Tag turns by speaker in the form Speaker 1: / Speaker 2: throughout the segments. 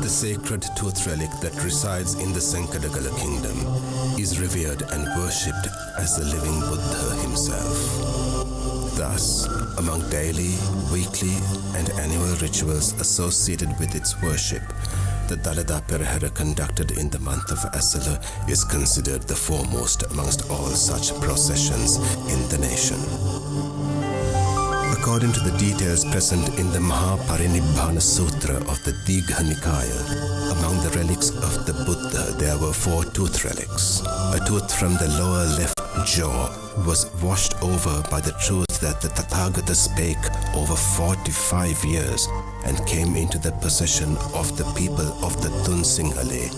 Speaker 1: The sacred tooth relic that resides in the Sankadagala kingdom is revered and worshipped as the living Buddha himself. Thus, among daily, weekly, and annual rituals associated with its worship, the Dalada Perahera conducted in the month of Asala is considered the foremost amongst all such processions in the nation. According to the details present in the Mahaparinibbana Sutra of the Digha Nikaya, among the relics of the Buddha there were 4 tooth relics. A tooth from the lower left jaw was washed over by the truth that the Tathagata spake over 45 years and came into the possession of the people of the Tunsinghale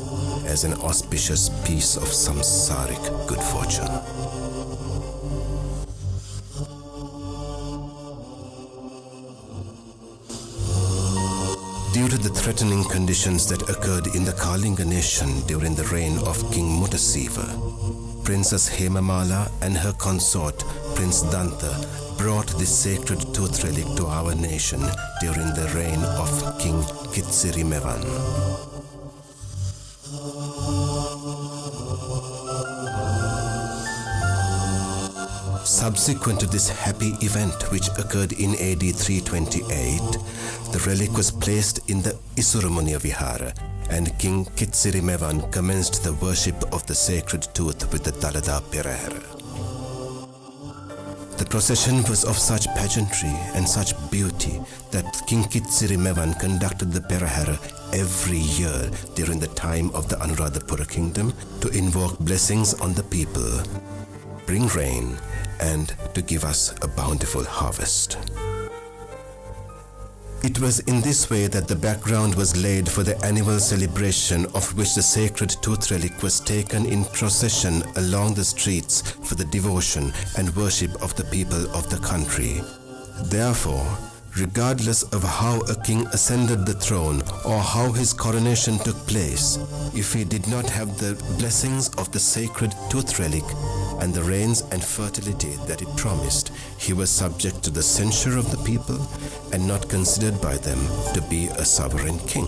Speaker 1: as an auspicious piece of samsaric good fortune. Due to the threatening conditions that occurred in the Kalinga nation during the reign of King Muttasiva, Princess Hemamala and her consort, Prince Danta, brought this sacred tooth relic to our nation during the reign of King Kitsirimevan. Subsequent to this happy event, which occurred in AD 328, the relic was placed in the Isuramuni Vihara, and King Kitsirimevan commenced the worship of the sacred tooth with the Dalada Perahera. The procession was of such pageantry and such beauty that King Kitsirimevan conducted the Perahera every year during the time of the Anuradhapura kingdom to invoke blessings on the people, bring rain, and to give us a bountiful harvest. It was in this way that the background was laid for the annual celebration of which the sacred tooth relic was taken in procession along the streets for the devotion and worship of the people of the country. Therefore, regardless of how a king ascended the throne or how his coronation took place, if he did not have the blessings of the sacred tooth relic and the rains and fertility that it promised, he was subject to the censure of the people and not considered by them to be a sovereign king.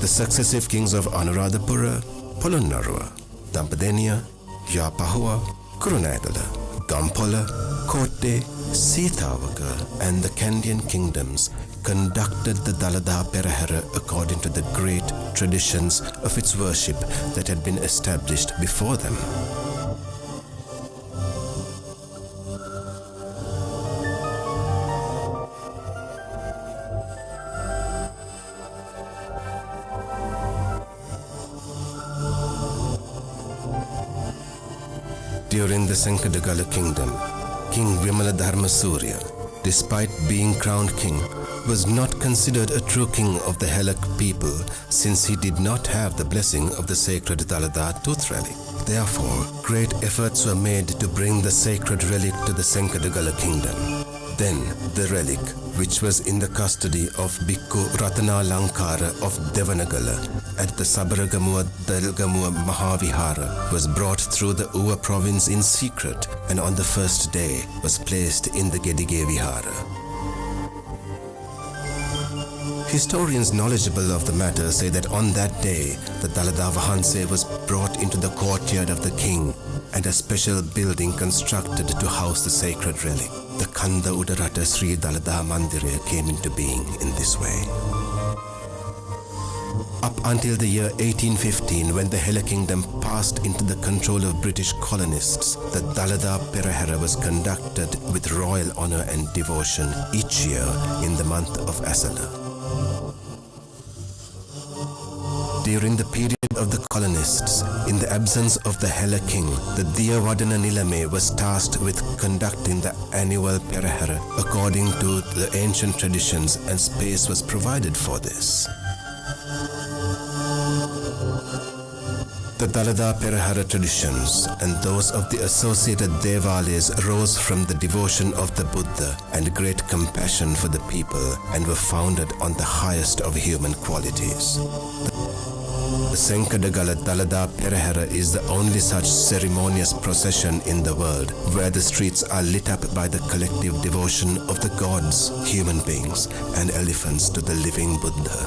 Speaker 1: The successive kings of Anuradhapura, Polonnaruwa, Dampadeniya, Yapahua, Kurunegala, Gampola, Kotte, Sitavaka, and the Kandian kingdoms conducted the Dalada Perahera according to the great traditions of its worship that had been established before them. During the Sankadagala kingdom, King Vimaladharma Surya, despite being crowned king, was not considered a true king of the Helak people since he did not have the blessing of the sacred Dalada tooth relic. Therefore, great efforts were made to bring the sacred relic to the Sankadagala kingdom. Then, the relic, which was in the custody of Bhikkhu Ratana Lankara of Devanagala at the Sabaragamua Dalgamua Mahavihara, was brought through the Uva province in secret and on the first day was placed in the Gedige Vihara. Historians knowledgeable of the matter say that on that day, the Dalada Vahanse was brought into the courtyard of the king and a special building constructed to house the sacred relic. The Kanda Udarata Sri Dalada Mandira came into being in this way. Up until the year 1815, when the Hela kingdom passed into the control of British colonists, the Dalada Perahera was conducted with royal honor and devotion each year in the month of Asala. During the period of the colonists, in the absence of the Hela king, the Diyavadana Nilame was tasked with conducting the annual Perahera according to the ancient traditions, and space was provided for this. The Dalada Perahera traditions and those of the associated Devalas arose from the devotion of the Buddha and great compassion for the people and were founded on the highest of human qualities. The Sankadagala Dalada Perahera is the only such ceremonious procession in the world where the streets are lit up by the collective devotion of the gods, human beings, and elephants to the living Buddha.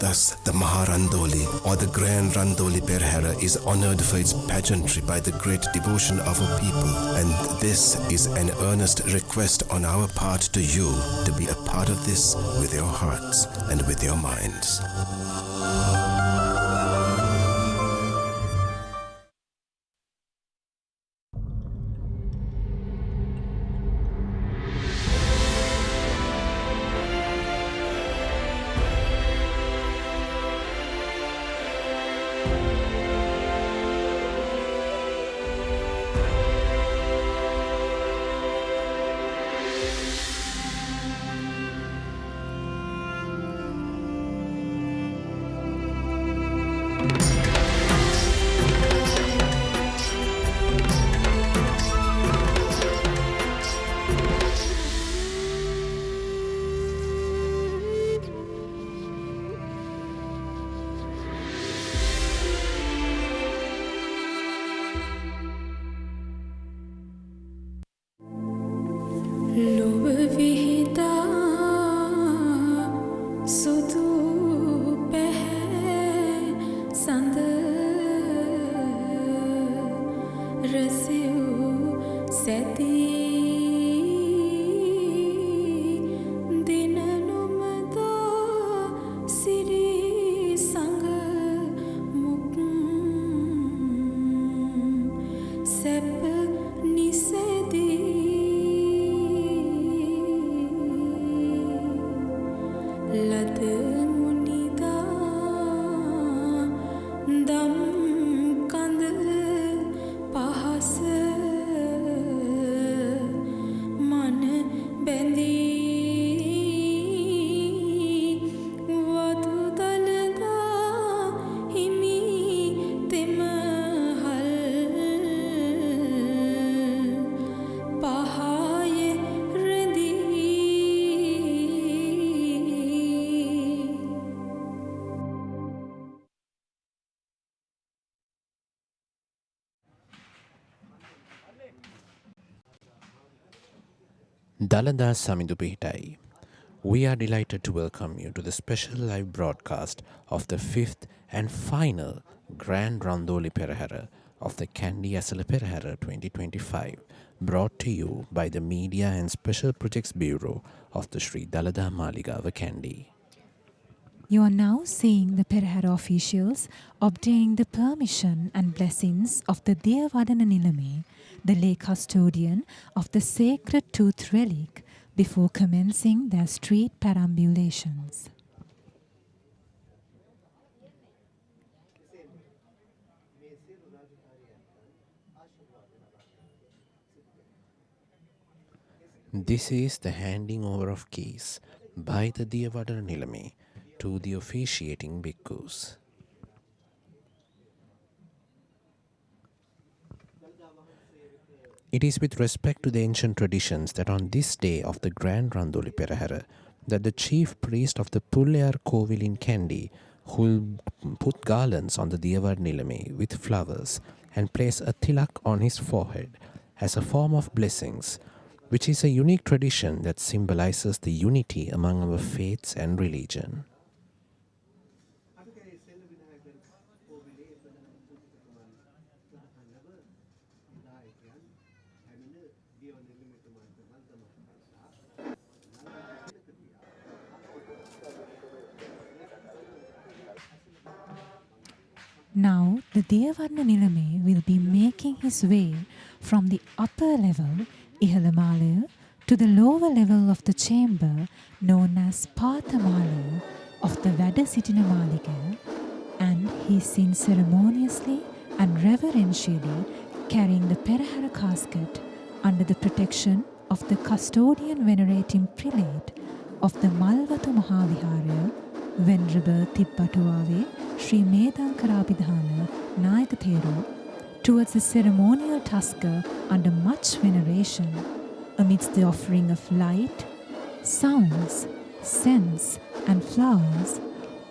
Speaker 1: Thus, the Maharandoli or the Grand Randoli Perahera is honored for its pageantry by the great devotion of our people, and this is an earnest request on our part to you to be a part of this with your hearts and with your minds.
Speaker 2: Dalada Samidu Pihitai. We are delighted to welcome you to the special live broadcast of the fifth and final Grand Randoli Perahera of the Kandy Esala Perahera 2025, brought to you by the Media and Special Projects Bureau of the Sri Dalada Maligawa Kandy.
Speaker 3: You are now seeing the Perahera officials obtaining the permission and blessings of the Devadana Nilame, the lay custodian of the sacred tooth relic, before commencing their street perambulations.
Speaker 2: This is the handing over of keys by the Devadana Nilame to the officiating bhikkhus. It is with respect to the ancient traditions that on this day of the Grand Randoli Perahera that the chief priest of the Pullayar Kovil in Kandy will put garlands on the Devadana Nilame with flowers and place a tilak on his forehead as a form of blessings, which is a unique tradition that symbolizes the unity among our faiths and religion.
Speaker 3: Now, the Deyavarna Nilame will be making his way from the upper level, Ihalamalaya, to the lower level of the chamber known as Pathamalaya of the Vada Sitina Maliga, and he is seen ceremoniously and reverentially carrying the Perahera casket under the protection of the Custodian Venerating Prelate of the Malwatu Mahavihara, Venerable Tippatuave Sri Medankarabhidhana Nayakathero, towards the ceremonial tusker under much veneration, amidst the offering of light, sounds, scents and flowers,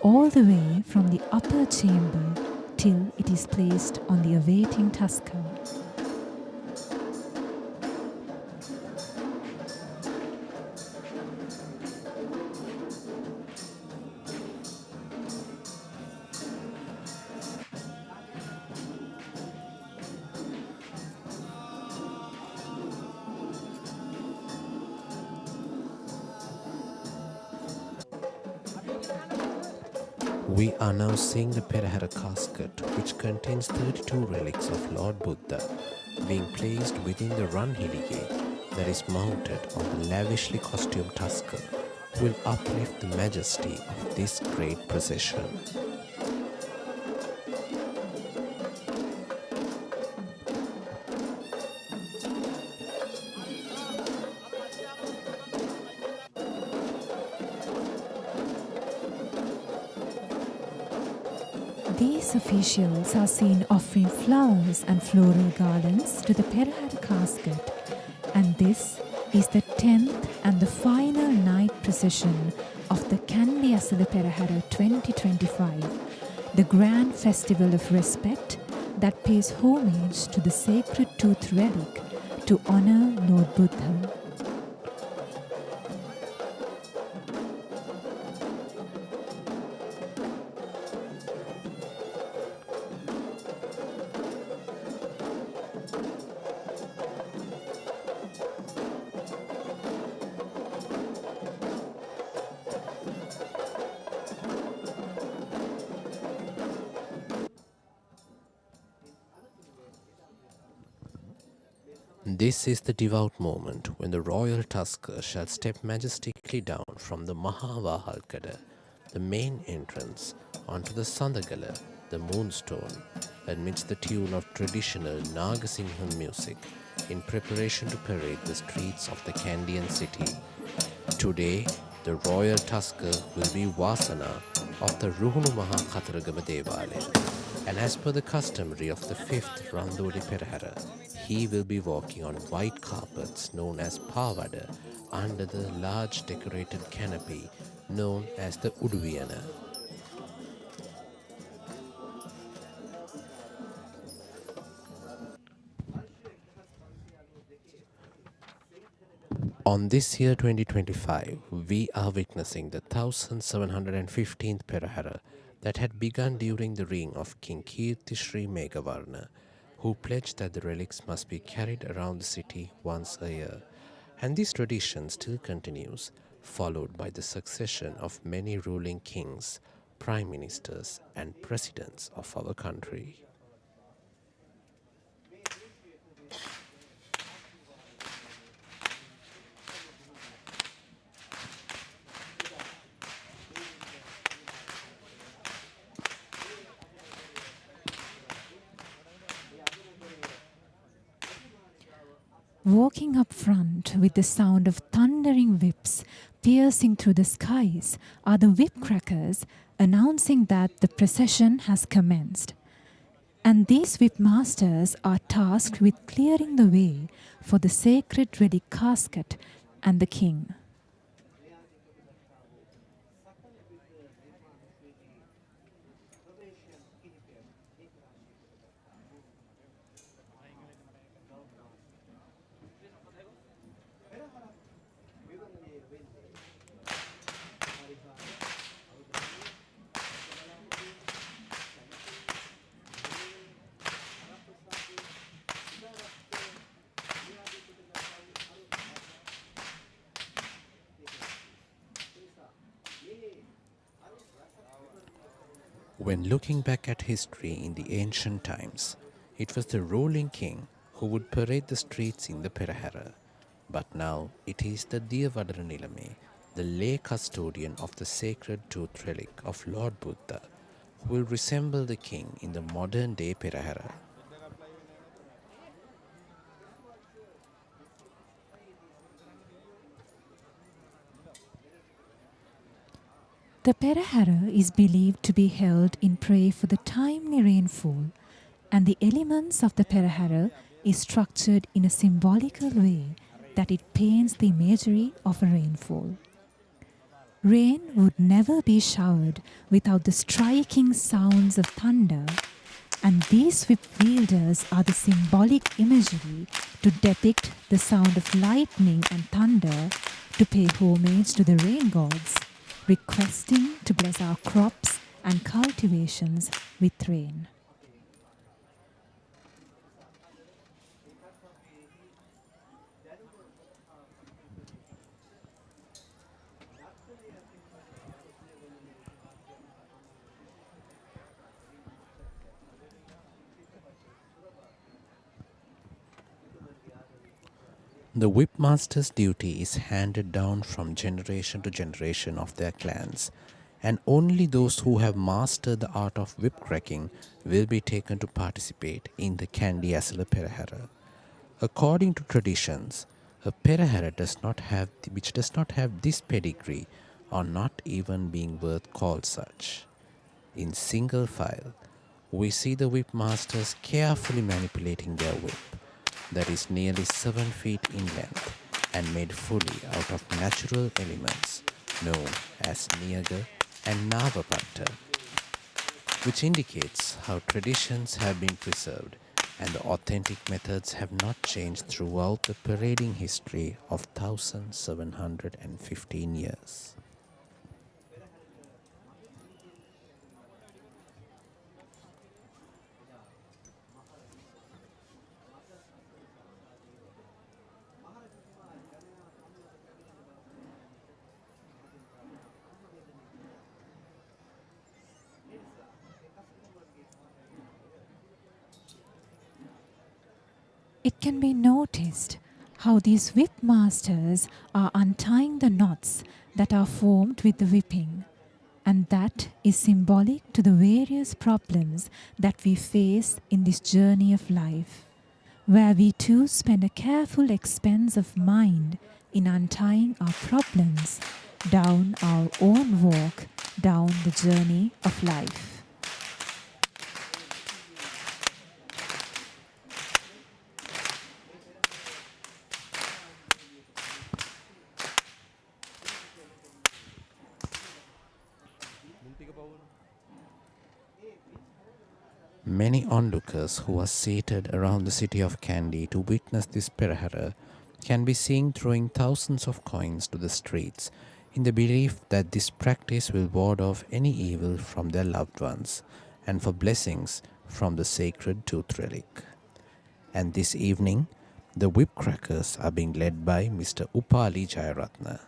Speaker 3: all the way from the upper chamber till it is placed on the awaiting tusker.
Speaker 2: We are now seeing the Perahera casket, which contains 32 relics of Lord Buddha, being placed within the Ranhilige that is mounted on the lavishly costumed tusker, who will uplift the majesty of this great procession.
Speaker 3: These officials are seen offering flowers and floral garlands to the Perahera casket, and this is the 10th and the final night procession of the Kandy Esala Perahera 2025, the grand festival of respect that pays homage to the sacred tooth relic to honor Lord Buddha.
Speaker 2: This is the devout moment when the royal tusker shall step majestically down from the Mahavahalkada, the main entrance, onto the Sandagala, the moonstone, amidst the tune of traditional Nagasingham music in preparation to parade the streets of the Kandian city. Today, the royal tusker will be Vasana of the Ruhunumaha Kataragama Devala, and as per the customary of the 5th Randoli Perahera, he will be walking on white carpets known as Pavada under the large decorated canopy known as the Uduviyana. On this year 2025, we are witnessing the 1715th Perahera that had begun during the reign of King Kirtishri Meghavarna, who pledged that the relics must be carried around the city once a year. And this tradition still continues, followed by the succession of many ruling kings, prime ministers, and presidents of our country.
Speaker 3: Walking up front with the sound of thundering whips piercing through the skies are the whip crackers announcing that the procession has commenced. And these whip masters are tasked with clearing the way for the sacred relic casket and the king.
Speaker 2: When looking back at history in the ancient times, it was the ruling king who would parade the streets in the Perahera. But now it is the Diyavadara Nilame, the lay custodian of the sacred tooth relic of Lord Buddha, who will resemble the king in the modern day Perahera.
Speaker 3: The Perahera is believed to be held in prayer for the timely rainfall, and the elements of the Perahera is structured in a symbolical way that it paints the imagery of a rainfall. Rain would never be showered without the striking sounds of thunder, and these whip wielders are the symbolic imagery to depict the sound of lightning and thunder to pay homage to the rain gods, requesting to bless our crops and cultivations with rain.
Speaker 2: The whipmaster's duty is handed down from generation to generation of their clans, and only those who have mastered the art of whip cracking will be taken to participate in the Kandy Esala Perahera. According to traditions, a Perahera which does not have this pedigree are not even being worth called such. In single file, we see the whipmasters carefully manipulating their whip, that is nearly 7 feet in length and made fully out of natural elements known as Niyaga and Navapatta, which indicates how traditions have been preserved and the authentic methods have not changed throughout the parading history of 1715 years.
Speaker 3: It can be noticed how these whip masters are untying the knots that are formed with the whipping, and that is symbolic to the various problems that we face in this journey of life, where we too spend a careful expense of mind in untying our problems down our own walk down the journey of life.
Speaker 2: Many onlookers who are seated around the city of Kandy to witness this Perahera can be seen throwing thousands of coins to the streets in the belief that this practice will ward off any evil from their loved ones and for blessings from the sacred tooth relic. And this evening, the whip crackers are being led by Mr. Upali Jayaratna.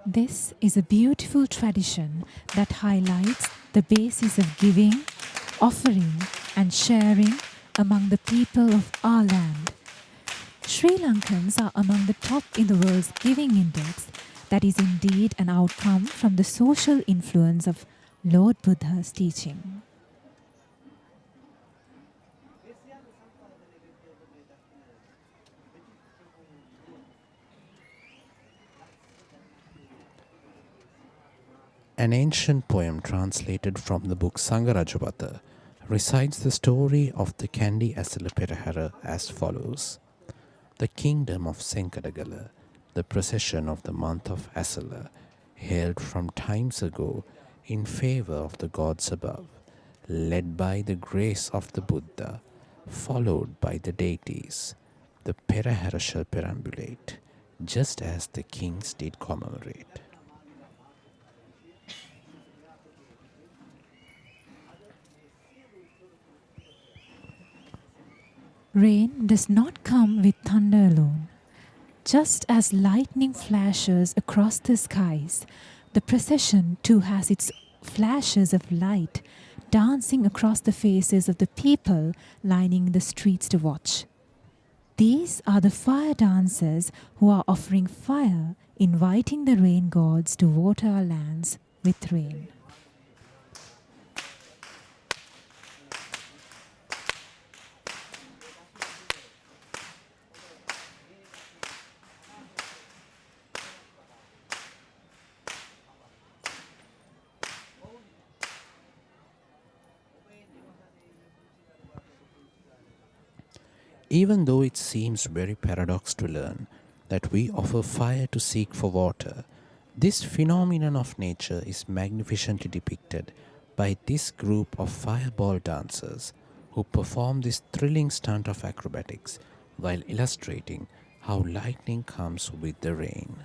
Speaker 3: This is a beautiful tradition that highlights the basis of giving, offering, and sharing among the people of our land. Sri Lankans are among the top in the world's giving index. That is indeed an outcome from the social influence of Lord Buddha's teaching.
Speaker 2: An ancient poem translated from the book Sangarajapata recites the story of the Kandy Esala Perahera as follows. The kingdom of Senkadagala, the procession of the month of Esala, hailed from times ago in favor of the gods above, led by the grace of the Buddha, followed by the deities. The Perahera shall perambulate, just as the kings did commemorate.
Speaker 3: Rain does not come with thunder alone. Just as lightning flashes across the skies, the procession too has its flashes of light dancing across the faces of the people lining the streets to watch. These are the fire dancers who are offering fire, inviting the rain gods to water our lands with rain.
Speaker 2: Even though it seems very paradox to learn that we offer fire to seek for water, this phenomenon of nature is magnificently depicted by this group of fireball dancers who perform this thrilling stunt of acrobatics while illustrating how lightning comes with the rain.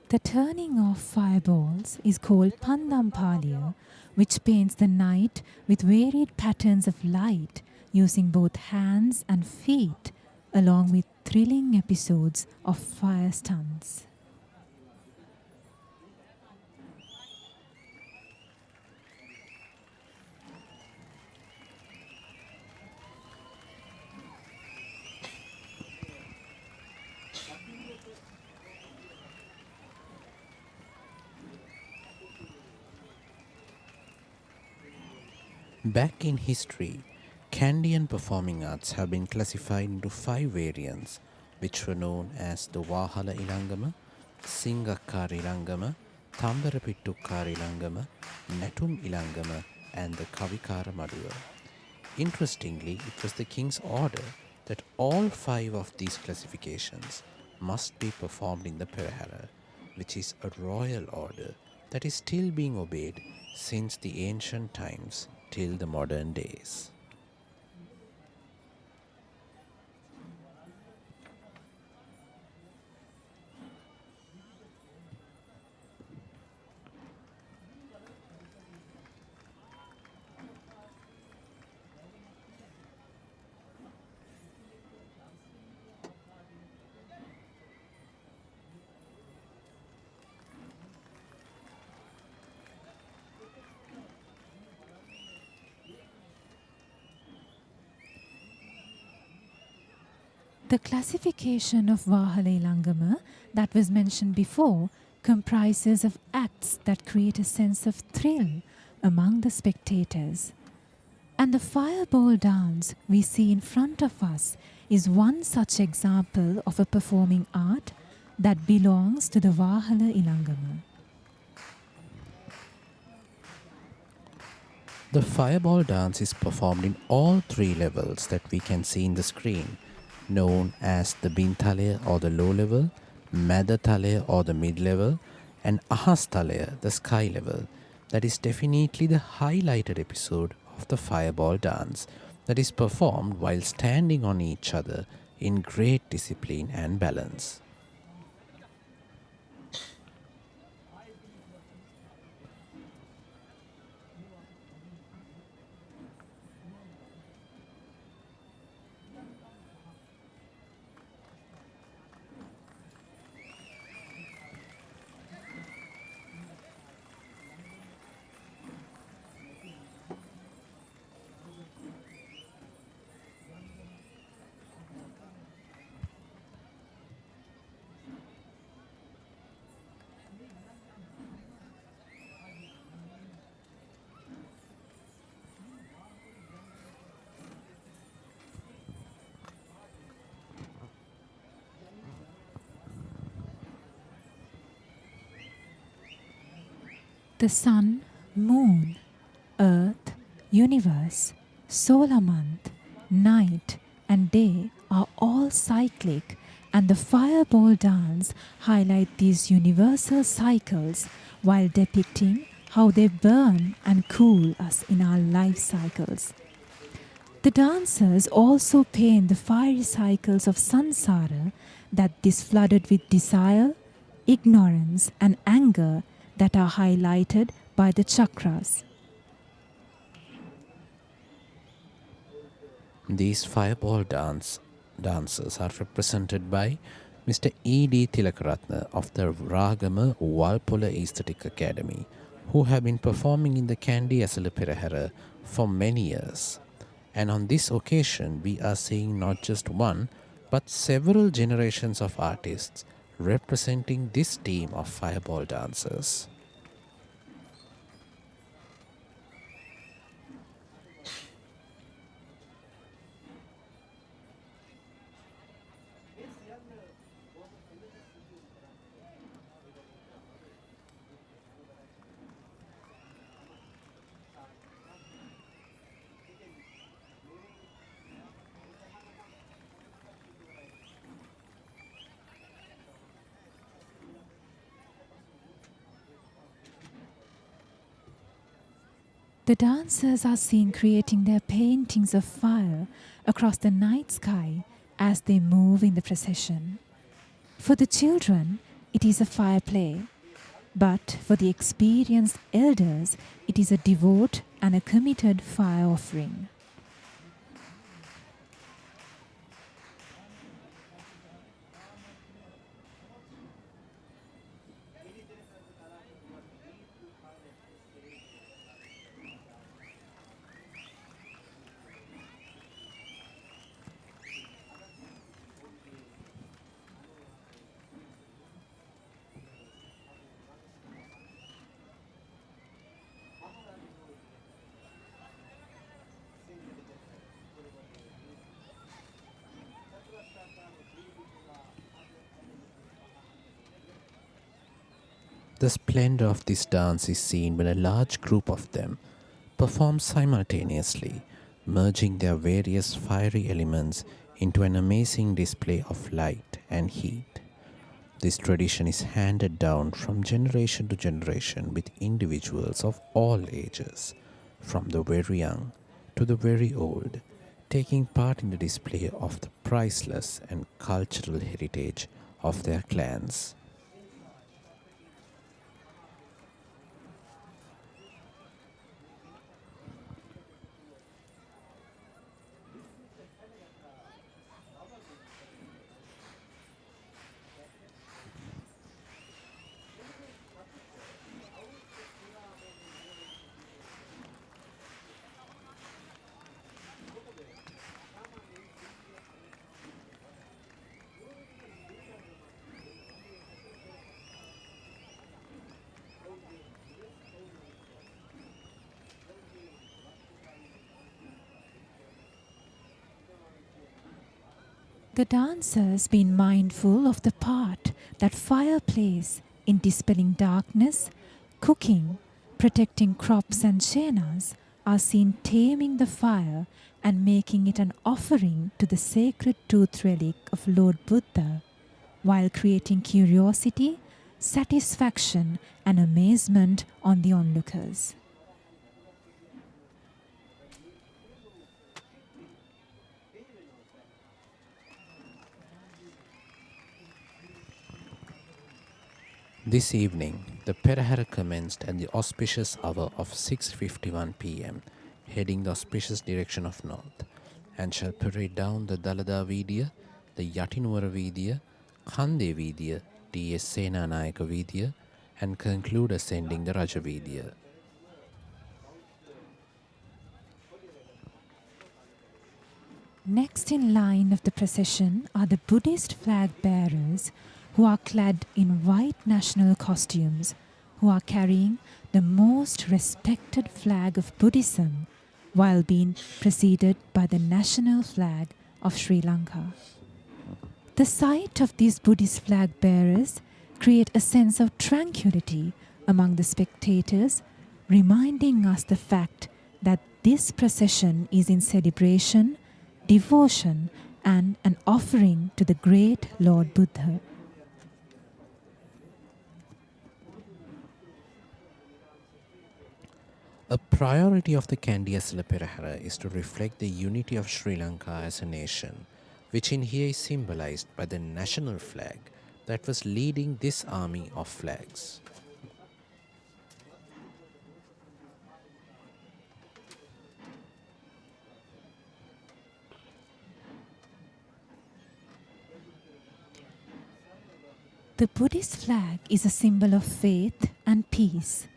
Speaker 3: The turning of fireballs is called Pandampalia, which paints the night with varied patterns of light using both hands and feet, along with thrilling episodes of fire stunts.
Speaker 2: Back in history, Kandy and performing arts have been classified into 5 variants, which were known as the Wahala Ilangama, Singakkari Ilangama, Tambarapittukkari Ilangama, Natum Ilangama, and the Kavikara Maduva. Interestingly, it was the king's order that all 5 of these classifications must be performed in the Perahera, which is a royal order that is still being obeyed since the ancient times till the modern days.
Speaker 3: The classification of Wahala Ilangama that was mentioned before comprises of acts that create a sense of thrill among the spectators. And the fireball dance we see in front of us is one such example of a performing art that belongs to the Wahala Ilangama.
Speaker 2: The fireball dance is performed in all 3 levels that we can see in the screen, known as the Bintale or the low level, Madatale or the mid level, and Ahastale, the sky level. That is definitely the highlighted episode of the fireball dance that is performed while standing on each other in great discipline and balance.
Speaker 3: The sun, moon, earth, universe, solar month, night, and day are all cyclic, and the fireball dance highlight these universal cycles while depicting how they burn and cool us in our life cycles. The dancers also paint the fiery cycles of samsara that is flooded with desire, ignorance, and anger that are highlighted by the chakras.
Speaker 2: These fireball dancers are represented by Mr. E.D. Tilakaratna of the Ragama Walpola Aesthetic Academy, who have been performing in the Kandy Esala Perahera for many years. And on this occasion, we are seeing not just one, but several generations of artists representing this team of fireball dancers.
Speaker 3: The dancers are seen creating their paintings of fire across the night sky as they move in the procession. For the children, it is a fire play, but for the experienced elders, it is a devout and a committed fire offering.
Speaker 2: The splendor of this dance is seen when a large group of them perform simultaneously, merging their various fiery elements into an amazing display of light and heat. This tradition is handed down from generation to generation with individuals of all ages, from the very young to the very old, taking part in the display of the priceless and cultural heritage of their clans.
Speaker 3: The dancers being mindful of the part that fire plays in dispelling darkness, cooking, protecting crops and shenas, are seen taming the fire and making it an offering to the sacred tooth relic of Lord Buddha, while creating curiosity, satisfaction and amazement on the onlookers.
Speaker 2: This evening, the Perahera commenced at the auspicious hour of 6:51 p.m., heading the auspicious direction of north, and shall parade down the Dalada Vidya, the Yatinwara Vidya, Kandy Vidya, T.S. Senanayaka Vidya, and conclude ascending the Raja Vidya.
Speaker 3: Next in line of the procession are the Buddhist flag bearers who are clad in white national costumes, who are carrying the most respected flag of Buddhism while being preceded by the national flag of Sri Lanka. The sight of these Buddhist flag bearers create a sense of tranquility among the spectators, reminding us the fact that this procession is in celebration, devotion and an offering to the great Lord Buddha.
Speaker 2: A priority of the Kandy Esala Perahera is to reflect the unity of Sri Lanka as a nation, which in here is symbolized by the national flag that was leading this army of flags.
Speaker 3: The Buddhist flag is a symbol of faith and peace.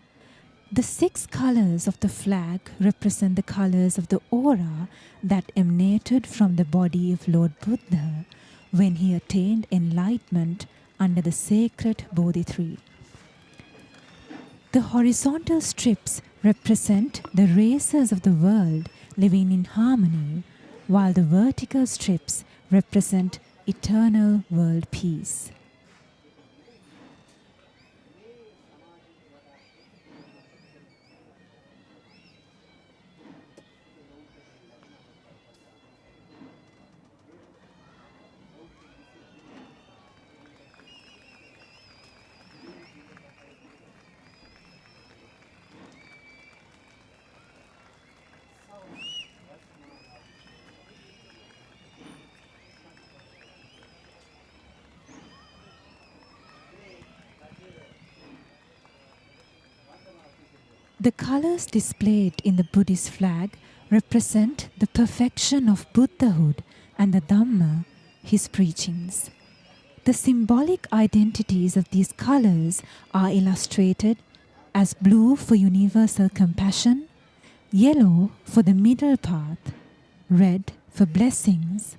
Speaker 3: The 6 colors of the flag represent the colors of the aura that emanated from the body of Lord Buddha when he attained enlightenment under the sacred Bodhi tree. The horizontal strips represent the races of the world living in harmony, while the vertical strips represent eternal world peace. The colors displayed in the Buddhist flag represent the perfection of Buddhahood and the Dhamma, his preachings. The symbolic identities of these colors are illustrated as blue for universal compassion, yellow for the middle path, red for blessings,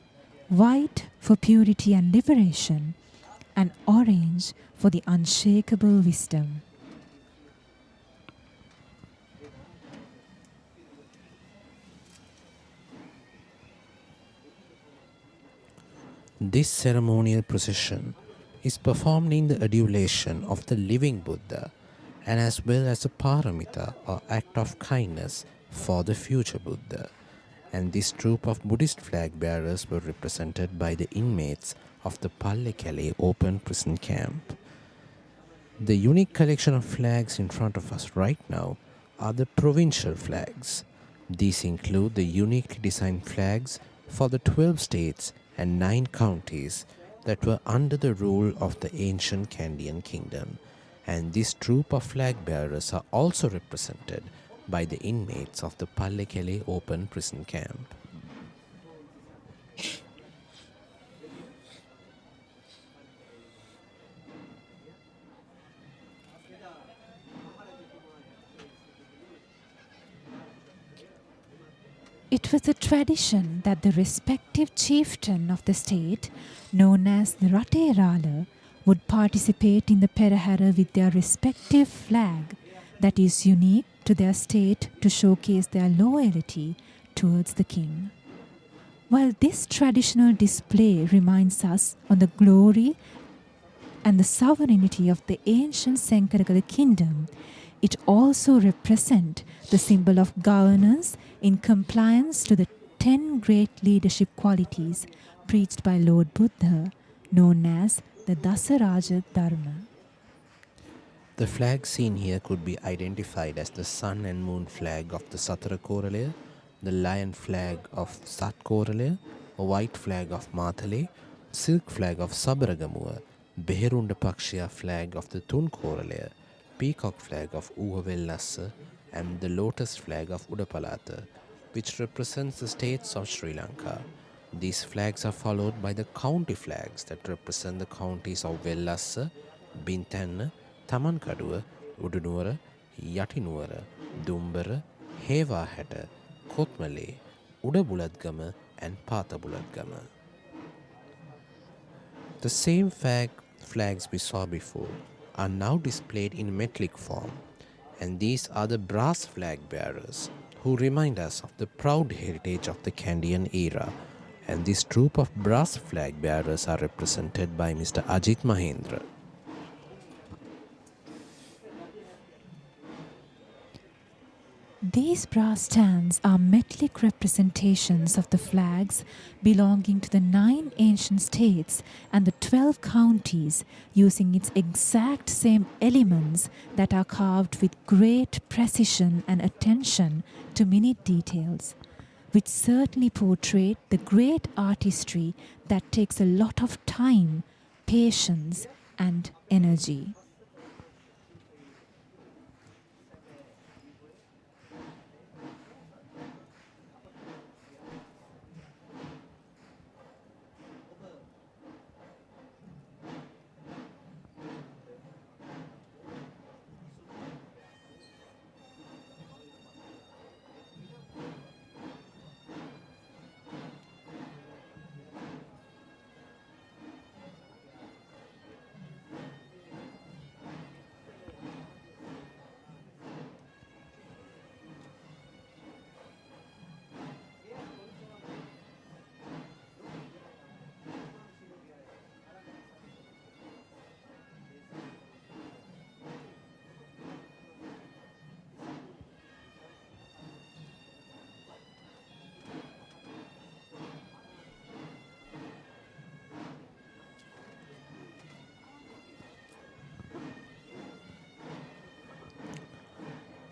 Speaker 3: white for purity and liberation, and orange for the unshakable wisdom.
Speaker 2: This ceremonial procession is performed in the adulation of the living Buddha and as well as a paramita or act of kindness for the future Buddha. And this troop of Buddhist flag bearers were represented by the inmates of the Pallekele open prison camp. The unique collection of flags in front of us right now are the provincial flags. These include the uniquely designed flags for the 12 states and 9 counties that were under the rule of the ancient Kandian kingdom. And this troop of flag bearers are also represented by the inmates of the Pallekele open prison camp.
Speaker 3: It was a tradition that the respective chieftain of the state, known as the Raterala, would participate in the Perahera with their respective flag that is unique to their state to showcase their loyalty towards the king. While this traditional display reminds us on the glory and the sovereignty of the ancient Senkaragala kingdom, it also represents the symbol of governance in compliance to the 10 great leadership qualities preached by Lord Buddha, known as the Dasaraja Dharma.
Speaker 2: The flag seen here could be identified as the sun and moon flag of the Satara Koralaya, the lion flag of Sat Koralaya, a white flag of Mathale, silk flag of Sabaragamuwa, Beherunda Pakshiya flag of the Tun Koralaya, peacock flag of Uhavellassa, and the lotus flag of Udapalata, which represents the states of Sri Lanka. These flags are followed by the county flags that represent the counties of Vellassa, Bintanna, Tamankaduwa, Udunuwara, Yatinuwara, Dumbara, Hewahata, Kotmale, Udabuladgama, and Pathabuladgama. The same flags we saw before are now displayed in metallic form, and these are the brass flag bearers who remind us of the proud heritage of the Kandian era, and this troop of brass flag bearers are represented by Mr. Ajit Mahendra.
Speaker 3: These brass stands are metallic representations of the flags belonging to the 9 ancient states and the 12 counties, using its exact same elements that are carved with great precision and attention to minute details, which certainly portray the great artistry that takes a lot of time, patience, and energy.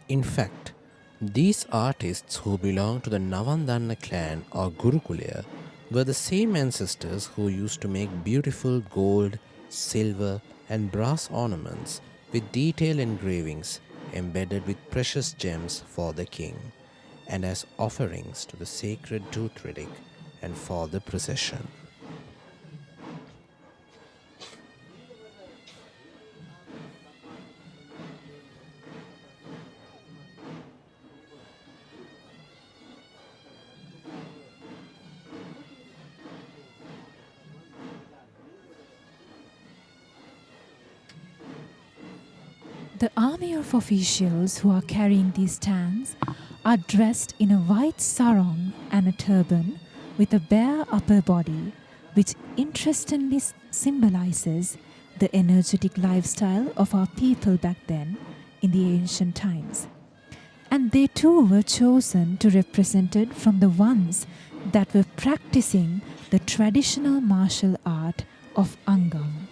Speaker 2: In fact, these artists who belong to the Navandanna clan or Gurukulaya were the same ancestors who used to make beautiful gold, silver and brass ornaments with detailed engravings embedded with precious gems for the king, and as offerings to the sacred tooth relic and for the procession.
Speaker 3: The army of officials who are carrying these stands are dressed in a white sarong and a turban with a bare upper body, which interestingly symbolizes the energetic lifestyle of our people back then in the ancient times. And they too were chosen to represent it from the ones that were practicing the traditional martial art of Angam.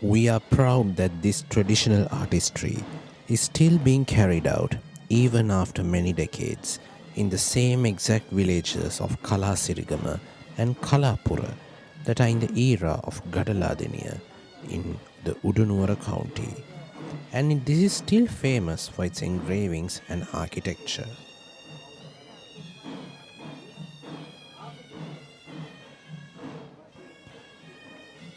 Speaker 2: We are proud that this traditional artistry is still being carried out even after many decades in the same exact villages of Kalasirigama and Kalapura that are in the era of Gadaladeniya in the Udunuwara county, and this is still famous for its engravings and architecture.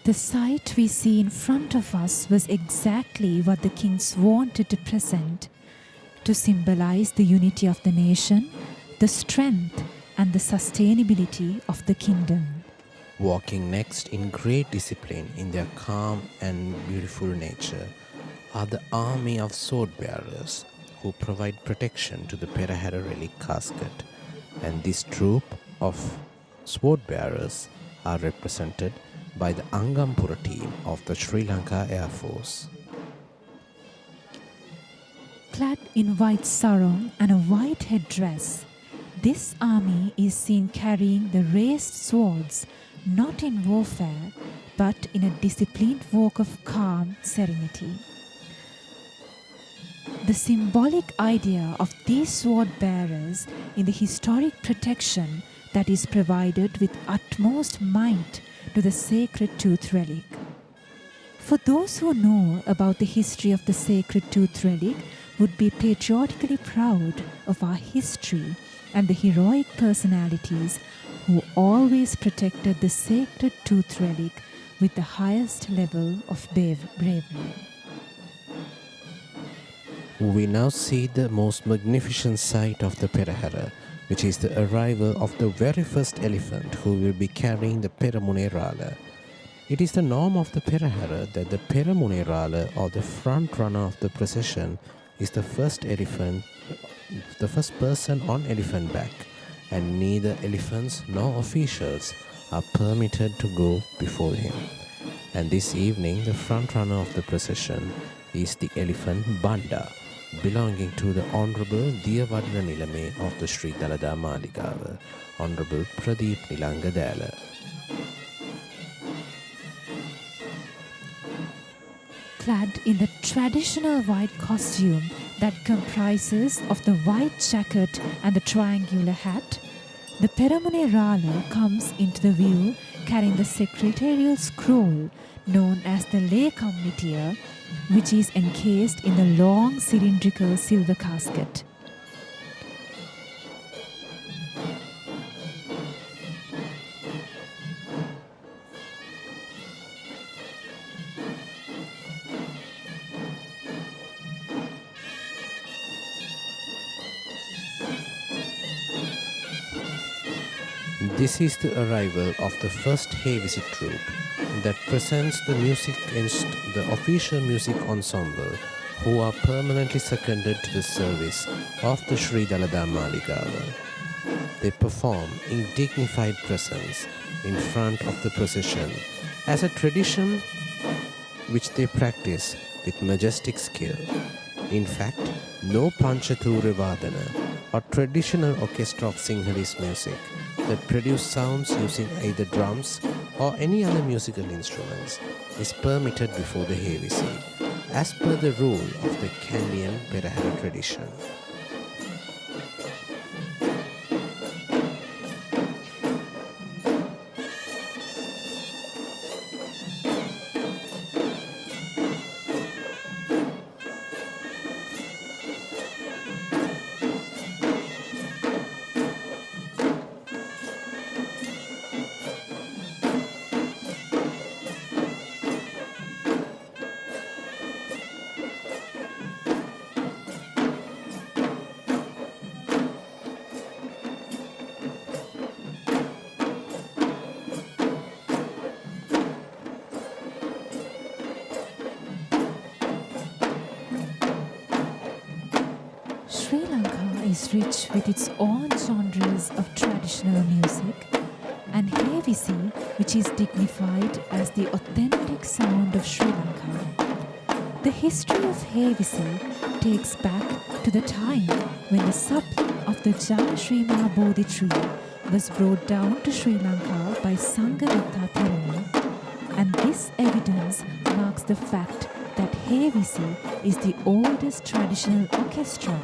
Speaker 3: The sight we see in front of us was exactly what the kings wanted to present, to symbolize the unity of the nation, the strength and the sustainability of the kingdom.
Speaker 2: Walking next in great discipline in their calm and beautiful nature are the army of sword bearers who provide protection to the Perahera relic casket, and this troop of sword bearers are represented by the Angampura team of the Sri Lanka Air Force.
Speaker 3: Clad in white sarong and a white headdress, this army is seen carrying the raised swords not in warfare but in a disciplined walk of calm serenity. The symbolic idea of these sword bearers in the historic protection that is provided with utmost might to the sacred tooth relic. For those who know about the history of the sacred tooth relic would be patriotically proud of our history and the heroic personalities who always protected the sacred tooth relic with the highest level of bravery.
Speaker 2: We now see the most magnificent sight of the Perahera, which is the arrival of the very first elephant who will be carrying the Peramunerala. It is the norm of the Perahera that the Peramunerala, or the front runner of the procession, is the first person on elephant back, and neither elephants nor officials are permitted to go before him. And this evening, the front runner of the procession is the elephant Banda, belonging to the Honorable Diyavarna Nilame of the Sri Dalada Maligawa, Honorable Pradeep Nilanga Dela.
Speaker 3: Clad in the traditional white costume that comprises of the white jacket and the triangular hat, the Peramunerala comes into the view carrying the secretarial scroll known as the lay communitia, which is encased in the long cylindrical silver casket.
Speaker 2: This is the arrival of the first Hewisi troupe that presents the music against the official music ensemble, who are permanently seconded to the service of the Sri Dalada Maligawa. They perform in dignified presence in front of the procession as a tradition which they practice with majestic skill. In fact, no Panchatura Vadana or traditional orchestra of Sinhalese music that produce sounds using either drums or any other musical instruments is permitted before the Hewisi, as per the rule of the Kandy Perahera tradition.
Speaker 3: is rich with its own genres of traditional music, and Hewisi, which is dignified as the authentic sound of Sri Lanka. The history of Hewisi takes back to the time when the sapling of the Jaya Sri Mahabodhi tree was brought down to Sri Lanka by Sangamitha Theruni, and this evidence marks the fact that Hewisi is the oldest traditional orchestra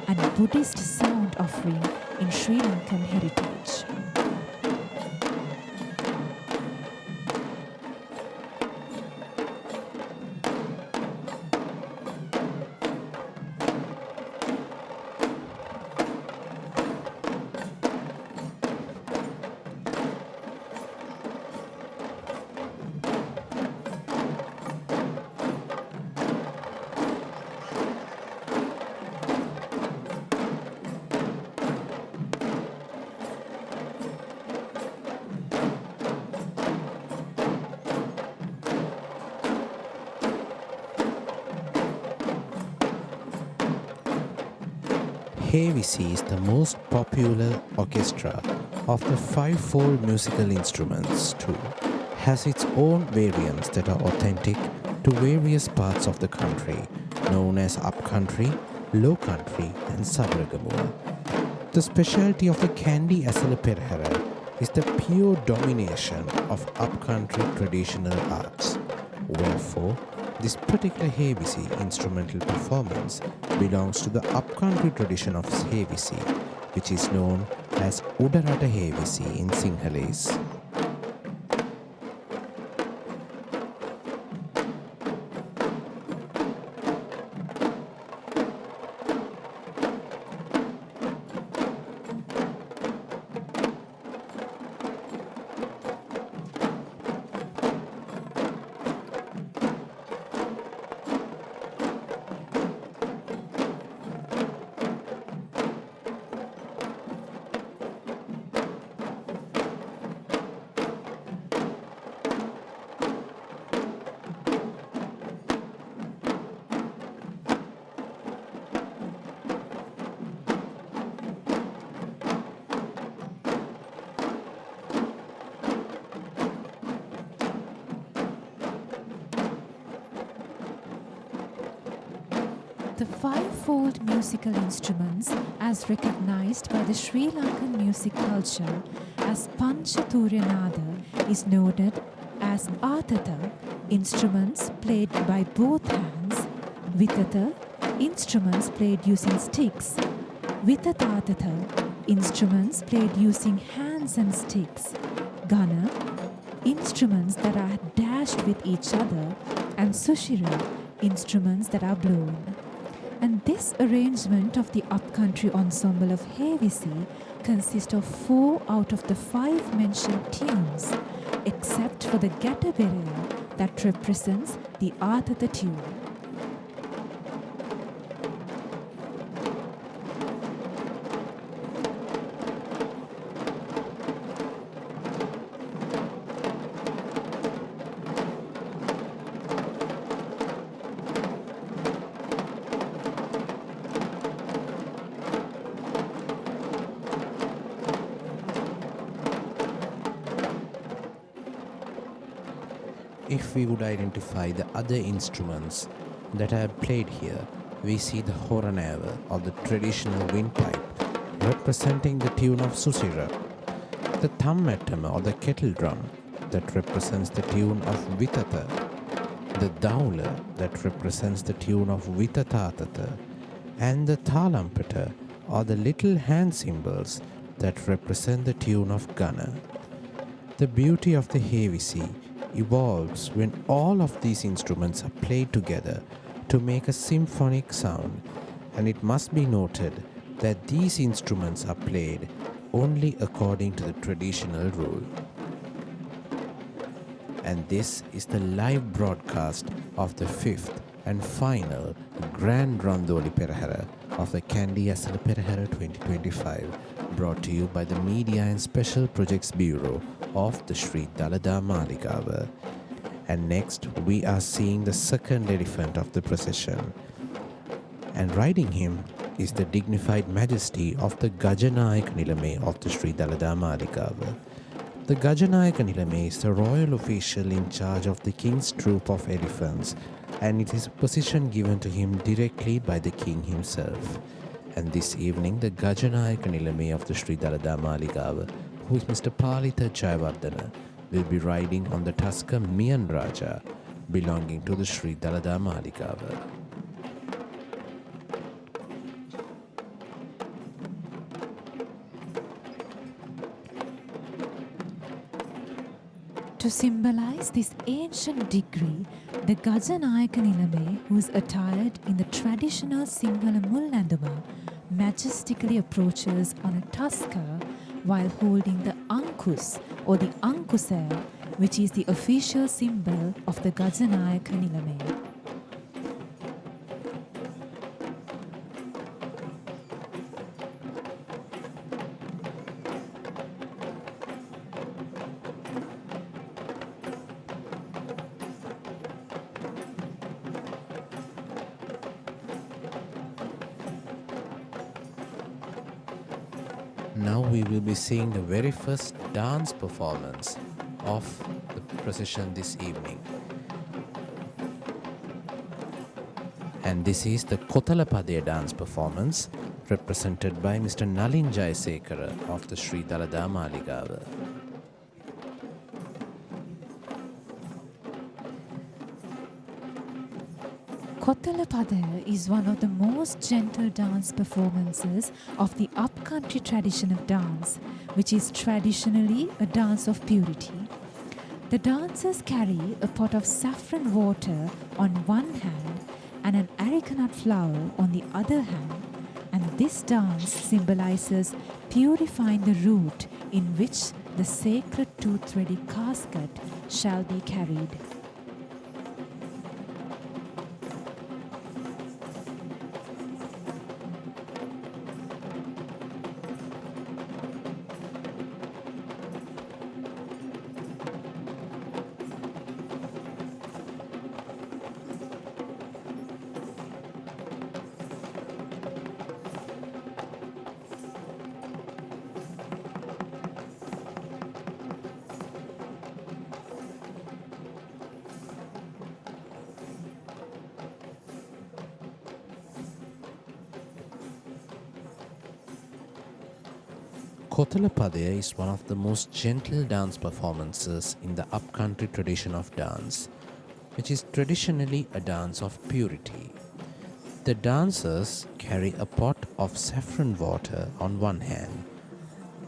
Speaker 3: and Buddhist sound offering in Sri Lankan heritage.
Speaker 2: Hewisi is the most popular orchestra of the five-fold musical instruments too. Has its own variants that are authentic to various parts of the country, known as upcountry, low country and Kataragama. The specialty of the Kandy Esala Perahera is the pure domination of upcountry traditional arts. Wherefore, this particular Hewisi instrumental performance belongs to the upcountry tradition of Hewisi, which is known as Udarata Hewisi in Sinhalese.
Speaker 3: The five-fold musical instruments, as recognized by the Sri Lankan music culture as Panchaturyanada, is noted as Atata, instruments played by both hands, Vitata, instruments played using sticks, Vitatatata, instruments played using hands and sticks, Gana, instruments that are dashed with each other, and Sushira, instruments that are blown. And this arrangement of the upcountry ensemble of Hewisi consists of 4 out of the 5 mentioned tunes, except for the Gata Berera that represents the Atata tune.
Speaker 2: If we would identify the other instruments that are played here, we see the horanava or the traditional windpipe representing the tune of Susira, the thammatama or the kettle drum that represents the tune of Vitata, the daula that represents the tune of Vitatatata, and the thalampata or the little hand cymbals that represent the tune of Gana. The beauty of the Hewisi evolves when all of these instruments are played together to make a symphonic sound, and it must be noted that these instruments are played only according to the traditional rule. And this is the live broadcast of the 5th and final Grand Randoli Perahera of the Kandy Esala Perahera 2025, brought to you by the Media and Special Projects Bureau of the Sri Dalada Maligawa. And next we are seeing the second elephant of the procession, and riding him is the dignified majesty of the Gajanayaka Nilame of the Sri Dalada Maligawa. The Gajanayaka Nilame is the royal official in charge of the king's troop of elephants, and it is a position given to him directly by the king himself. And this evening, the Gajanayaka Nilame of the Sri Dalada Maligawa, who is Mr. Palitha Jayawardena, will be riding on the Tusker Miyan Raja, belonging to the Sri Dalada Maligawa.
Speaker 3: To symbolize this ancient degree, the Gajanayaka Nilame, who is attired in the traditional Sinhala Mullanduma, majestically approaches on a tusker while holding the Ankus or the Ankusaya, which is the official symbol of the Gajanayaka Nilame.
Speaker 2: Now we will be seeing the very first dance performance of the procession this evening. And this is the Kotalapadaya dance performance represented by Mr. Nalin Jayasekara of the Sri Dalada Maligawa.
Speaker 3: Kotalapadaya is one of the most gentle dance performances of the upcountry tradition of dance, which is traditionally a dance of purity. The dancers carry a pot of saffron water on one hand and an arecanut flower on the other hand, and this dance symbolizes purifying the root in which the sacred tooth-ready casket shall be carried.
Speaker 2: Kotalapadaya is one of the most gentle dance performances in the upcountry tradition of dance, which is traditionally a dance of purity. The dancers carry a pot of saffron water on one hand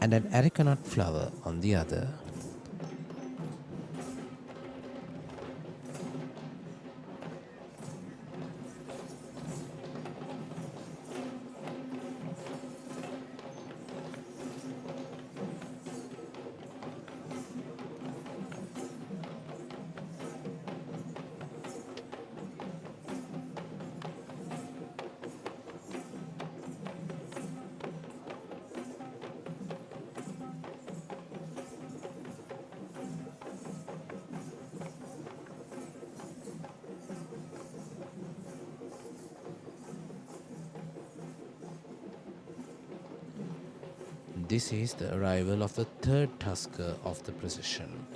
Speaker 2: and an arecanut flower on the other. This is the arrival of the third tusker of the procession,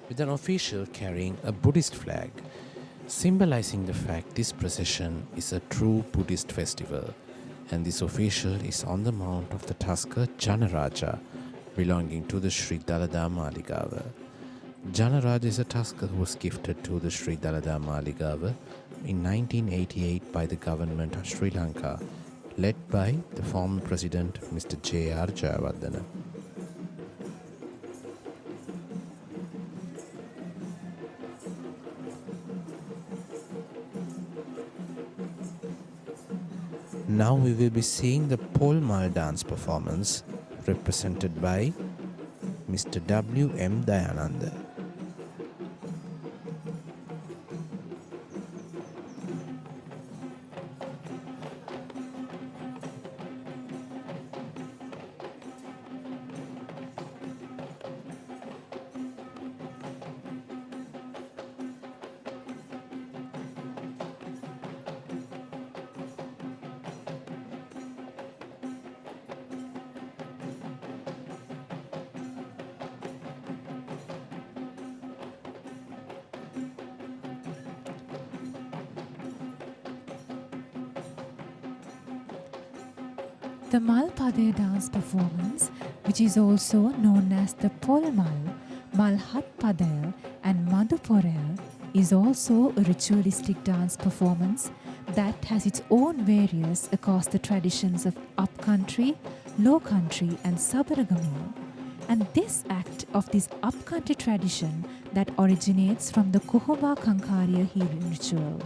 Speaker 2: with an official carrying a Buddhist flag, symbolizing the fact this procession is a true Buddhist festival, and this official is on the mount of the tusker Janaraja, belonging to the Sri Dalada Maligawa. Janaraja is a tusker who was gifted to the Sri Dalada Maligawa in 1988 by the government of Sri Lanka, led by the former president Mr. J.R. Jayawardena. Now we will be seeing the Polmal dance performance represented by Mr. W. M. Dayananda.
Speaker 3: The Malpade dance performance, which is also known as the Polmal, Malhatpadaya and Madhuporaya, is also a ritualistic dance performance that has its own variants across the traditions of upcountry, low country and Sabaragami. And this act of this upcountry tradition that originates from the Kuhumba Kankarya healing ritual.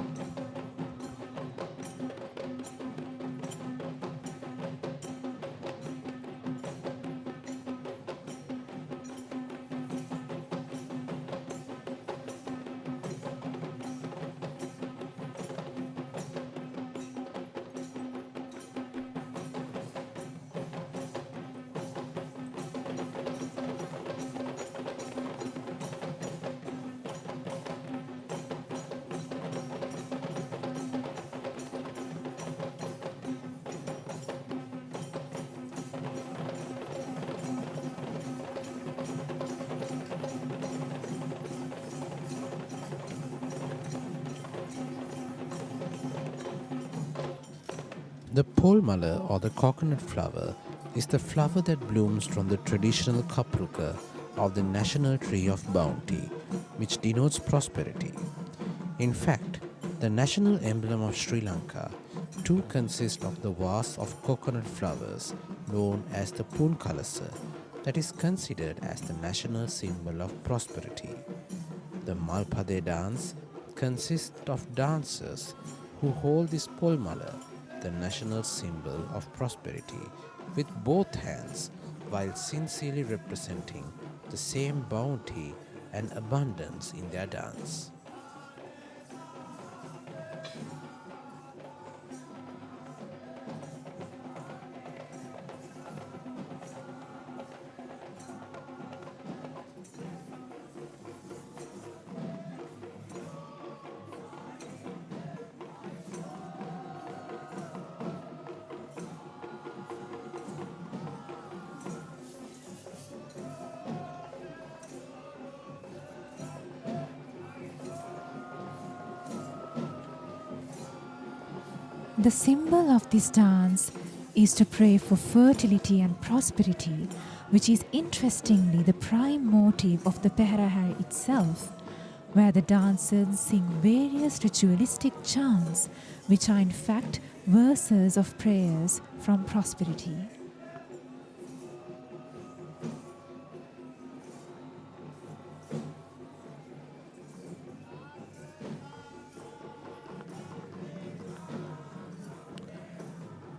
Speaker 2: The polmala or the coconut flower is the flower that blooms from the traditional kapruka of the national tree of bounty, which denotes prosperity. In fact, the national emblem of Sri Lanka too consists of the vase of coconut flowers known as the punkalasa, that is considered as the national symbol of prosperity. The Malpade dance consists of dancers who hold this polmala, the national symbol of prosperity, with both hands while sincerely representing the same bounty and abundance in their dance.
Speaker 3: The symbol of this dance is to pray for fertility and prosperity, which is interestingly the prime motive of the Perahera itself, where the dancers sing various ritualistic chants, which are in fact verses of prayers from prosperity.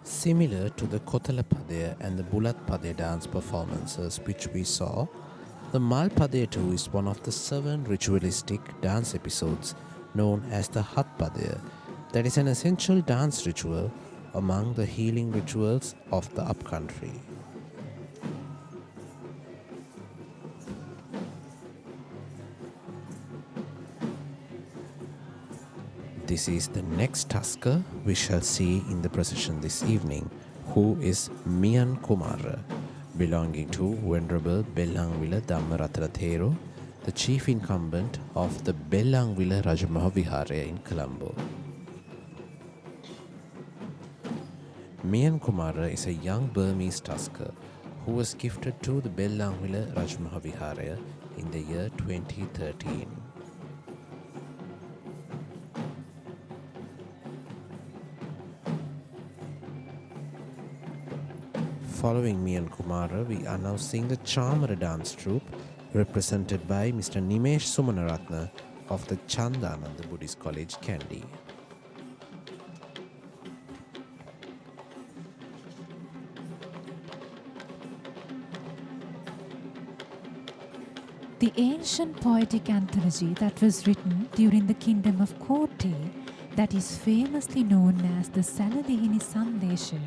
Speaker 2: Similar to the Kotalapadaya and the Bulatpadaya dance performances which we saw, the Malpadaya too is one of the 7 ritualistic dance episodes known as the Hatpadaya, that is an essential dance ritual among the healing rituals of the upcountry. This is the next tasker we shall see in the procession this evening, who is Mian Kumara, belonging to Venerable Bellangwila Dhammaratana Thero, the chief incumbent of the Bellangwila Rajamahavihara in Colombo. Mian Kumara is a young Burmese tasker who was gifted to the Bellangwila Rajamahavihara in the year 2013. Following Mian Kumara, we are now seeing the Chamara dance troupe represented by Mr. Nimesh Sumanaratna of the Chandananda Buddhist College, Kandy.
Speaker 3: The ancient poetic anthology that was written during the kingdom of Kotte, that is famously known as the Saladihini Sandesha,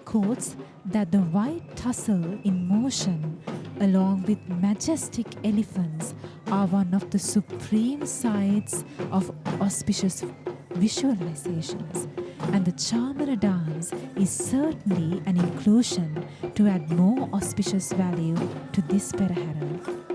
Speaker 3: quotes that the white tussle in motion along with majestic elephants are one of the supreme sights of auspicious visualizations, and the Chamara dance is certainly an inclusion to add more auspicious value to this Perahera.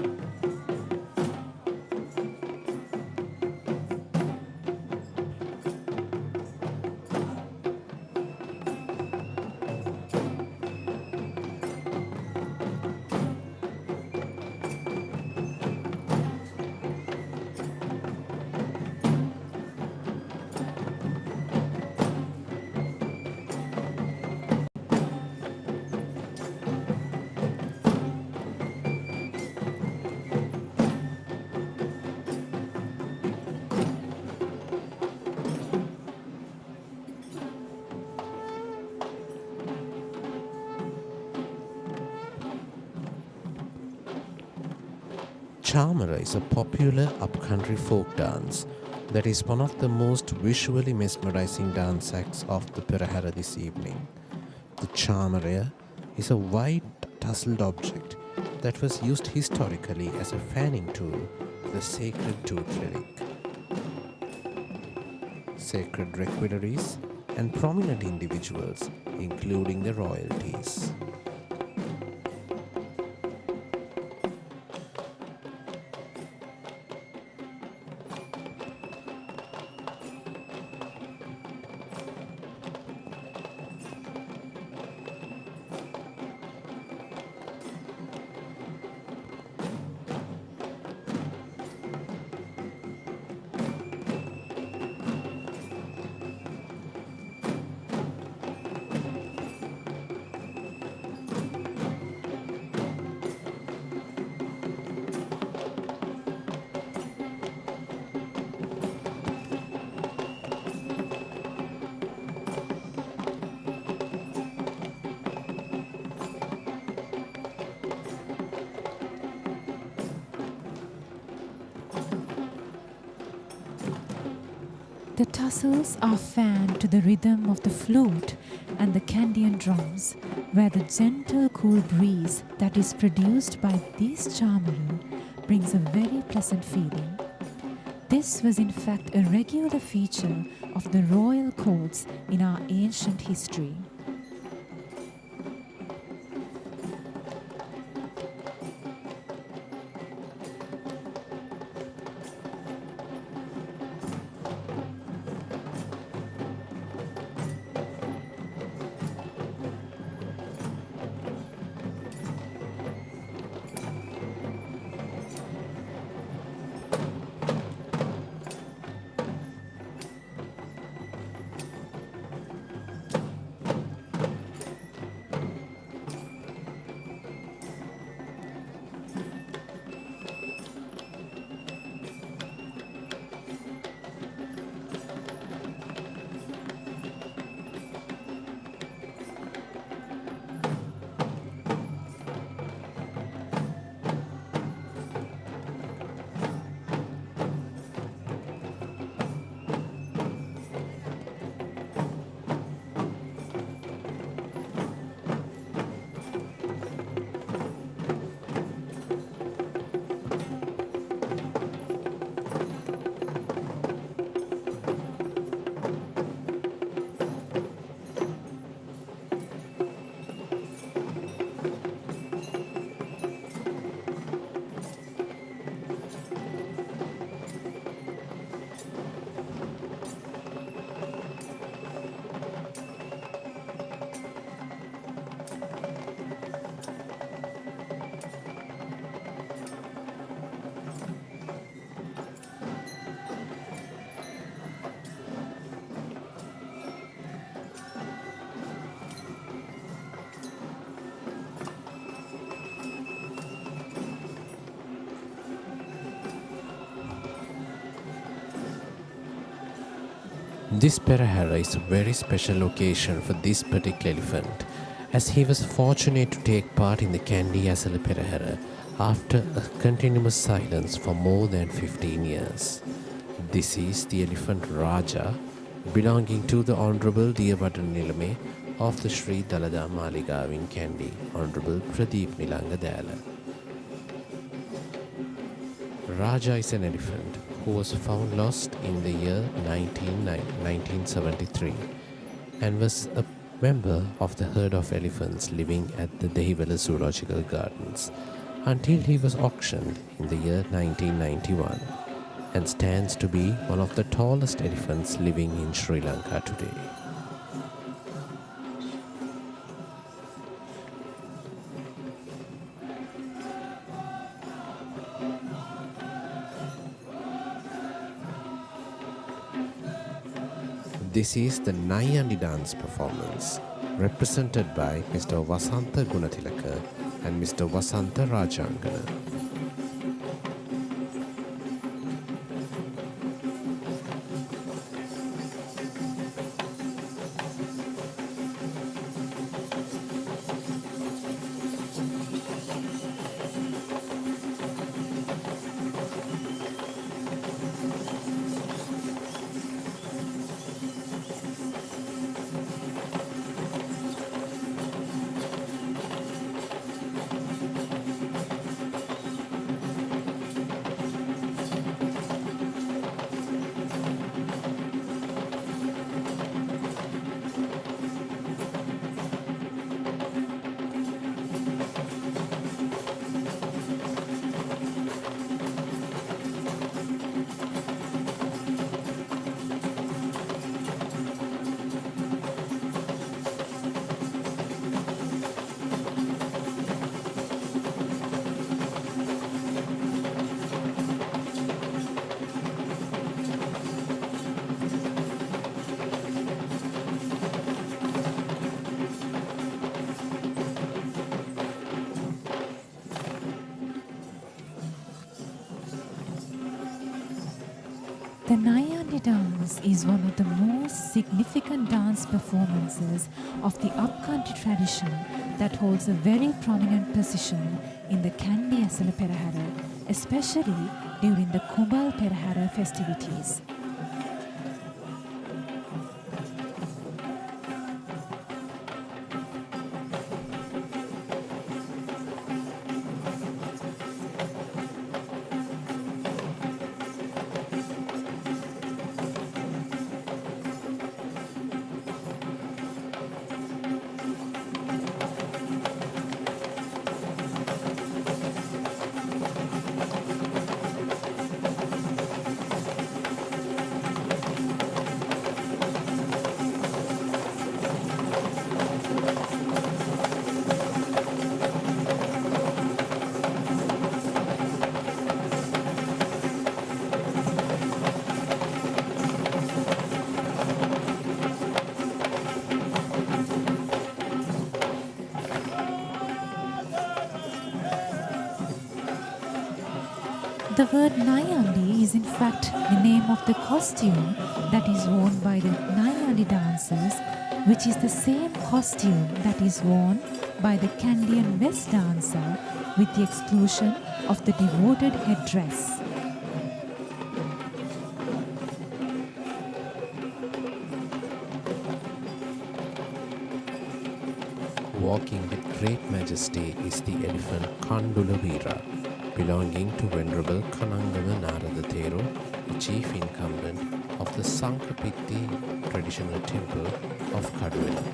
Speaker 2: Chamara is a popular upcountry folk dance that is one of the most visually mesmerizing dance acts of the Perahera this evening. The Chamara is a white tasseled object that was used historically as a fanning tool for the sacred tooth relic. Sacred requiraries and prominent individuals, including the royalties.
Speaker 3: The tassels are fanned to the rhythm of the flute and the Kandian drums, where the gentle cool breeze that is produced by these chamaru brings a very pleasant feeling. This was in fact a regular feature of the royal courts in our ancient history.
Speaker 2: This Perahera is a very special occasion for this particular elephant, as he was fortunate to take part in the Kandy Esala Perahera after a continuous silence for more than 15 years. This is the elephant Raja, belonging to the Honorable Diyavada Nilame of the Sri Dalada Maligawa in Kandy, Honorable Pradeep Nilanga Dala. Raja is an elephant who was found lost in the year 1973 and was a member of the herd of elephants living at the Devala Zoological Gardens until he was auctioned in the year 1991 and stands to be one of the tallest elephants living in Sri Lanka today. This is the Nayandi dance performance, represented by Mr. Vasantha Gunatilaka and Mr. Vasantha Rajangana.
Speaker 3: The Nayandi dance is one of the most significant dance performances of the upcountry tradition that holds a very prominent position in the Kandy Esala Perahera, especially during the Kumbal Perahera festivities. The word Nayandi is in fact the name of the costume that is worn by the Nayandi dancers, which is the same costume that is worn by the Kandian West dancer with the exclusion of the devoted headdress.
Speaker 2: Walking with great majesty is the elephant Kandula Veera, belonging to Venerable Kanangama Narada Devala, the chief incumbent of the Sankapitti traditional temple of Kaduvela.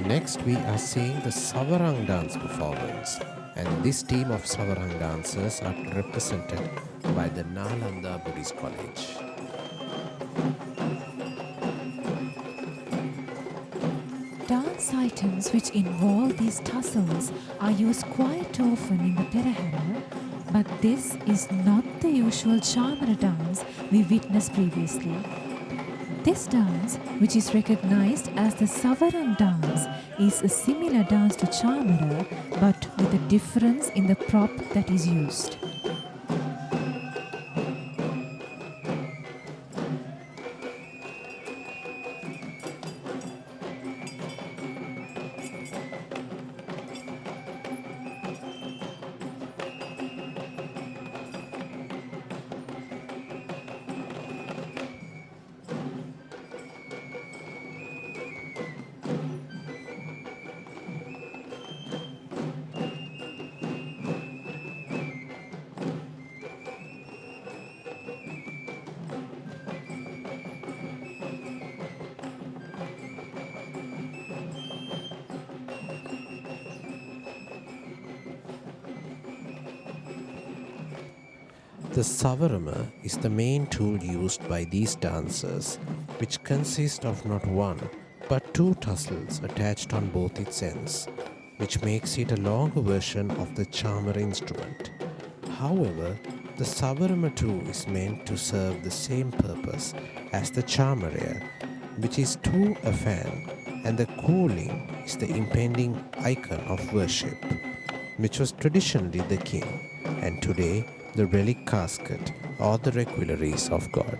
Speaker 2: Next, we are seeing the Savarang dance performance, and this team of Savarang dancers are represented by the Nalanda Buddhist College.
Speaker 3: Dance items which involve these tassels are used quite often in the Perahera, but this is not the usual Chamara dance we witnessed previously. This dance, which is recognized as the Savarang dance, is a similar dance to Chamara but with a difference in the prop that is used.
Speaker 2: The Savarama is the main tool used by these dancers, which consists of not one but two tassels attached on both its ends, which makes it a longer version of the Chamara instrument. However, the Savarama too is meant to serve the same purpose as the Chamara, which is to a fan, and the calling is the impending icon of worship, which was traditionally the king, and today the relic casket or the requelaries of God.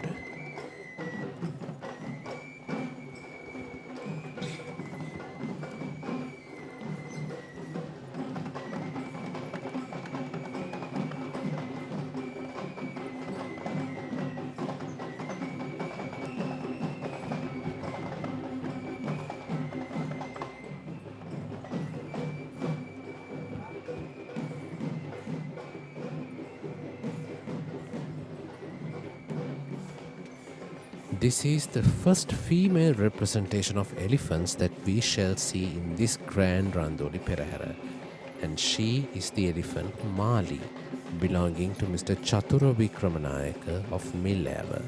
Speaker 2: This is the first female representation of elephants that we shall see in this grand Randoli Perahera, and she is the elephant Mali, belonging to Mr. Chatura Vikramanayaka of Maligawa.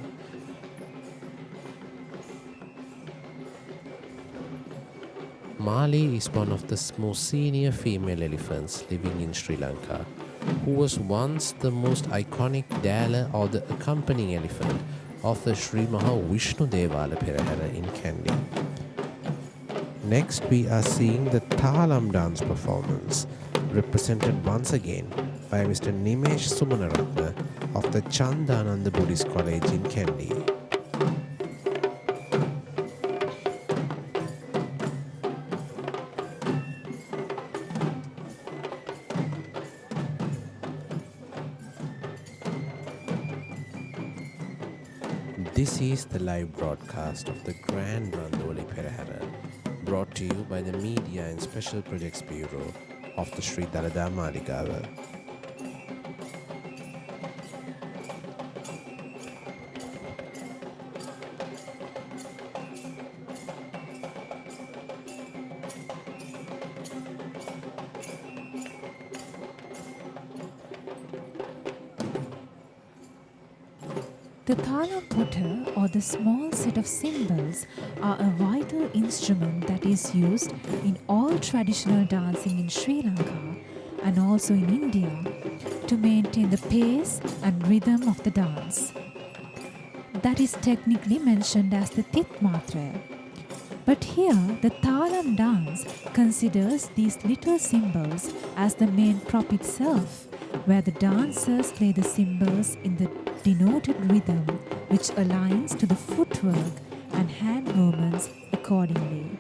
Speaker 2: Mali is one of the most senior female elephants living in Sri Lanka, who was once the most iconic Dala or the accompanying elephant of the Sri Maha Vishnu Devala Perahera in Kandy. Next, we are seeing the Thalam dance performance, represented once again by Mr. Nimesh Sumanaratna of the Chandananda Buddhist College in Kandy. This is the live broadcast of the Grand Randoli Perahera, brought to you by the Media and Special Projects Bureau of the Sri Dalada Maligawa.
Speaker 3: The Thala Putta, or the small set of cymbals, are a vital instrument that is used in all traditional dancing in Sri Lanka and also in India to maintain the pace and rhythm of the dance. That is technically mentioned as the Titmatra. But here, the Thalam dance considers these little cymbals as the main prop itself, where the dancers play the cymbals in the denoted rhythm, which aligns to the footwork and hand movements accordingly.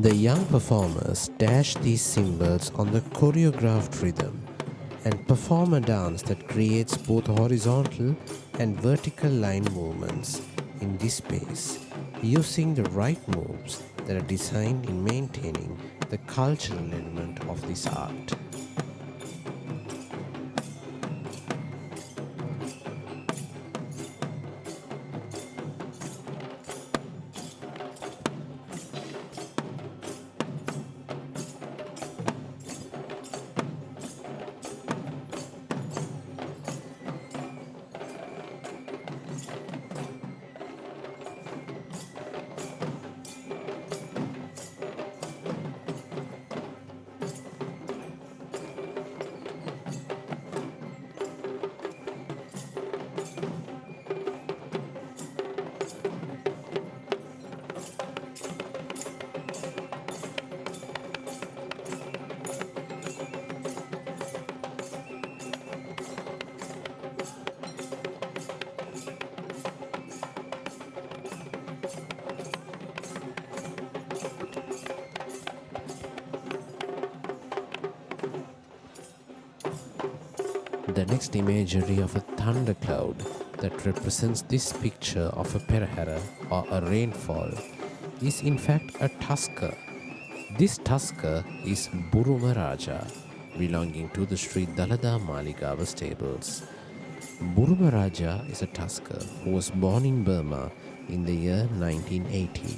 Speaker 2: The young performers dash these cymbals on the choreographed rhythm and perform a dance that creates both horizontal and vertical line movements in this space, using the right moves that are designed in maintaining the cultural element of this art. The next imagery of a thundercloud that represents this picture of a perahera or a rainfall is in fact a tusker. This tusker is Buruma Raja, belonging to the Sri Dalada Maligawa stables. Buruma Raja is a tusker who was born in Burma in the year 1980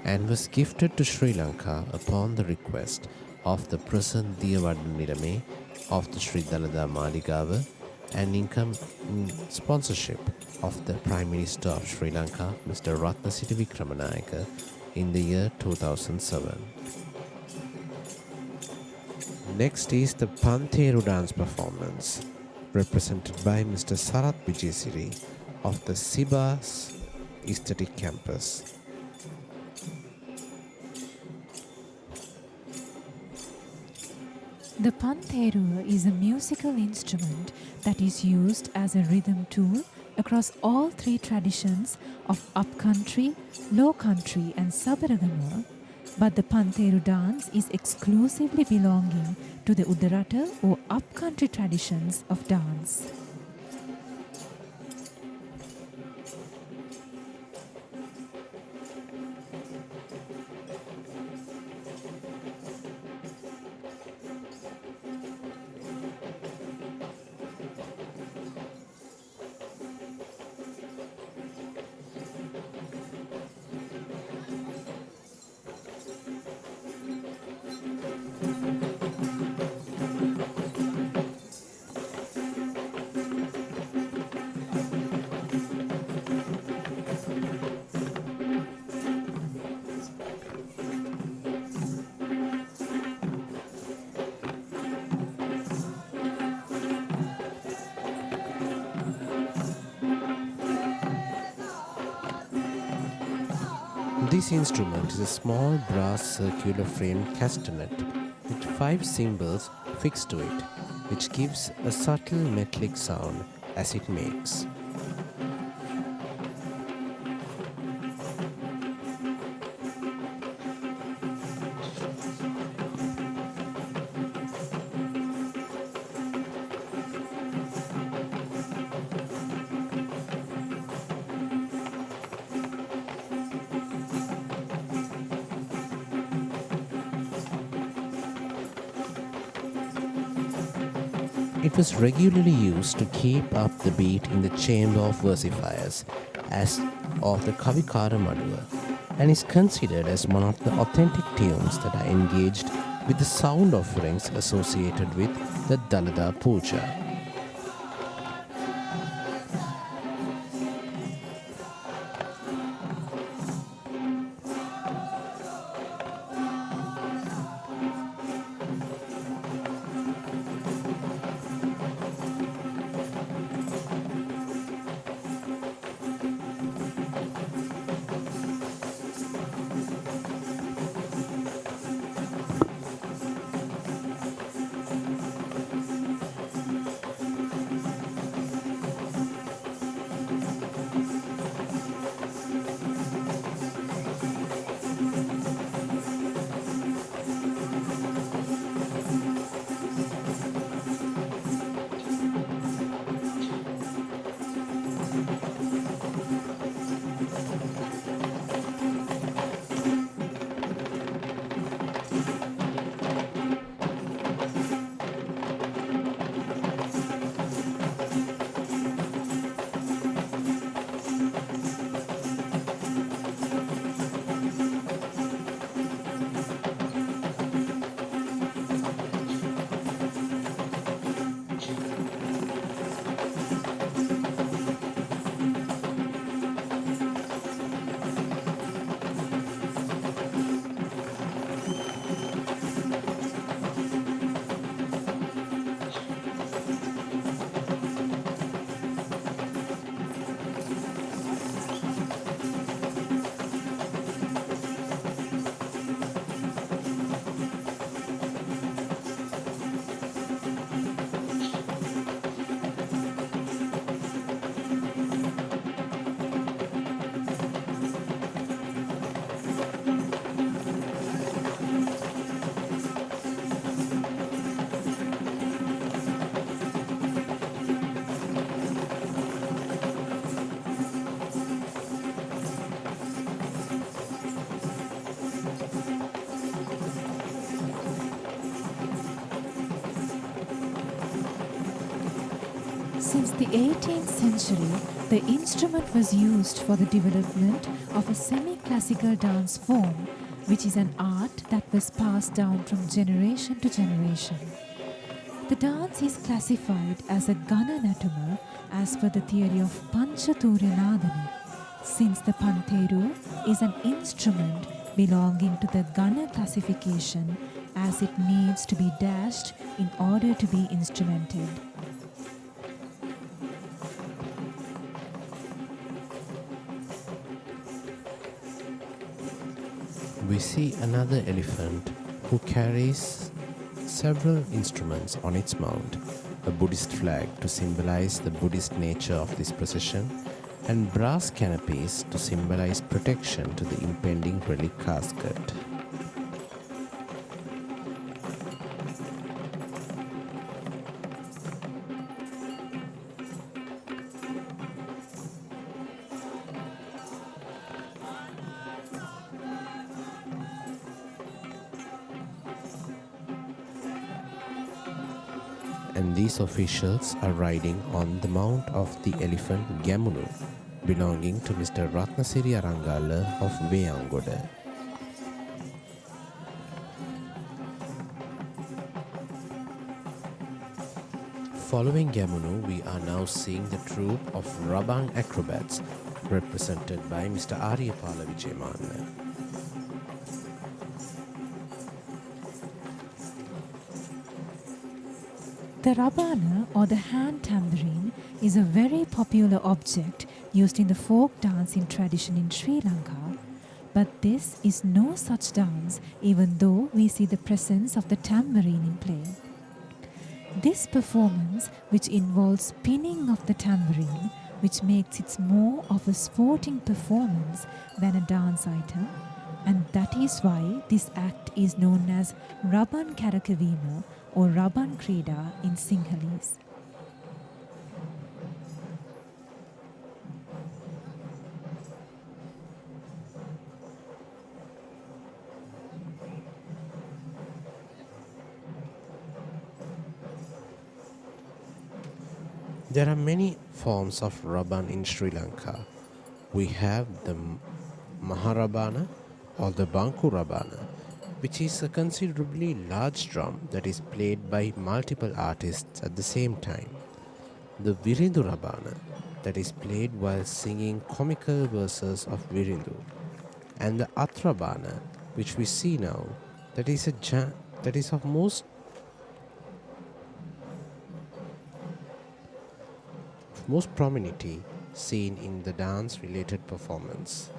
Speaker 2: and was gifted to Sri Lanka upon the request of the present Devala of the Sri Dalada Maligawa and in sponsorship of the Prime Minister of Sri Lanka, Mr. Ratnasiri Vikramanayake, in the year 2007. Next is the Pantheru dance performance, represented by Mr. Sarath Vijayasiri of the Sibas Aesthetic Campus.
Speaker 3: The pantheru is a musical instrument that is used as a rhythm tool across all three traditions of upcountry, low country and Sabaragama, but the pantheru dance is exclusively belonging to the Udarata or upcountry traditions of dance.
Speaker 2: This instrument is a small brass circular framed castanet with 5 cymbals fixed to it, which gives a subtle metallic sound as it makes. It was regularly used to keep up the beat in the chamber of versifiers as of the Kavikara Maduva, and is considered as one of the authentic tunes that are engaged with the sound offerings associated with the Dalada Puja. Since the 18th century, the instrument was used for the development of a semi-classical dance form, which is an art that was passed down from generation to generation. The dance is classified as a Gana Natuma as per the theory of Panchaturya Nadani, since the Pantheru is an instrument belonging to the Gana classification
Speaker 3: as it needs to be dashed in order to be instrumented.
Speaker 2: We see another elephant who carries several instruments on its mount, a Buddhist flag to symbolize the Buddhist nature of this procession, and brass canopies to symbolize protection to the impending relic casket. And these officials are riding on the mount of the elephant Gamunu, belonging to Mr. Ratnasiri Arangala of Veyangoda. Following Gamunu, we are now seeing the troupe of Rabang acrobats, represented by Mr. Aryapala Vijayamanna.
Speaker 3: The rabana or the hand tambourine is a very popular object used in the folk dancing tradition in Sri Lanka, but this is no such dance even though we see the presence of the tambourine in play. This performance, which involves spinning of the tambourine, which makes it more of a sporting performance than a dance item, and that is why this act is known as Raban Karakavima or Raban Krida in Sinhalese.
Speaker 2: There are many forms of Raban in Sri Lanka. We have the Maharabana or the Banku Rabana, which is a considerably large drum that is played by multiple artists at the same time. The Virindu Rabana, that is played while singing comical verses of Virindu. And the Atrabana, which we see now, that is of most prominently seen in the dance-related performance.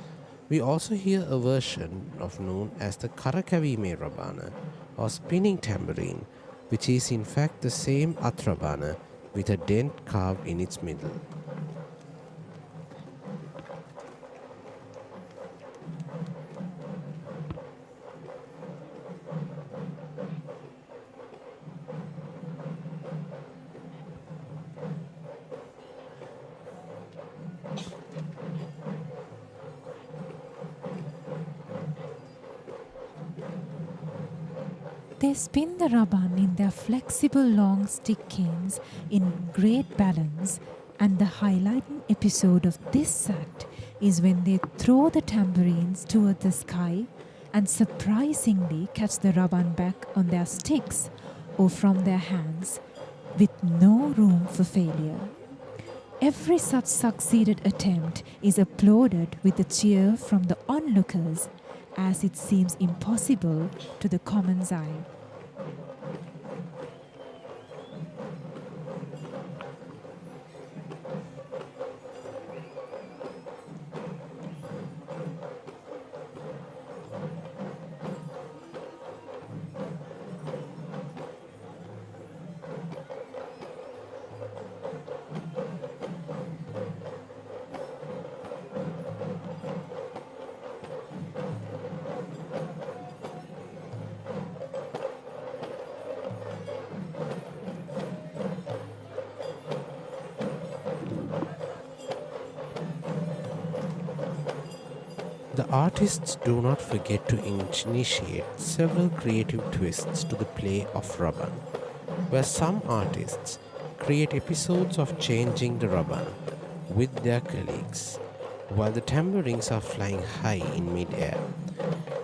Speaker 2: We also hear a version of known as the Karakavime Rabana or spinning tambourine, which is in fact the same Atrabana with a dent carved in its middle.
Speaker 3: They spin the raban in their flexible long stick canes in great balance, and the highlighting episode of this act is when they throw the tambourines toward the sky and surprisingly catch the raban back on their sticks or from their hands with no room for failure. Every such succeeded attempt is applauded with a cheer from the onlookers, as it seems impossible to the common's eye.
Speaker 2: The artists do not forget to initiate several creative twists to the play of Raban, where some artists create episodes of changing the Raban with their colleagues, while the tambourines are flying high in mid-air.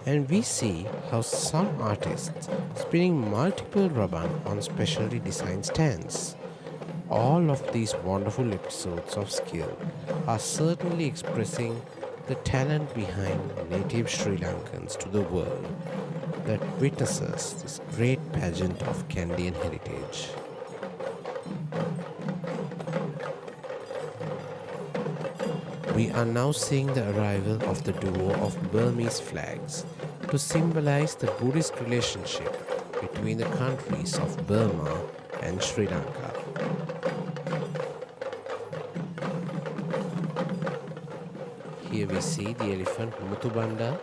Speaker 2: And we see how some artists spinning multiple Raban on specially designed stands. All of these wonderful episodes of skill are certainly expressing the talent behind native Sri Lankans to the world, that witnesses this great pageant of Kandian heritage. We are now seeing the arrival of the duo of Burmese flags to symbolize the Buddhist relationship between the countries of Burma and Sri Lanka. Here we see the elephant Mutubanda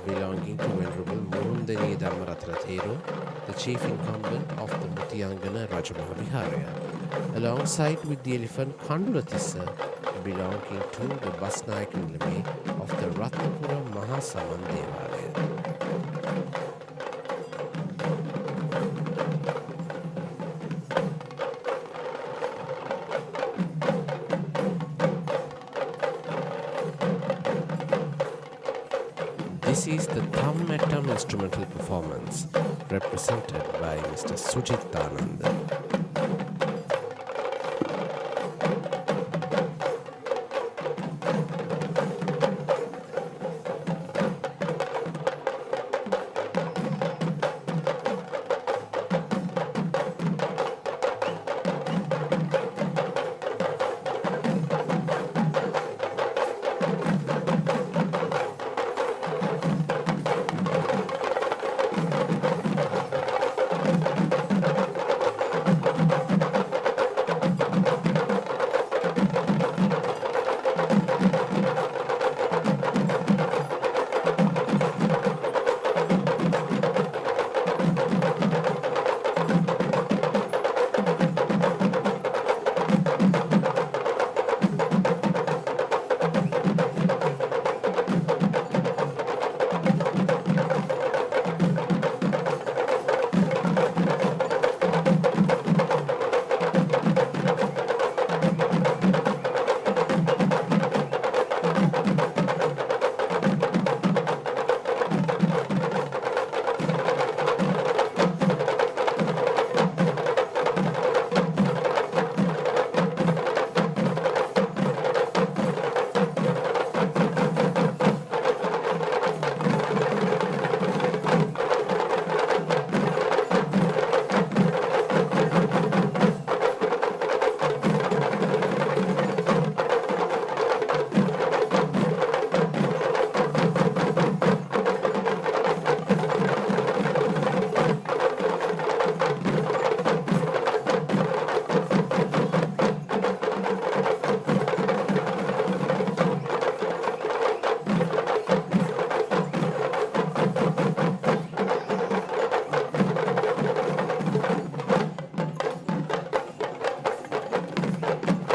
Speaker 2: belonging to Venerable Murundani Dhammaratana Thero, the chief incumbent of the Mutiyangana Rajamaha Viharaya, alongside with the elephant Kandulatissa belonging to the Basnaik Nilame of the Ratnapura Mahasaman Devalaya. This is the Thumb Atom instrumental performance represented by Mr. Sujithanand.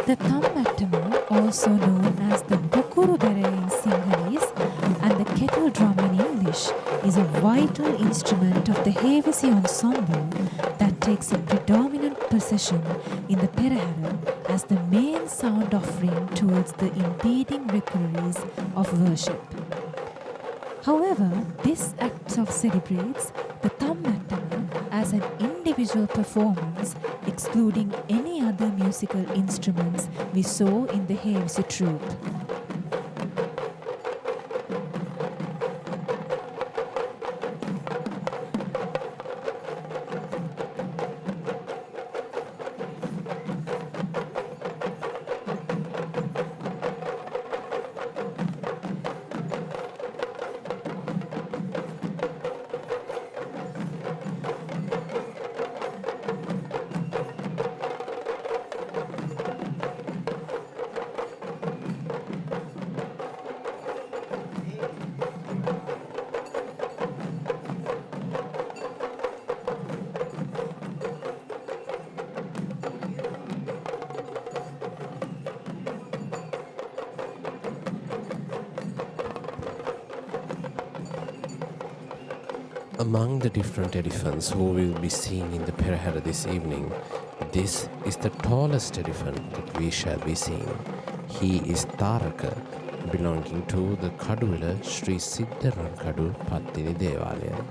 Speaker 3: The Thammattama, also known as the Bukurudere in Sinhalese and the kettle drum in English, is a vital instrument of the Hewisi ensemble that takes a predominant position in the Perahera as the main sound offering towards the impeding repertories of worship. However, this act of celebrates the Thammattama as an individual performance, excluding any other musical instruments we saw in the Hewisi troupe.
Speaker 2: Among the different elephants who we will be seeing in the Perahera this evening, this is the tallest elephant that we shall be seeing. He is Taraka, belonging to the Kaduvila Sri Siddha Rankadu Patini Devala.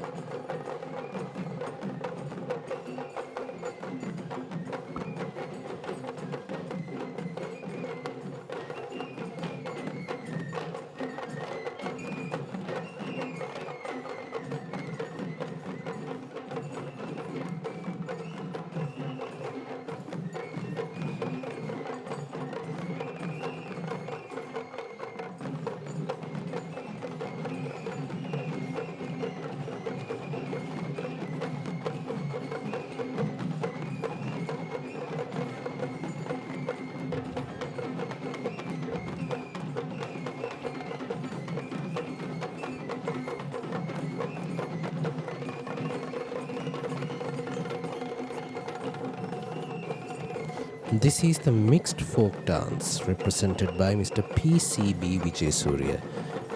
Speaker 2: This is the mixed folk dance represented by Mr. PCB Vijaysurya,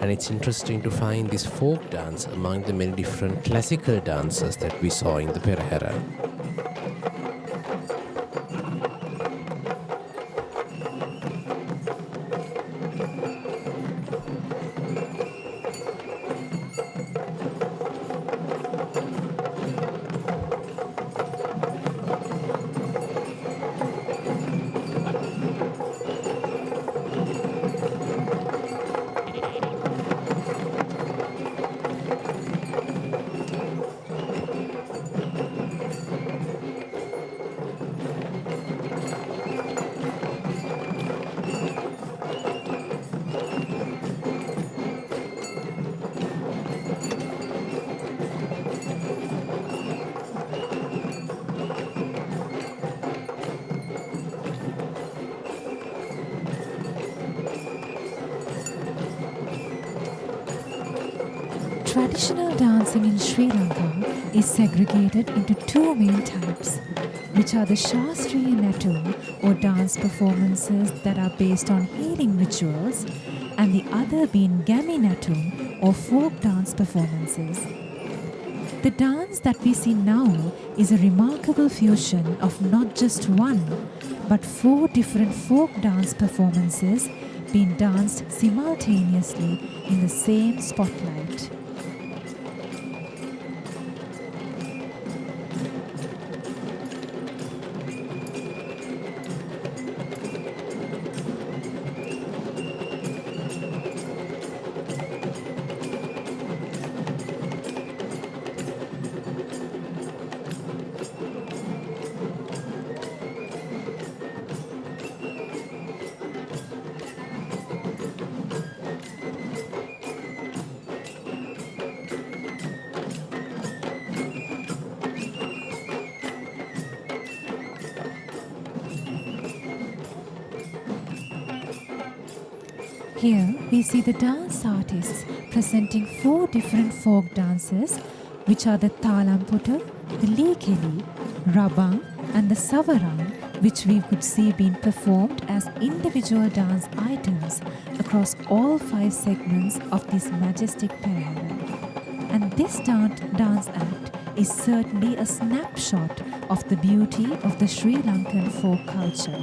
Speaker 2: and it's interesting to find this folk dance among the many different classical dances that we saw in the Perahera.
Speaker 3: Traditional dancing in Sri Lanka is segregated into two main types, which are the Shastriya Nattu or dance performances that are based on healing rituals, and the other being Gami Nattu or folk dance performances. The dance that we see now is a remarkable fusion of not just one, but 4 different folk dance performances being danced simultaneously in the same spotlight. Here we see the dance artists presenting 4 different folk dances, which are the Talamputtu, the Likeli, Rabang and the Savarang, which we could see being performed as individual dance items across all 5 segments of this majestic Perahera. And this dance act is certainly a snapshot of the beauty of the Sri Lankan folk culture.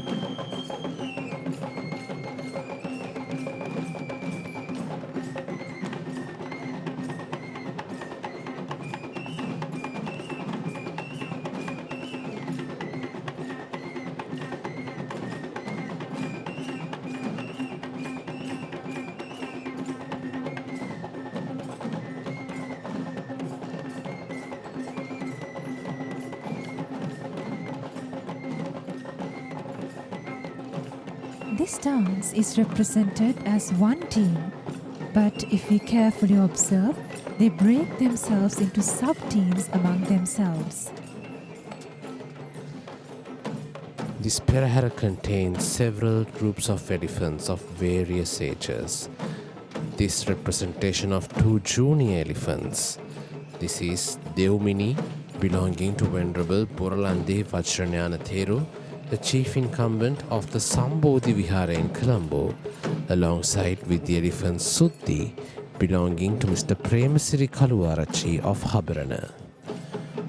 Speaker 3: This dance is represented as one team, but if we carefully observe, they break themselves into sub-teams among themselves.
Speaker 2: This Perahera contains several groups of elephants of various ages. This representation of 2 junior elephants. This is Deumini, belonging to Venerable Puralande Vajranyana Theru, the chief incumbent of the Sambodhi Vihara in Colombo, alongside with the elephant Suddhi, belonging to Mr. Premasiri Kaluarachi of Habarana.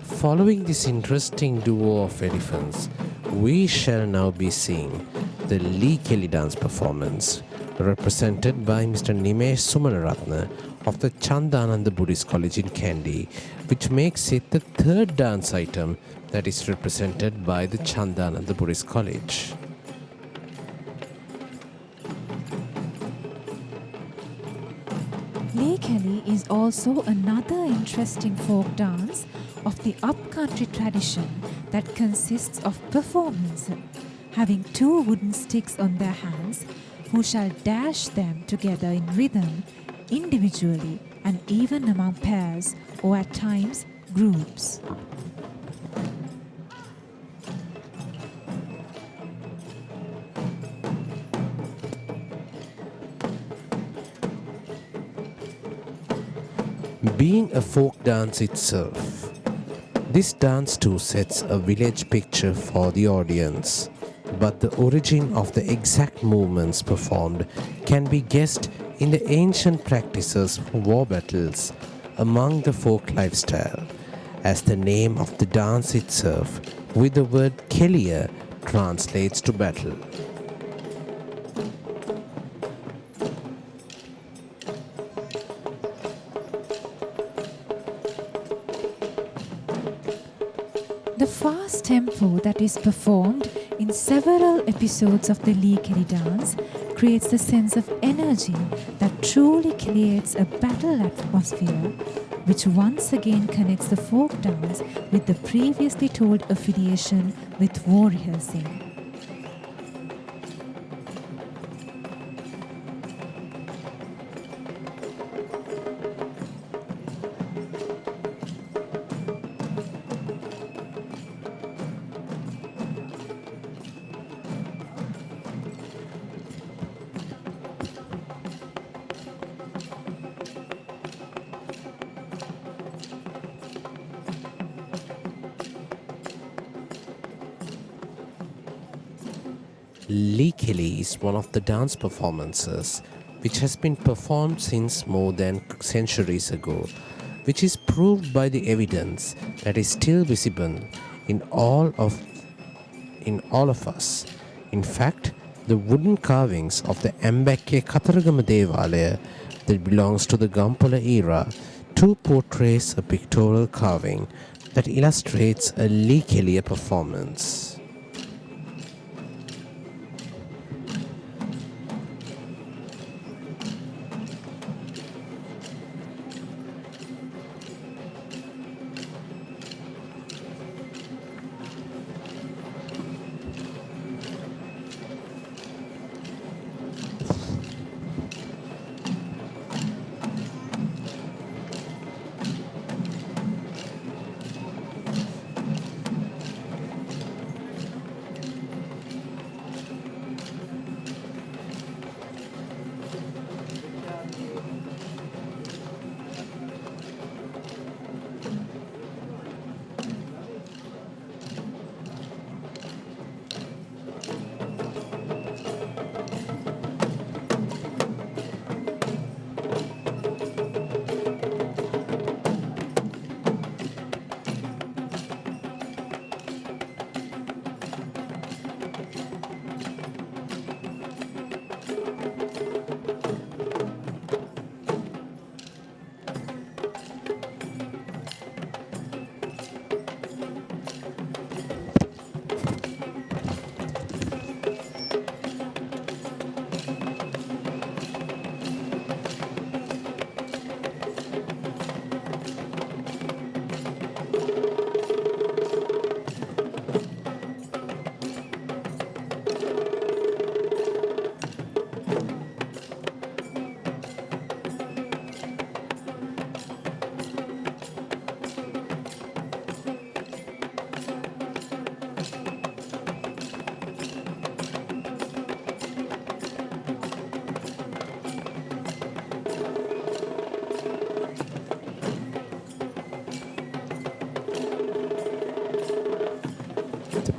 Speaker 2: Following this interesting duo of elephants, we shall now be seeing the Likeli dance performance, represented by Mr. Nimesh Sumanaratna of the Chandananda Buddhist College in Kandy, which makes it the 3rd dance item that is represented by the Chandananda Buddhist College.
Speaker 3: Likeli is also another interesting folk dance of the upcountry tradition that consists of performers having 2 wooden sticks on their hands, who shall dash them together in rhythm, individually and even among pairs or at times groups.
Speaker 2: Being a folk dance itself, this dance too sets a village picture for the audience. but the origin of the exact movements performed can be guessed in the ancient practices of war battles among the folk lifestyle, as the name of the dance itself, with the word Kelia, translates to battle.
Speaker 3: The fast tempo that is performed in several episodes of the Lee Kelly dance creates the sense of energy that truly creates a battle atmosphere, which once again connects the folk dance with the previously told affiliation with war rehearsing.
Speaker 2: Lee Kelly is one of the dance performances which has been performed since more than centuries ago, which is proved by the evidence that is still visible in all of us. In fact, the wooden carvings of the Ambakke Kataragama Devala that belongs to the Gampola era too portrays a pictorial carving that illustrates a Lee Kelly performance.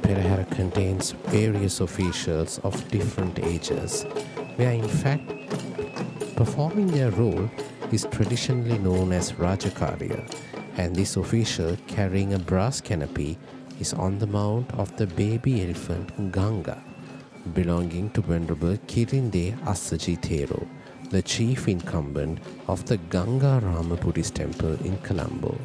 Speaker 2: Perahera contains various officials of different ages, where in fact performing their role is traditionally known as Rajakarya, and this official carrying a brass canopy is on the mount of the baby elephant Ganga, belonging to Venerable Kirinde Assaji Thero, the chief incumbent of the Ganga Rama Buddhist temple in Colombo.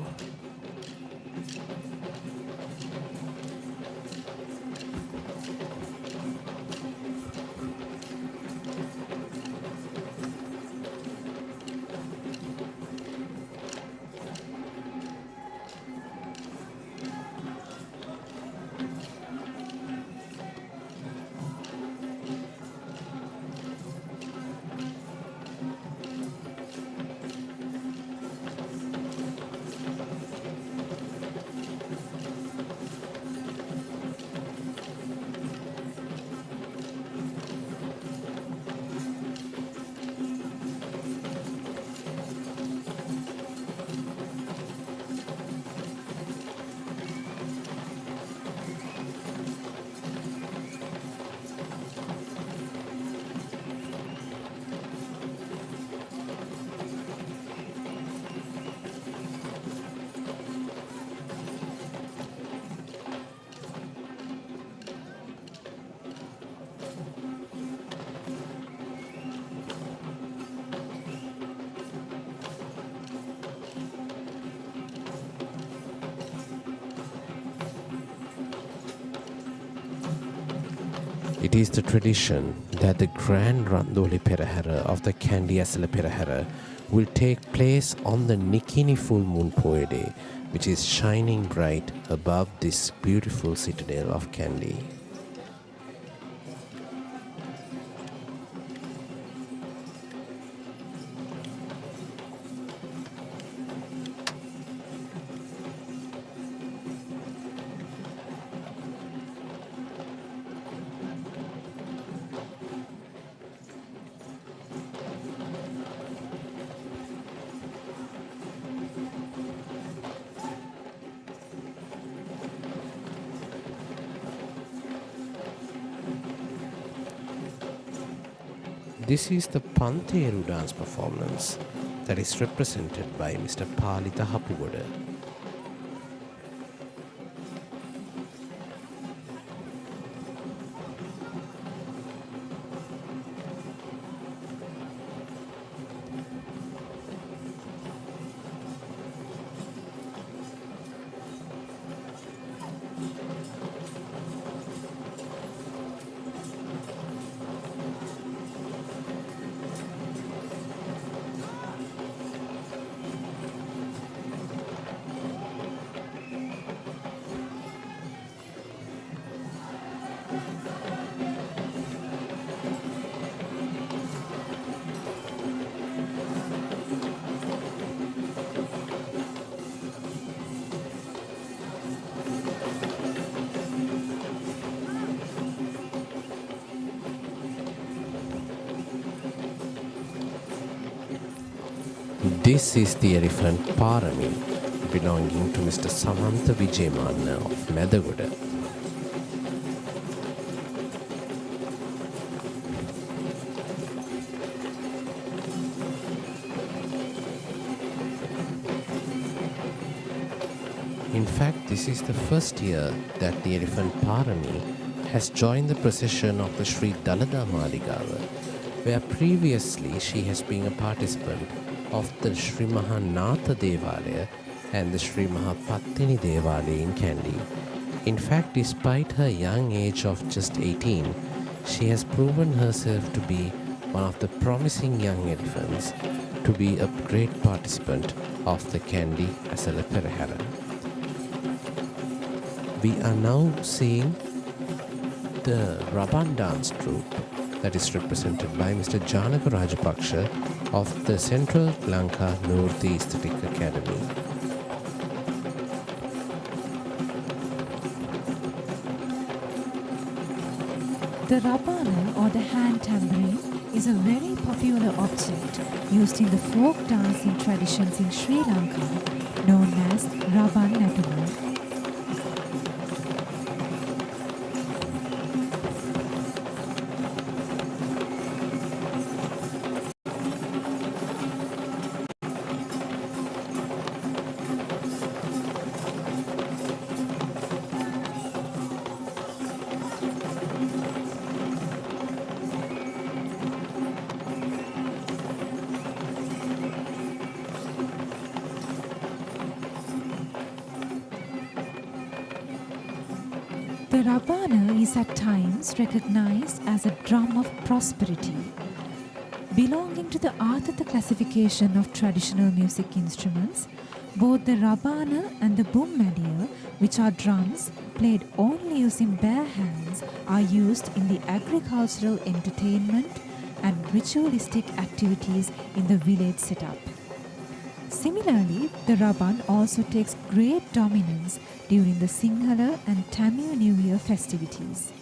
Speaker 2: It is the tradition that the Grand Randoli Perahera of the Kandy Esala Perahera will take place on the Nikini full moon poe day, which is shining bright above this beautiful citadel of Kandy. This is the Pantheru dance performance that is represented by Mr. Palita Hapugoda. This is the elephant Parami belonging to Mr. Samantha Vijayamanna of Medagoda. In fact, this is the first year that the elephant Parami has joined the procession of the Sri Dalada Maligawa, where previously she has been a participant of the Sri Maha Nata Devala and the Sri Maha Patini Devala in Kandy. In fact, despite her young age of just 18, she has proven herself to be one of the promising young elephants to be a great participant of the Kandy Esala Perahera. We are now seeing the Raban dance troupe that is represented by Mr. Janaka Rajapaksha of the Central Lanka Northeast Academy.
Speaker 3: The rabana or the hand tambourine is a very popular object used in the folk dancing traditions in Sri Lanka known as Raban Natuma. The rabana is at times recognized as a drum of prosperity. Belonging to the Arthata classification of traditional music instruments, both the rabana and the bummedia, which are drums played only using bare hands, are used in the agricultural entertainment and ritualistic activities in the village setup. Similarly, the Raban also takes great dominance during the Sinhala and Tamil New Year festivities.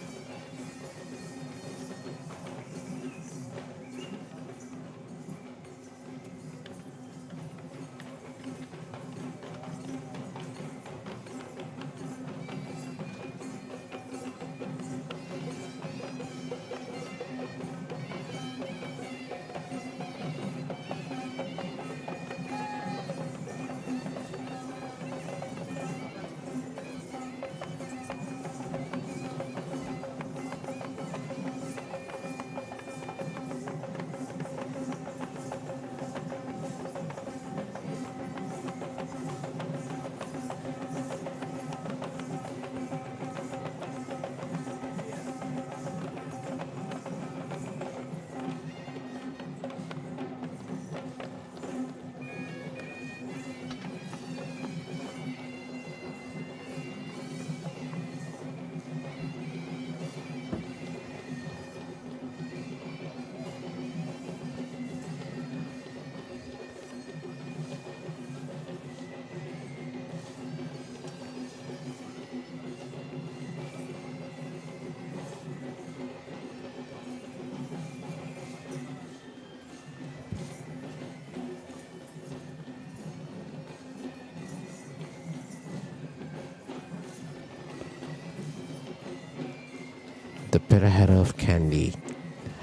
Speaker 2: the Perahera of Kandy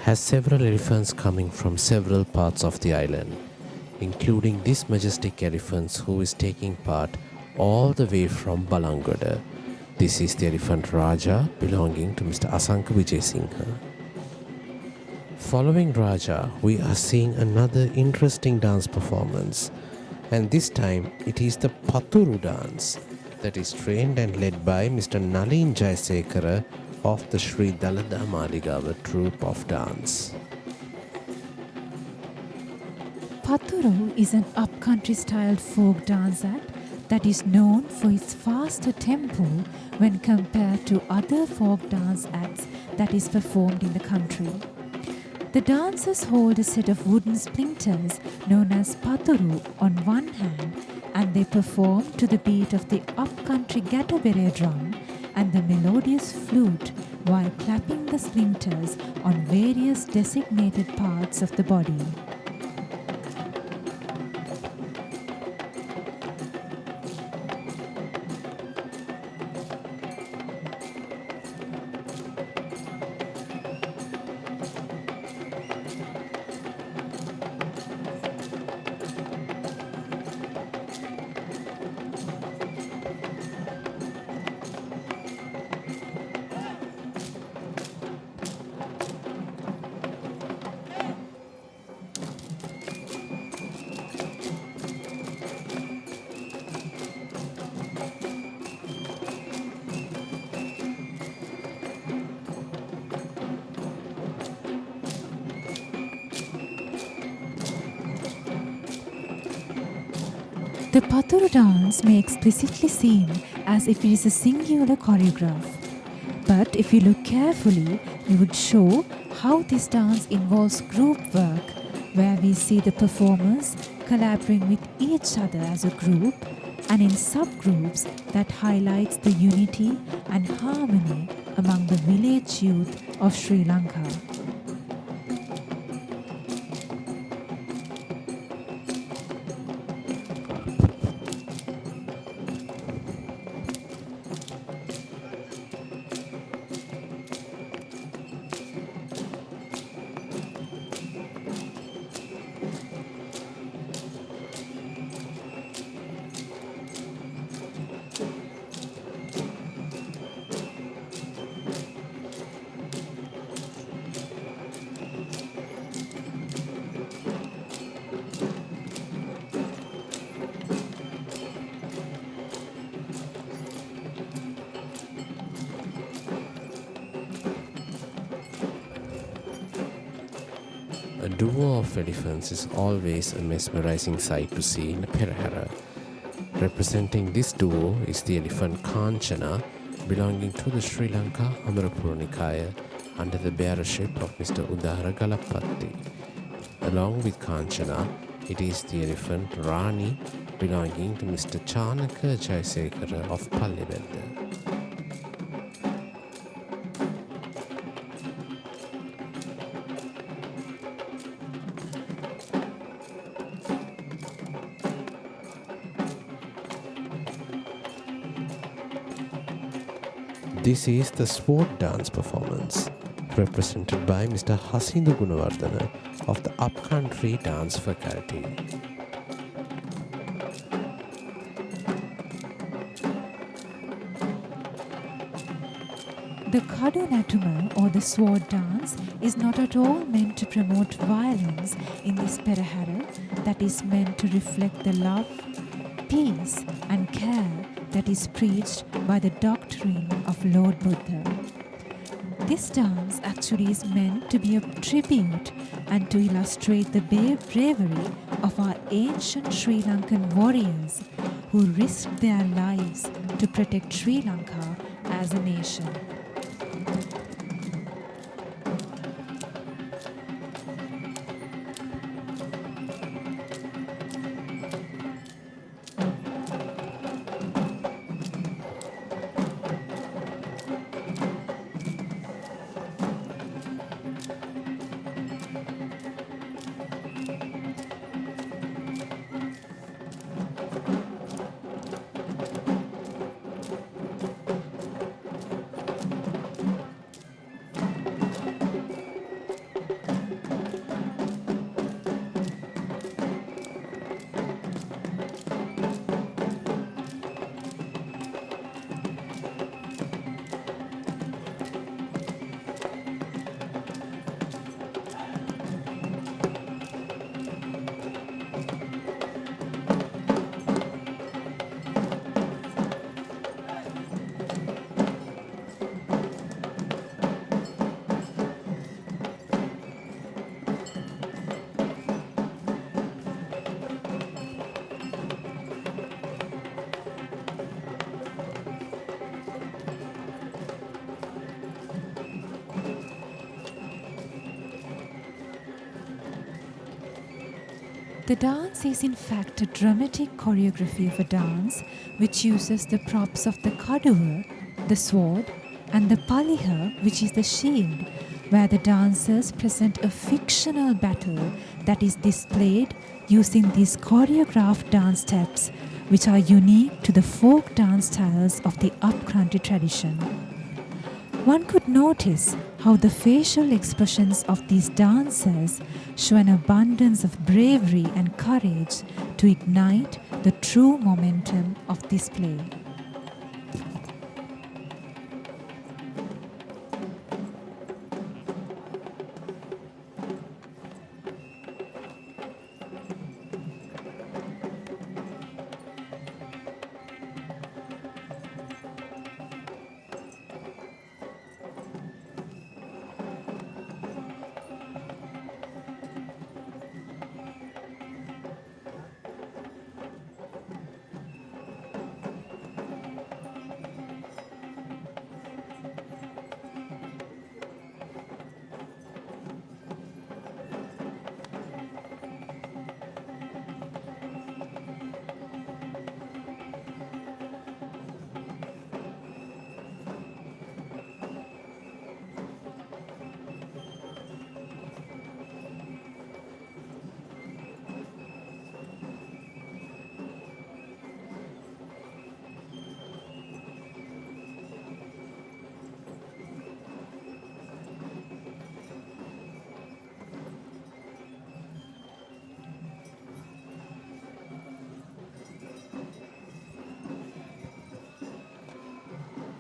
Speaker 2: has several elephants coming from several parts of the island, including this majestic elephant who is taking part all the way from Balangoda. This is the elephant Raja belonging to Mr. Asanka Vijayasinghe. Following Raja, we are seeing another interesting dance performance, and this time it is the Pathuru dance that is trained and led by Mr. Nalin Jayasekara of the Sri Dalada Maligawa troupe of dance.
Speaker 3: Pathuru is an upcountry styled folk dance act that is known for its faster tempo when compared to other folk dance acts that is performed in the country. The dancers hold a set of wooden splinters known as Pathuru on one hand, and they perform to the beat of the upcountry gatabere drum and the melodious flute while clapping the splinters on various designated parts of the body. The Pathuru dance may explicitly seem as if it is a singular choreograph, but if you look carefully, you would show how this dance involves group work, where we see the performers collaborating with each other as a group and in subgroups that highlights the unity and harmony among the village youth of Sri Lanka.
Speaker 2: A duo of elephants is always a mesmerizing sight to see in a Perahera. Representing this duo is the elephant Kanchana, belonging to the Sri Lanka Amarapura Nikaya under the bearership of Mr. Udara Galapatti. Along with Kanchana, it is the elephant Rani, belonging to Mr. Chanaka Jayasekara of Palliveda. This is the sword dance performance, represented by Mr. Hasindu Gunawardana of the Upcountry Dance Faculty.
Speaker 3: The Kadunatuma or the sword dance is not at all meant to promote violence in this Perahera, that is meant to reflect the love, peace and care that is preached by the doctrine of Lord Buddha. This dance actually is meant to be a tribute and to illustrate the bravery of our ancient Sri Lankan warriors who risked their lives to protect Sri Lanka as a nation. The dance is in fact a dramatic choreography of a dance which uses the props of the kaduva, the sword, and the paliha, which is the shield, where the dancers present a fictional battle that is displayed using these choreographed dance steps, which are unique to the folk dance styles of the Upcountry tradition. One could notice how the facial expressions of these dancers show an abundance of bravery and courage to ignite the true momentum of this play.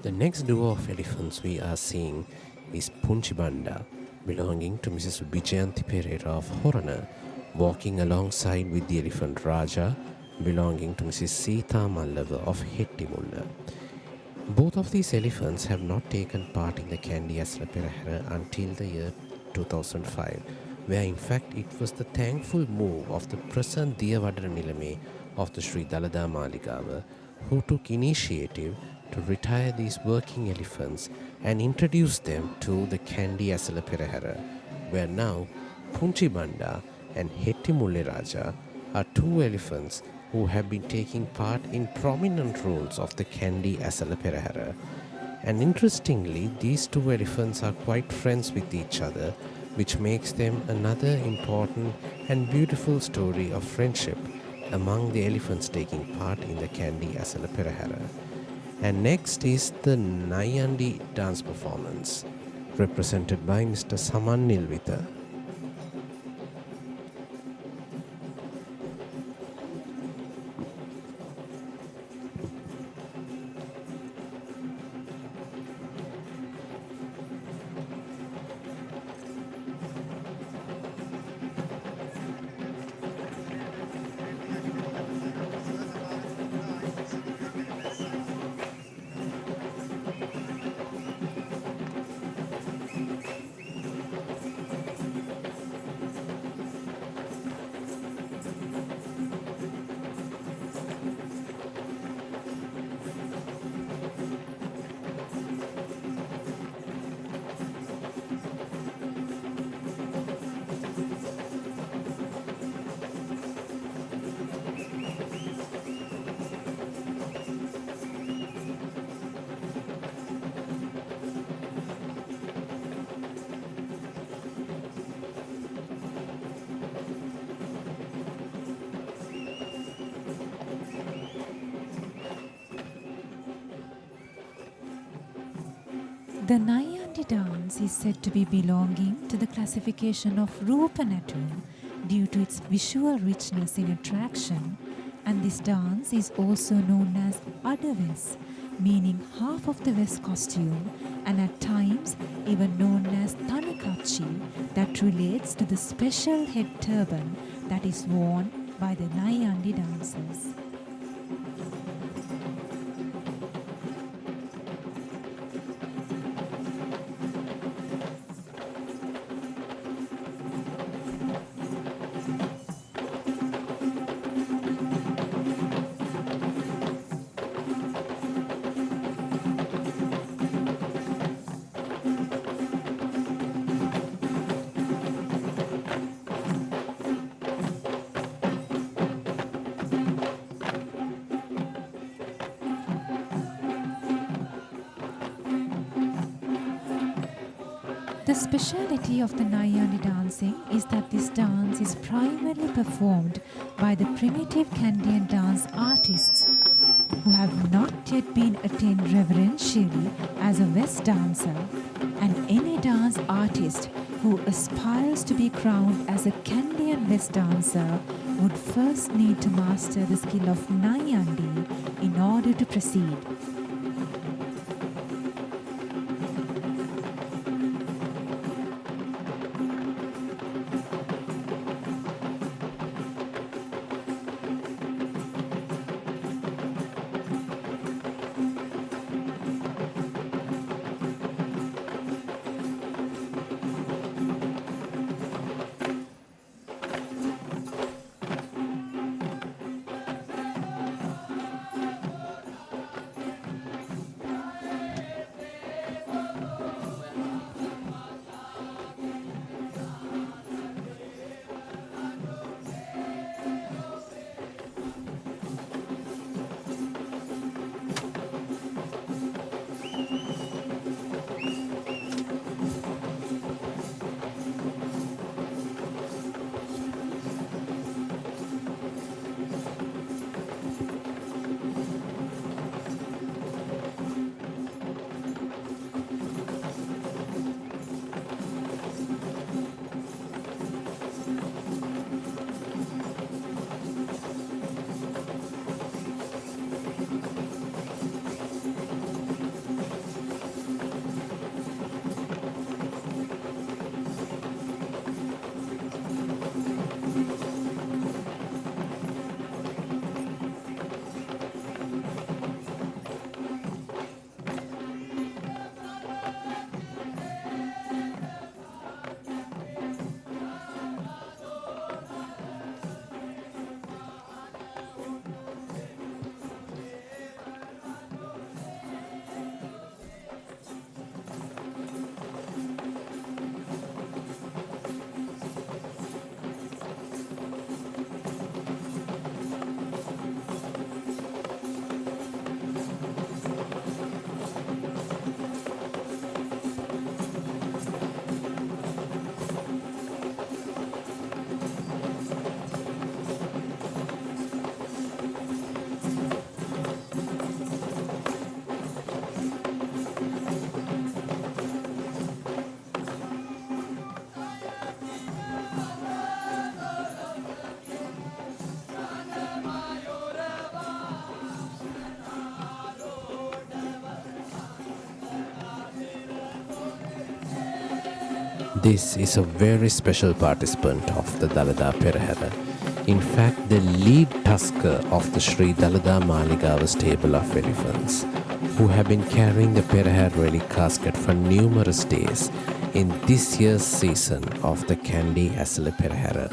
Speaker 2: The next duo of elephants we are seeing is Punchibanda, belonging to Mrs. Vijayanthi Perahera of Horana, walking alongside with the elephant Raja, belonging to Mrs. Sita Mallava of Hettimulla. Both of these elephants have not taken part in the Kandy Esala Perahera until the year 2005, where in fact it was the thankful move of the present Diyavadana Nilame of the Sri Dalada Maligawa who took initiative to retire these working elephants and introduce them to the Kandy Esala Perahera, where now Punchibanda and Hettimulle Raja are two elephants who have been taking part in prominent roles of the Kandy Esala Perahera. And interestingly, these two elephants are quite friends with each other, which makes them another important and beautiful story of friendship among the elephants taking part in the Kandy Esala Perahera. And next is the Nayandi dance performance, represented by Mr. Saman Nilvita.
Speaker 3: The Nayandi dance is said to be belonging to the classification of Rupanatu due to its visual richness in attraction, and this dance is also known as Adaves, meaning half of the West costume, and at times even known as Tanikachi, that relates to the special head turban that is worn by the Nayandi dancers. The speciality of the Nayandi dancing is that this dance is primarily performed by the primitive Kandian dance artists who have not yet been attained reverentially as a West dancer, and any dance artist who aspires to be crowned as a Kandian West dancer would first need to master the skill of Nayandi in order to proceed.
Speaker 2: This is a very special participant of the Dalada Perahera. In fact, the lead tusker of the Sri Dalada Maligawa stable of elephants, who have been carrying the Perahera relic casket for numerous days in this year's season of the Kandy Esala Perahera.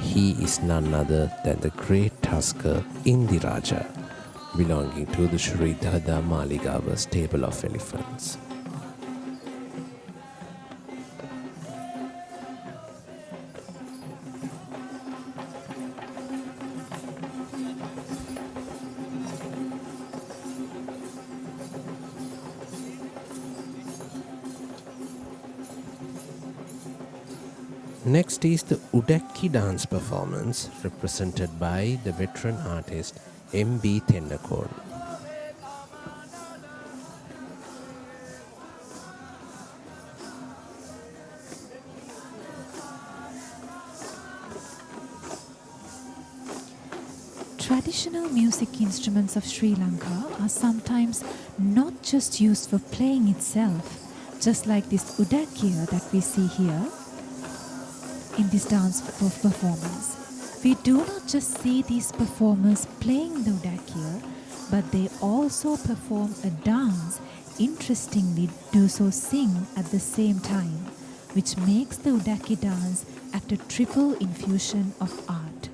Speaker 2: He is none other than the great tusker Indiraja, belonging to the Sri Dalada Maligawa stable of elephants. Next is the Udakki dance performance represented by the veteran artist M.B. Tennakon.
Speaker 3: Traditional music instruments of Sri Lanka are sometimes not just used for playing itself, just like this Udakkiya that we see here in this dance performance. We do not just see these performers playing the Udakkiya, but they also perform a dance, interestingly do so sing at the same time, which makes the Udakki dance at a triple infusion of art.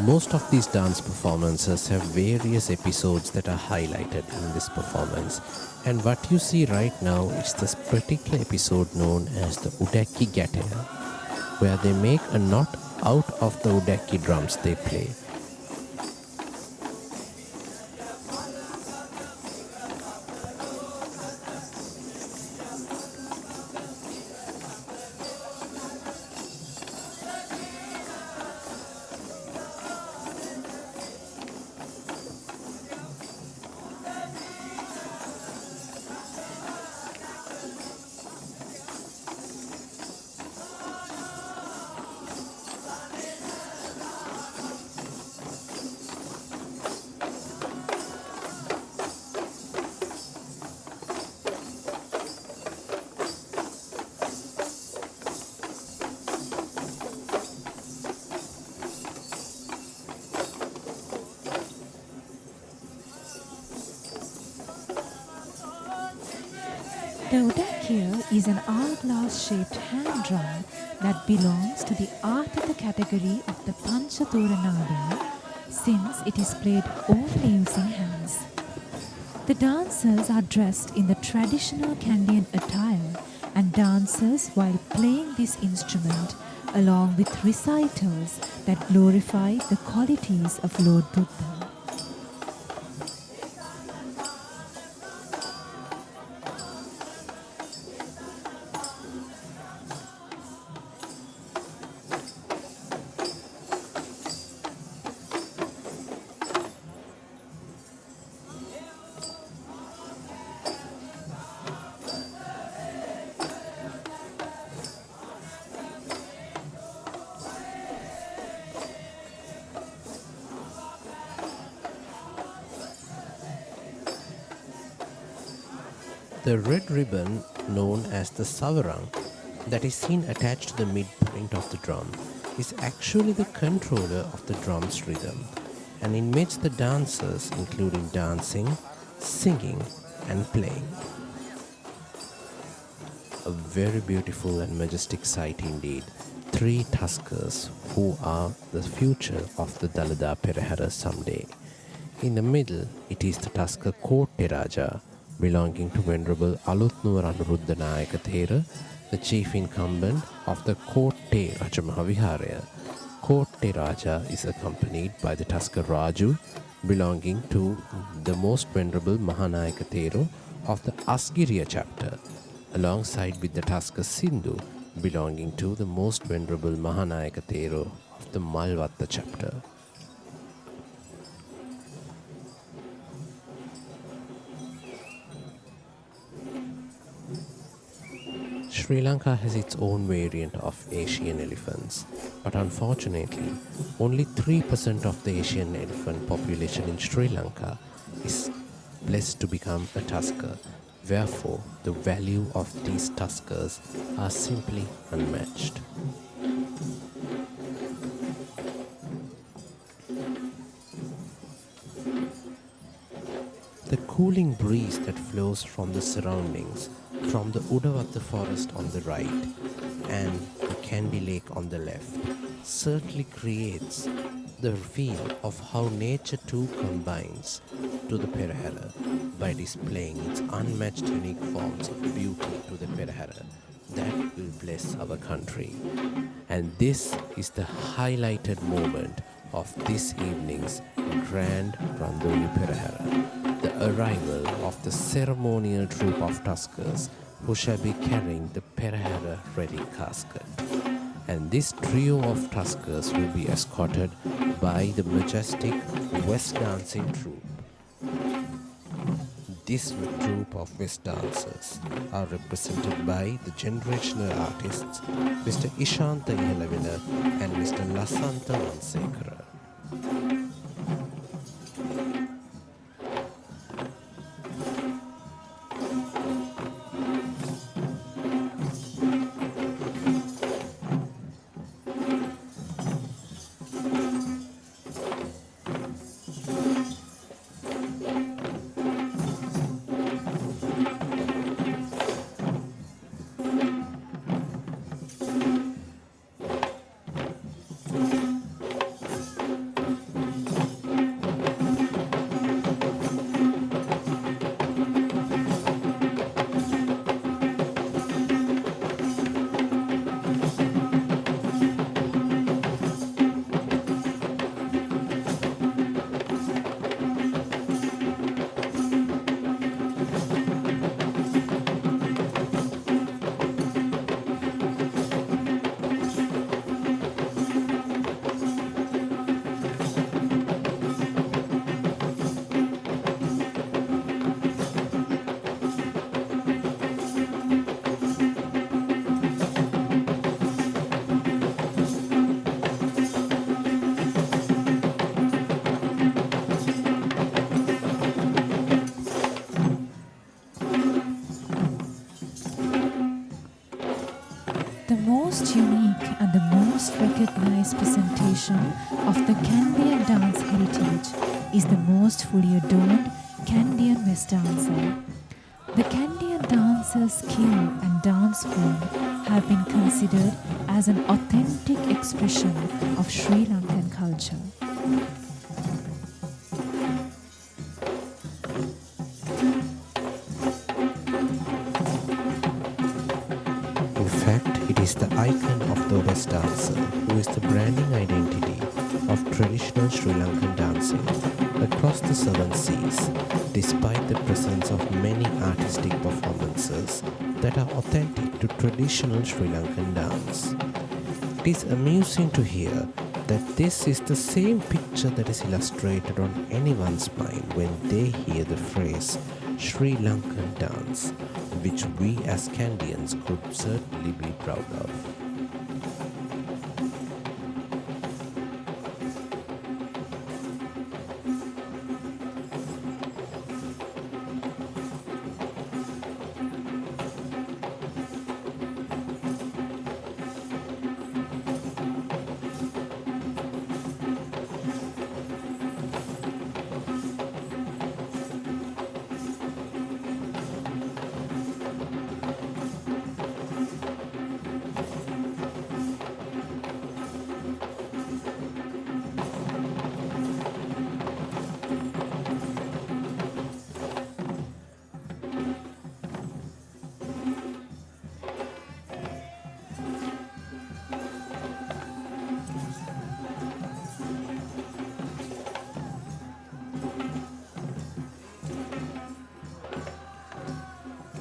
Speaker 2: Most of these dance performances have various episodes that are highlighted in this performance. And what you see right now is this particular episode known as the Udaki Gatera, where they make a knot out of the Udaki drums they play.
Speaker 3: The Udakir is an hourglass-shaped hand drum that belongs to the Artha category of the Panchathura since it is played only using hands. The dancers are dressed in the traditional Kandian attire and dances while playing this instrument along with recitals that glorify the qualities of Lord Buddha.
Speaker 2: The red ribbon, known as the savarang, that is seen attached to the midpoint of the drum, is actually the controller of the drum's rhythm and inmates the dancers, including dancing, singing, and playing. A very beautiful and majestic sight indeed. Three Tuskers who are the future of the Dalada Perahera someday. In the middle, it is the Tusker Court Raja, belonging to Venerable Alutnuwar Anuruddha Nayaka Thera, the chief incumbent of the Kotte Rajamahaviharaya. Kotte Raja is accompanied by the Tusker Raju, belonging to the most Venerable Mahanayaka Thero of the Asgiriya chapter, alongside with the Tusker Sindhu, belonging to the most Venerable Mahanayaka Thero of the Malvatta chapter. Sri Lanka has its own variant of Asian elephants, but unfortunately, only 3% of the Asian elephant population in Sri Lanka is blessed to become a tusker. Therefore, the value of these tuskers are simply unmatched. The cooling breeze that flows from the surroundings, from the Udavatta forest on the right and the Kandy Lake on the left, certainly creates the feel of how nature too combines to the Perahera by displaying its unmatched unique forms of beauty to the Perahera that will bless our country. And this is the highlighted moment of this evening's Grand Randoli Perahera, the arrival of the ceremonial troop of Tuskers who shall be carrying the Perahera Relic casket. And this trio of Tuskers will be escorted by the majestic West Dancing troupe. This troupe of West dancers are represented by the generational artists Mr. Ishanta Yelavina and Mr. Lasanta Mansekara.
Speaker 3: representation of the Kandian dance heritage is the most fully adorned Kandian West dancer. The Kandian dancer's skill and dance form have been considered as an authentic expression of Sri Lankan culture.
Speaker 2: In fact, it is the icon of the West dancer who is the branding identity of traditional Sri Lankan dancing across the seven seas, despite the presence of many artistic performances that are authentic to traditional Sri Lankan dance. It is amusing to hear that this is the same picture that is illustrated on anyone's mind when they hear the phrase Sri Lankan dance, which we as Kandians could certainly be proud of.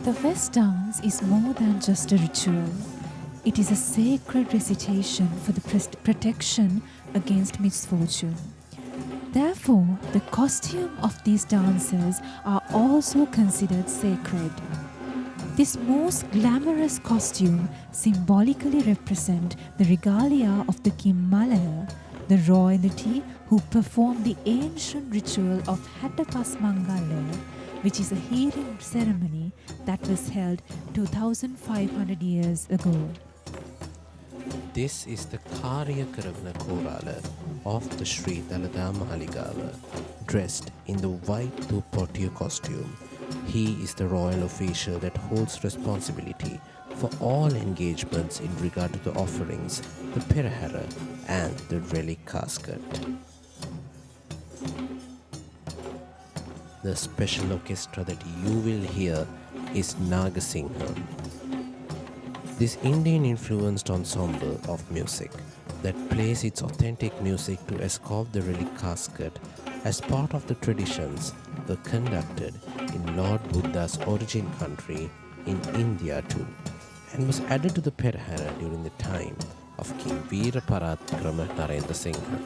Speaker 3: The West dance is more than just a ritual. It is a sacred recitation for the protection against misfortune. Therefore, the costume of these dancers are also considered sacred. This most glamorous costume symbolically represents the regalia of the King Malaya, the royalty who performed the ancient ritual of Hattapas Mangala, which is a healing ceremony that was held 2,500 years ago.
Speaker 2: This is the Karya Karavana Korala of the Sri Dalada Maligawa, dressed in the white Dupatia costume. He is the royal official that holds responsibility for all engagements in regard to the offerings, the Perahera and the Relic casket. The special orchestra that you will hear is Nagasingha. This Indian-influenced ensemble of music that plays its authentic music to escort the Relic casket as part of the traditions were conducted in Lord Buddha's origin country in India too, and was added to the Perahera during the time of King Veera Parakrama Narendra Singha.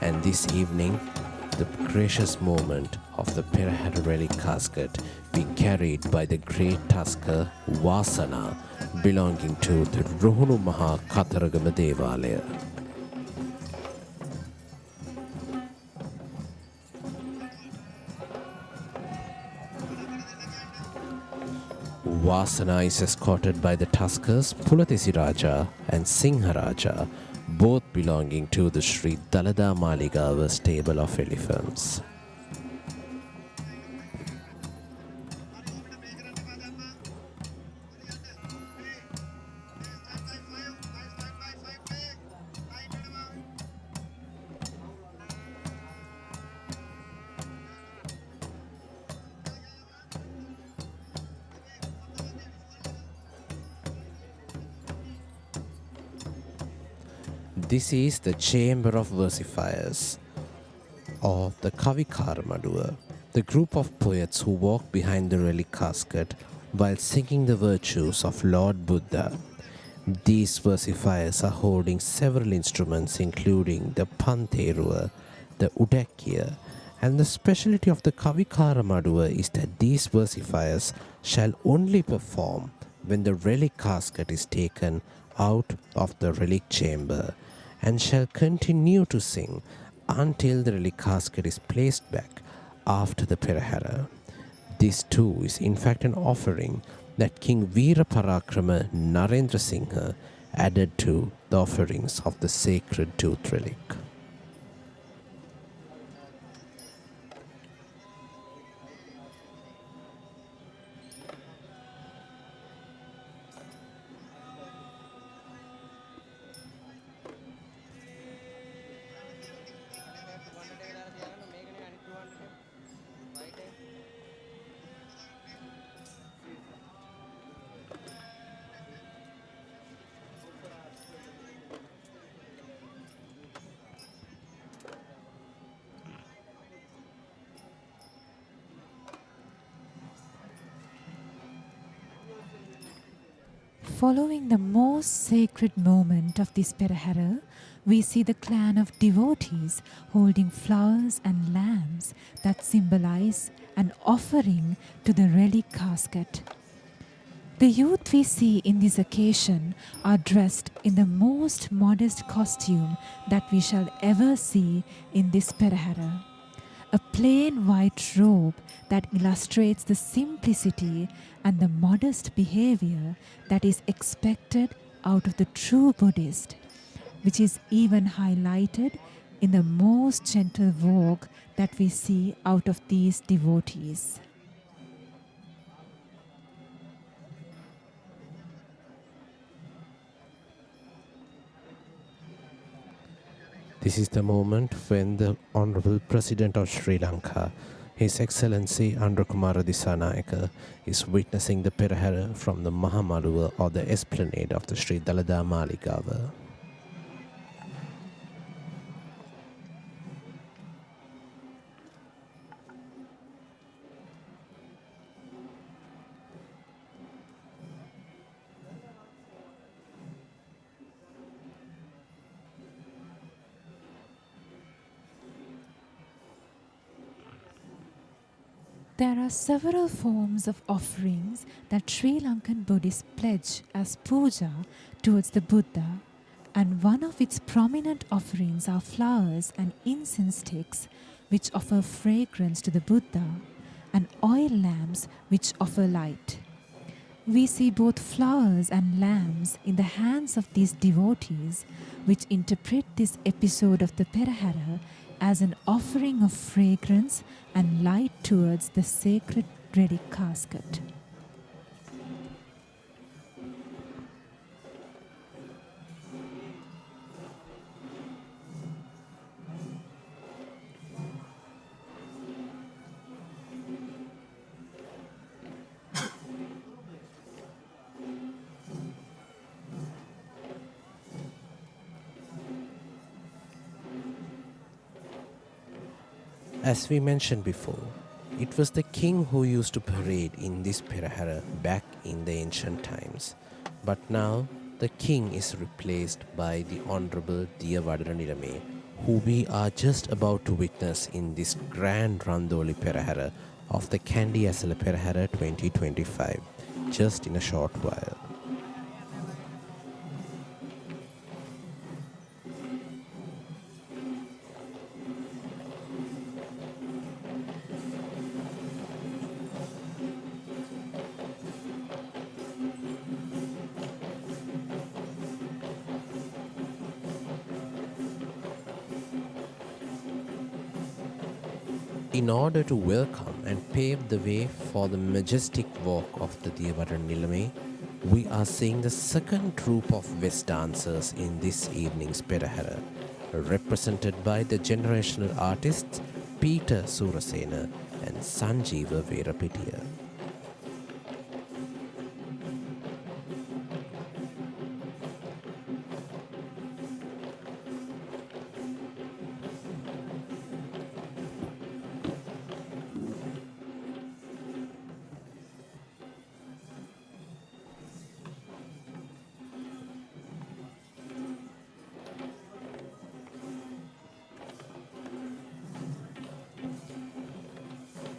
Speaker 2: And this evening, the gracious moment of the Perahera Relic casket being carried by the great Tusker Vasana belonging to the Rohunu Maha Kataragama Devala. Vasana is escorted by the Tuskers Pulatesi Raja and Singha Raja, both belonging to the Sri Dalada Maligawa stable of elephants. This is the Chamber of Versifiers, or the Kavikaramaduwa, the group of poets who walk behind the Relic casket while singing the virtues of Lord Buddha. These versifiers are holding several instruments including the Pantheruwa, the Udakya, and the speciality of the Kavikaramaduwa is that these versifiers shall only perform when the Relic casket is taken out of the Relic chamber, and shall continue to sing until the Relic casket is placed back after the Perahera. This too is in fact an offering that King Veera Parakrama Narendra Singha added to the offerings of the sacred tooth relic.
Speaker 3: Following the most sacred moment of this Perahera, we see the clan of devotees holding flowers and lamps that symbolize an offering to the relic casket. The youth we see in this occasion are dressed in the most modest costume that we shall ever see in this Perahera. A plain white robe that illustrates the simplicity and the modest behavior that is expected out of the true Buddhist, which is even highlighted in the most gentle walk that we see out of these devotees.
Speaker 2: This is the moment when the Honorable President of Sri Lanka, His Excellency Andrakumara Dissanayaka, is witnessing the Perahera from the Mahamaluwa or the esplanade of the Sri Dalada Maligawa.
Speaker 3: There are several forms of offerings that Sri Lankan Buddhists pledge as puja towards the Buddha, and one of its prominent offerings are flowers and incense sticks which offer fragrance to the Buddha, and oil lamps which offer light. We see both flowers and lamps in the hands of these devotees, which interpret this episode of the Perahera as an offering of fragrance and light towards the sacred relic casket.
Speaker 2: As we mentioned before, it was the king who used to parade in this Perahera back in the ancient times. But now the king is replaced by the Honorable Diyavadana Nilame, who we are just about to witness in this grand Randoli Perahera of the Kandy Esala Perahera 2025, just in a short while. In order to welcome and pave the way for the majestic walk of the Diyavadana Nilame, we are seeing the second troupe of West dancers in this evening's Perahera, represented by the generational artists Peter Surasena and Sanjeeva Verapitiya.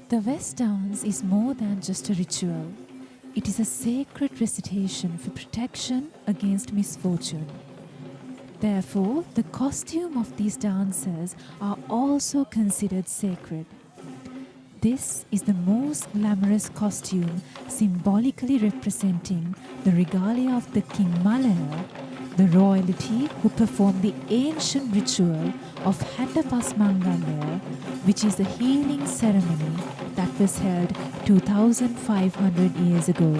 Speaker 3: The West dance is more than just a ritual. It is a sacred recitation for protection against misfortune. Therefore, the costume of these dancers are also considered sacred. This is the most glamorous costume, symbolically representing the regalia of the King Malaya, the royalty who performed the ancient ritual of Hatapasmangalaya, which is a healing ceremony that was held 2500 years ago.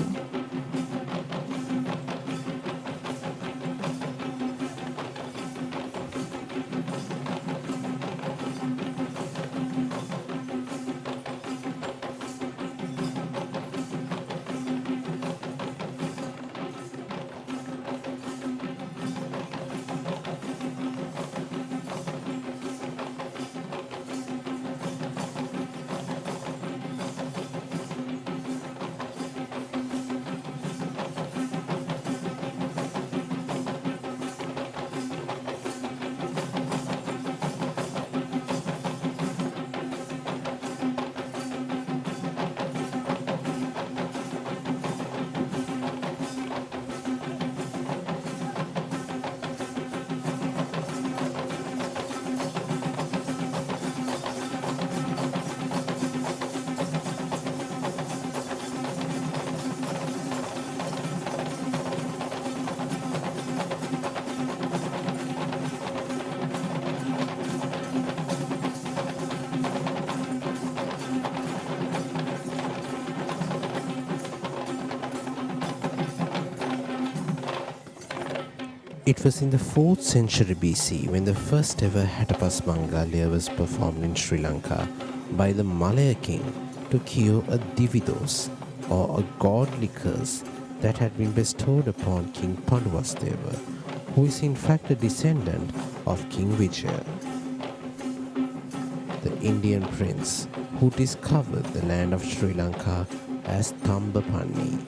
Speaker 2: It was in the 4th century BC when the first ever Hatapasmangalaya was performed in Sri Lanka by the Malaya king to cure a dividos, or a godly curse that had been bestowed upon King Panduvasdeva, who is in fact a descendant of King Vijaya, the Indian prince who discovered the land of Sri Lanka as Tambapanni.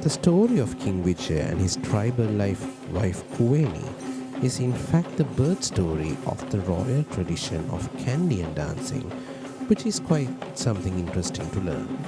Speaker 2: The story of King Vijaya and his tribal wife Kuveni is in fact the birth story of the royal tradition of Kandian dancing, which is quite something interesting to learn.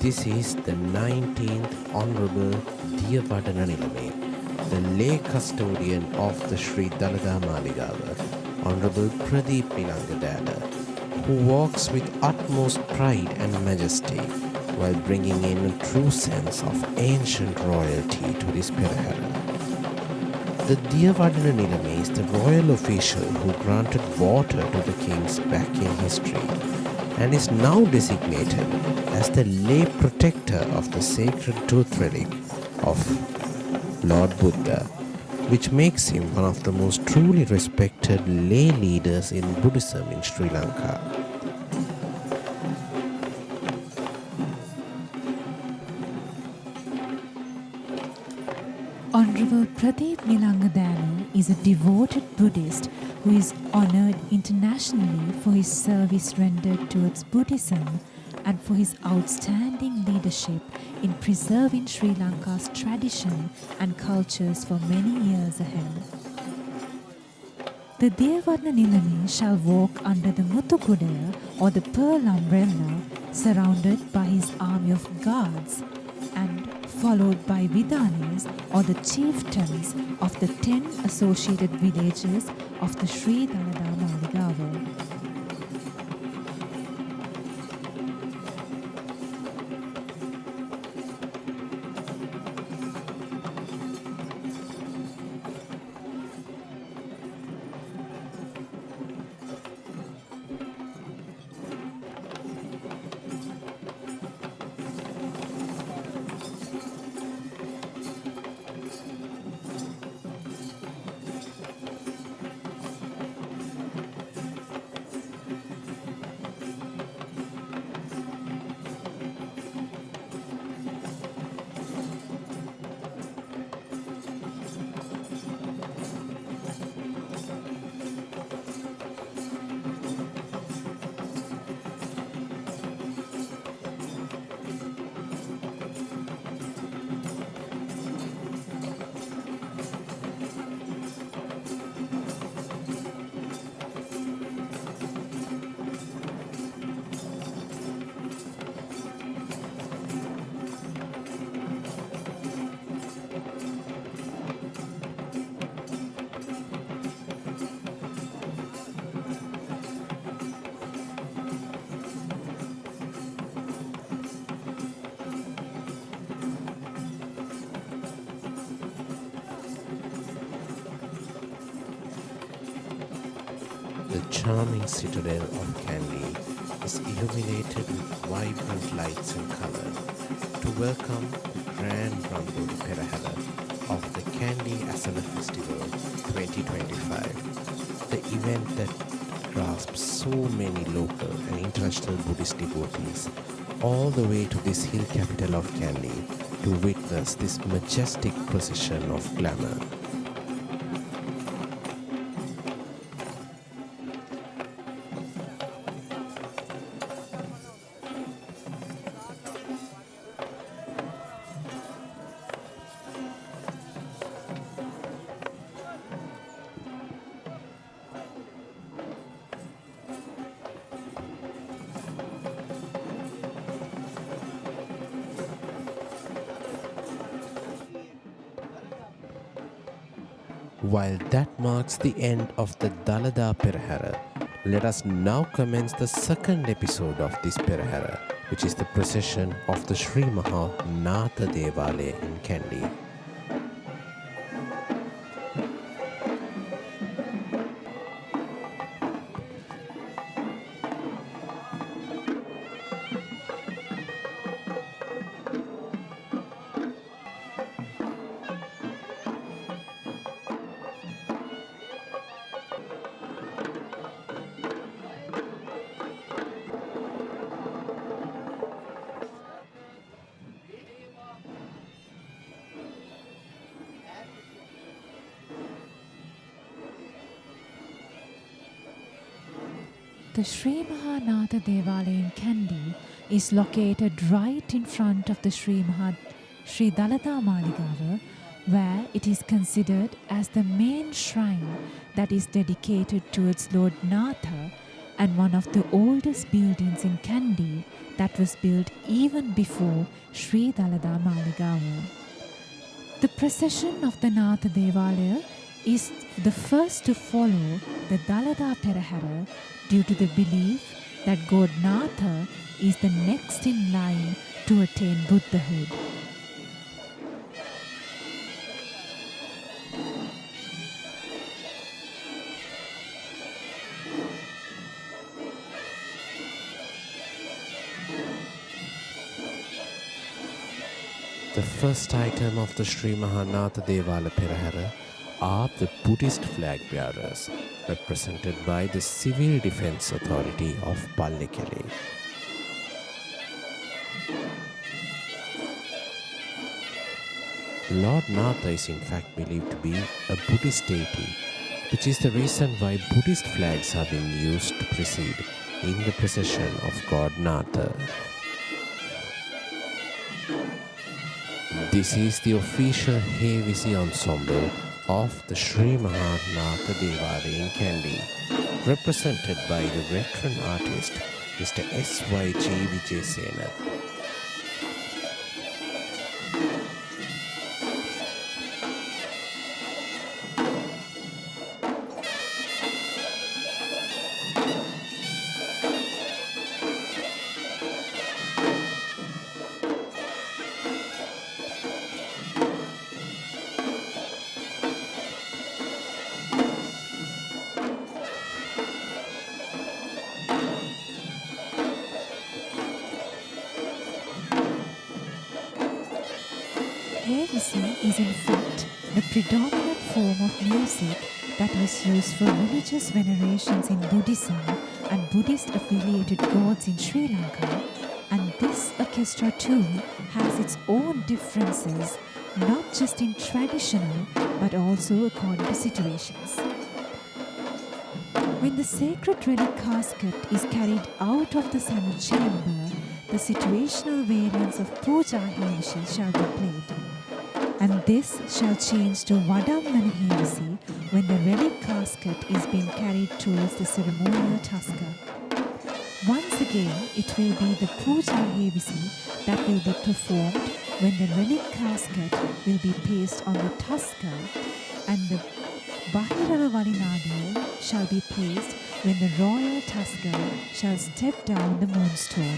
Speaker 2: This is the 19th Honorable Diyavadana Nilame, the lay custodian of the Sri Dalada Maligawa, Honorable Pradeep Nilangadala, who walks with utmost pride and majesty while bringing in a true sense of ancient royalty to this Perahera. The Diyavadana Nilame is the royal official who granted water to the kings back in history, and is now designated as the lay protector of the sacred tooth relic of Lord Buddha, which makes him one of the most truly respected lay leaders in Buddhism in Sri Lanka.
Speaker 3: Honorable Pradeep Nilangadana is a devoted Buddhist who is honored internationally for his service rendered towards Buddhism and for his outstanding leadership in preserving Sri Lanka's tradition and cultures for many years ahead. The Diyavadana Nilame shall walk under the Muthukudaya, or the pearl umbrella, surrounded by his army of guards, and followed by Vidanis, or the chieftains of the 10 associated villages of the Sri Dalada Maligawa.
Speaker 2: The charming citadel of Kandy is illuminated with vibrant lights and color to welcome the Grand Randoli Perahera of the Kandy Esala Festival 2025, the event that grasps so many local and international Buddhist devotees all the way to this hill capital of Kandy to witness this majestic procession of glamour. While that marks the end of the Dalada Perahera, let us now commence the second episode of this Perahera, which is the procession of the Sri Maha Nata Devala in Kandy.
Speaker 3: The Sri Mahanatha Devala in Kandy is located right in front of the Sri Dalada Maligawa, where it is considered as the main shrine that is dedicated towards Lord Nata and one of the oldest buildings in Kandy that was built even before Sri Dalada Maligawa. The procession of the Nata Devala is the first to follow the Dalada Perahera due to the belief that God Nata is the next in line to attain Buddhahood.
Speaker 2: The first item of the Sri Mahanatha Devala Perahera are the Buddhist flag bearers, represented by the Civil Defence Authority of Pallekele. Lord Nata is in fact believed to be a Buddhist deity, which is the reason why Buddhist flags have been used to precede in the procession of God Nata. This is the official Hewisi ensemble of the Sri Mahanatha Devala in Kandy, represented by the veteran artist Mr. S.Y.G. Vijayasena.
Speaker 3: Hewisi is in fact the predominant form of music that was used for religious venerations in Buddhism and Buddhist affiliated gods in Sri Lanka, and this orchestra too has its own differences, not just in traditional but also according to situations. When the sacred relic casket is carried out of the sun chamber, the situational variants of Puja Hewisi shall be played. And this shall change to Vadammana Hewisi when the relic casket is being carried towards the ceremonial tusker. Once again, it will be the Puja Hewisi that will be performed when the relic casket will be placed on the tusker, and the Bahirava Valinadiyal shall be placed when the royal tusker shall step down the moonstone.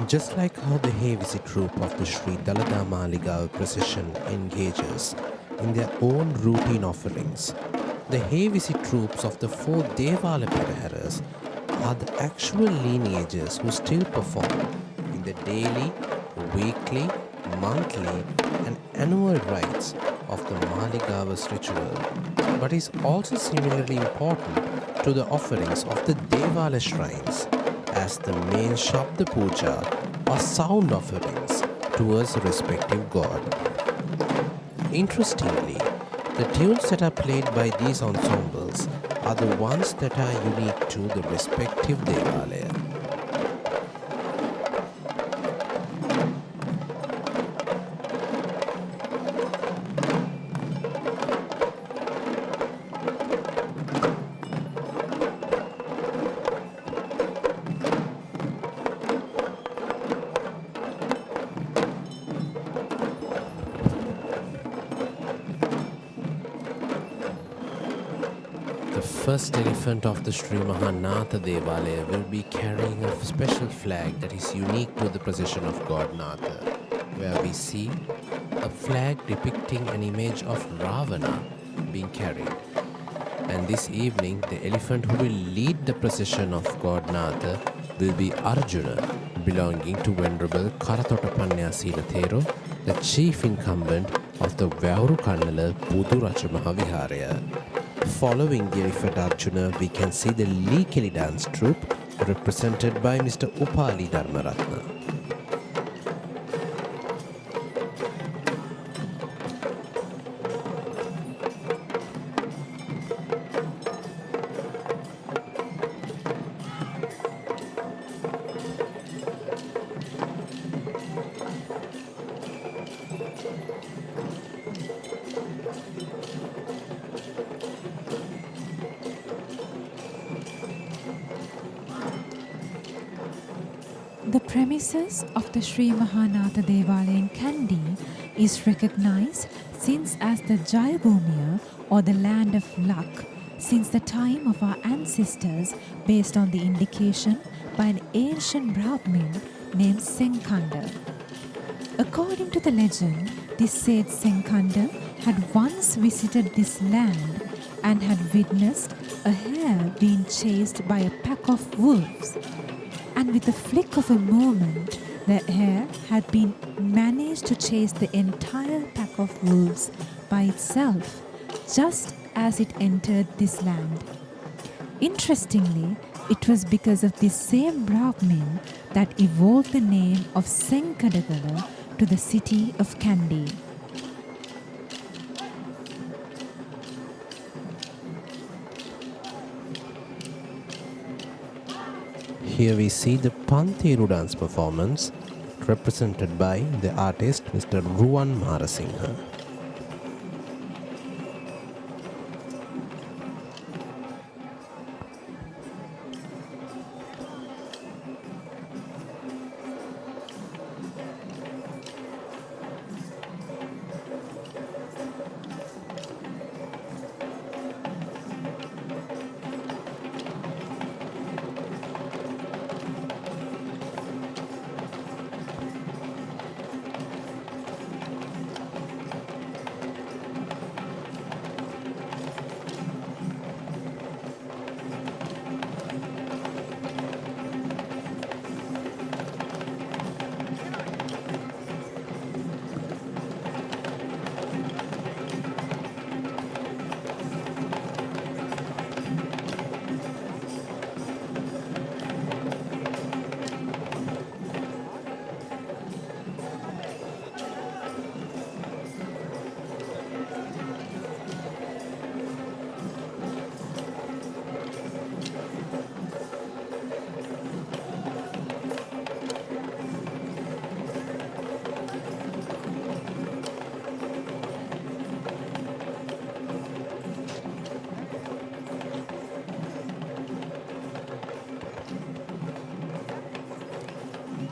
Speaker 2: Just like how the Hewisi troupe of the Sri Dalada Maligawa procession engages in their own routine offerings, the Hewisi troops of the four Devala Peraheras are the actual lineages who still perform in the daily, weekly, monthly and annual rites of the Maligawa's ritual, but is also similarly important to the offerings of the Devala shrines as the main Shabda Puja or sound offerings towards the respective god. Interestingly, the tunes that are played by these ensembles are the ones that are unique to the respective Devalaya. The first elephant of the Sri Nata Devala will be carrying a special flag that is unique to the procession of God Nata, where we see a flag depicting an image of Ravana being carried. And this evening, the elephant who will lead the procession of God Nata will be Arjuna, belonging to Venerable Karatota Sila Thero, the chief incumbent of the Vauru Kannala Pudu Rachamaha Viharaya. Following the elephant Arjuna, we can see the Lekeli dance troupe represented by Mr. Upali Dharmaratna.
Speaker 3: The premises of the Sri Mahanatha Devala in Kandy is recognized since as the Jayabhumiya or the land of luck since the time of our ancestors based on the indication by an ancient Brahmin named Senkanda. According to the legend, this said Senkanda had once visited this land and had witnessed a hare being chased by a pack of wolves. And with a flick of a moment, the hare had been managed to chase the entire pack of wolves by itself, just as it entered this land. Interestingly, it was because of this same Brahmin that evolved the name of Senkadagala to the city of Kandy.
Speaker 2: Here we see the Pantheru dance performance represented by the artist Mr. Ruwan Marasinghe.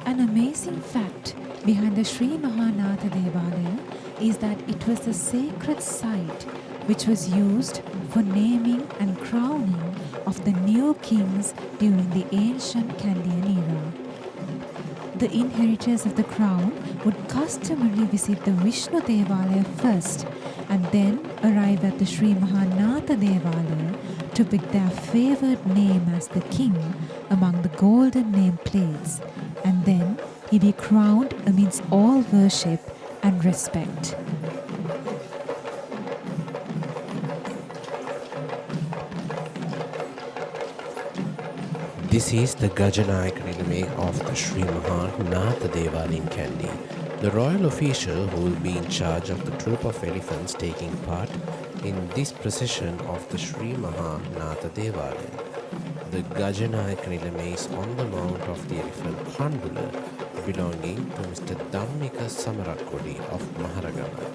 Speaker 3: An amazing fact behind the Sri Mahanatha Devala is that it was the sacred site which was used for naming and crowning of the new kings during the ancient Kandian era. the inheritors of the crown would customarily visit the Vishnu Devala first and then arrive at the Sri Nata Devala to pick their favored name as the king among the golden name plates, and then he be crowned amidst all worship and respect.
Speaker 2: This is the Gajanayak Nilame of the Sri Nata Devala in Kandy, the royal official who will be in charge of the troop of elephants taking part in this procession of the Sri Nata Devala. The Gajanayak Nilame is on the mount of the elephant Handula, belonging to Mr. Dhammika Samarakodi of Maharagama.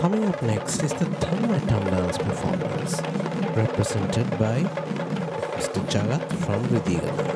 Speaker 2: Coming up next is the Thammatam dance performance, represented by Mr. Jagat from Ridigama.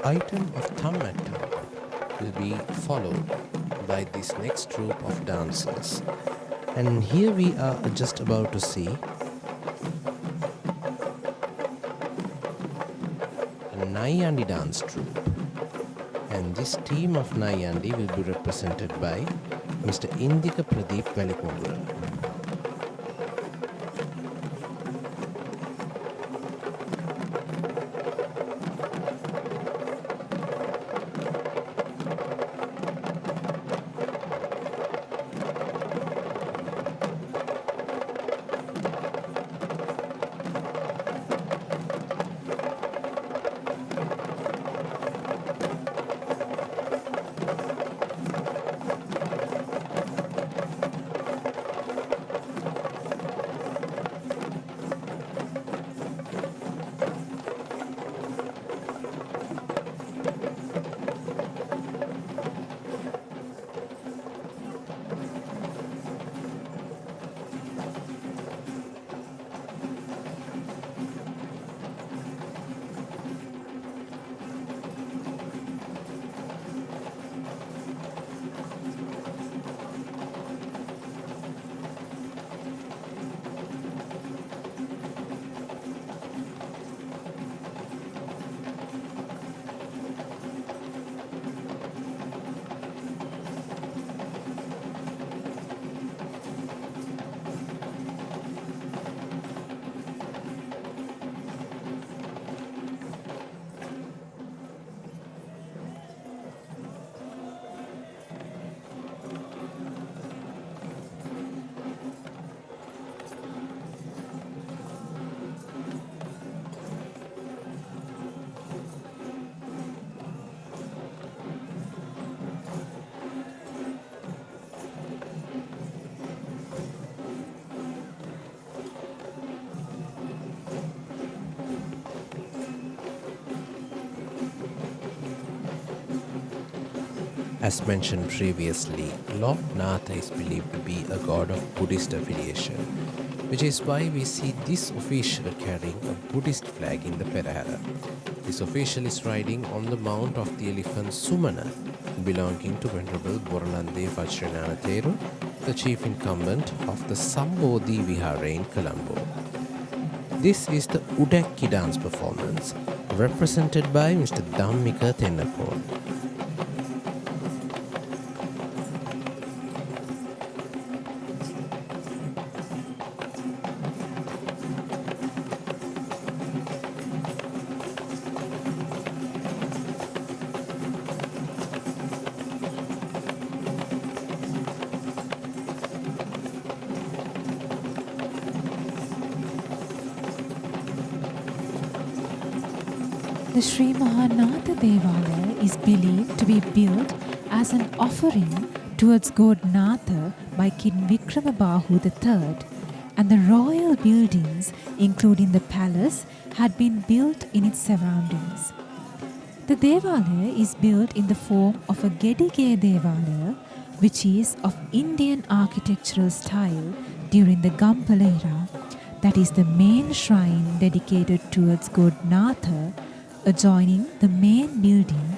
Speaker 2: Item of Thammatam will be followed by this next troupe of dancers, and here we are just about to see a Nayandi dance troupe, and this team of Nayandi will be represented by Mr. Indika Pradeep Velikundura. As mentioned previously, Lord Nata is believed to be a god of Buddhist affiliation, which is why we see this official carrying a Buddhist flag in the Perahera. This official is riding on the mount of the elephant Sumana, belonging to Venerable Boralande Vajranana Theru, the chief incumbent of the Sambodhi Vihara in Colombo. This is the Udakki dance performance, represented by Mr. Dhammika Tennapol.
Speaker 3: The Sri Nata Devala is believed to be built as an offering towards God Nata by King Vikramabahu III, and the royal buildings, including the palace, had been built in its surroundings. The Devala is built in the form of a Gedige Devala, which is of Indian architectural style during the Gampala era. That is the main shrine dedicated towards God Nata. Adjoining the main building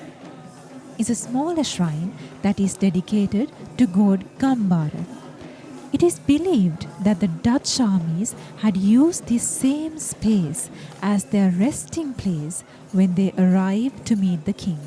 Speaker 3: is a smaller shrine that is dedicated to god Gambara. It is believed that the Dutch armies had used this same space as their resting place when they arrived to meet the king.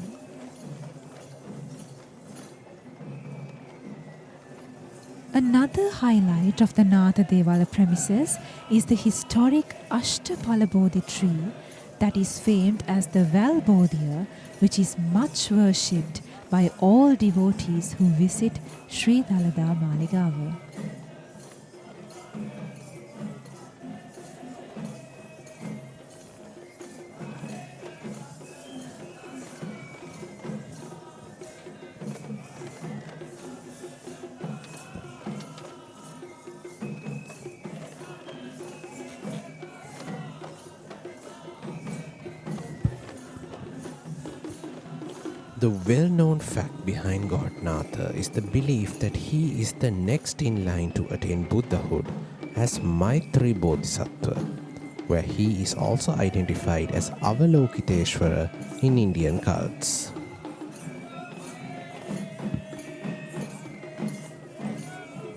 Speaker 3: Another highlight of the Nata Devala premises is the historic Ashtapala Bodhi tree that is famed as the Valbodhya, which is much worshipped by all devotees who visit Sri Dalada Maligawa.
Speaker 2: The well-known fact behind God Nata is the belief that he is the next in line to attain Buddhahood as Maitri Bodhisattva, where he is also identified as Avalokiteshvara in Indian cults.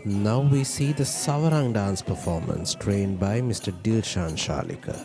Speaker 2: Now we see the Savarang dance performance trained by Mr. Dilshan Shalika.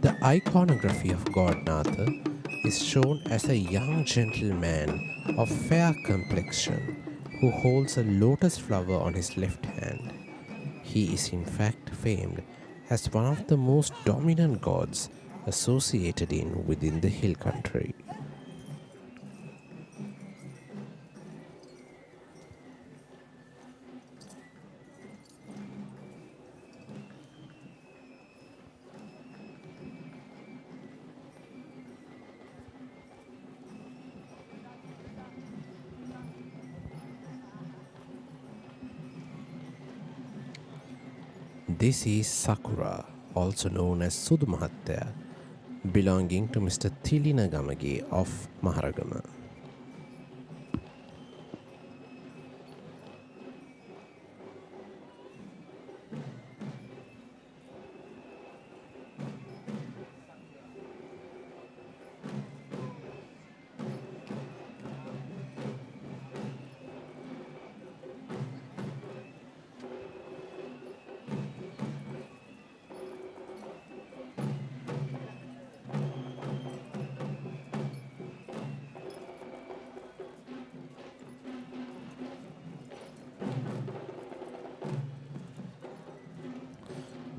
Speaker 2: The iconography of God Nata is shown as a young gentleman of fair complexion who holds a lotus flower on his left hand. He is in fact famed as one of the most dominant gods associated within the hill country. This is Sakura, also known as Sudumahattya, belonging to Mr. Tilinagamage of Maharagama.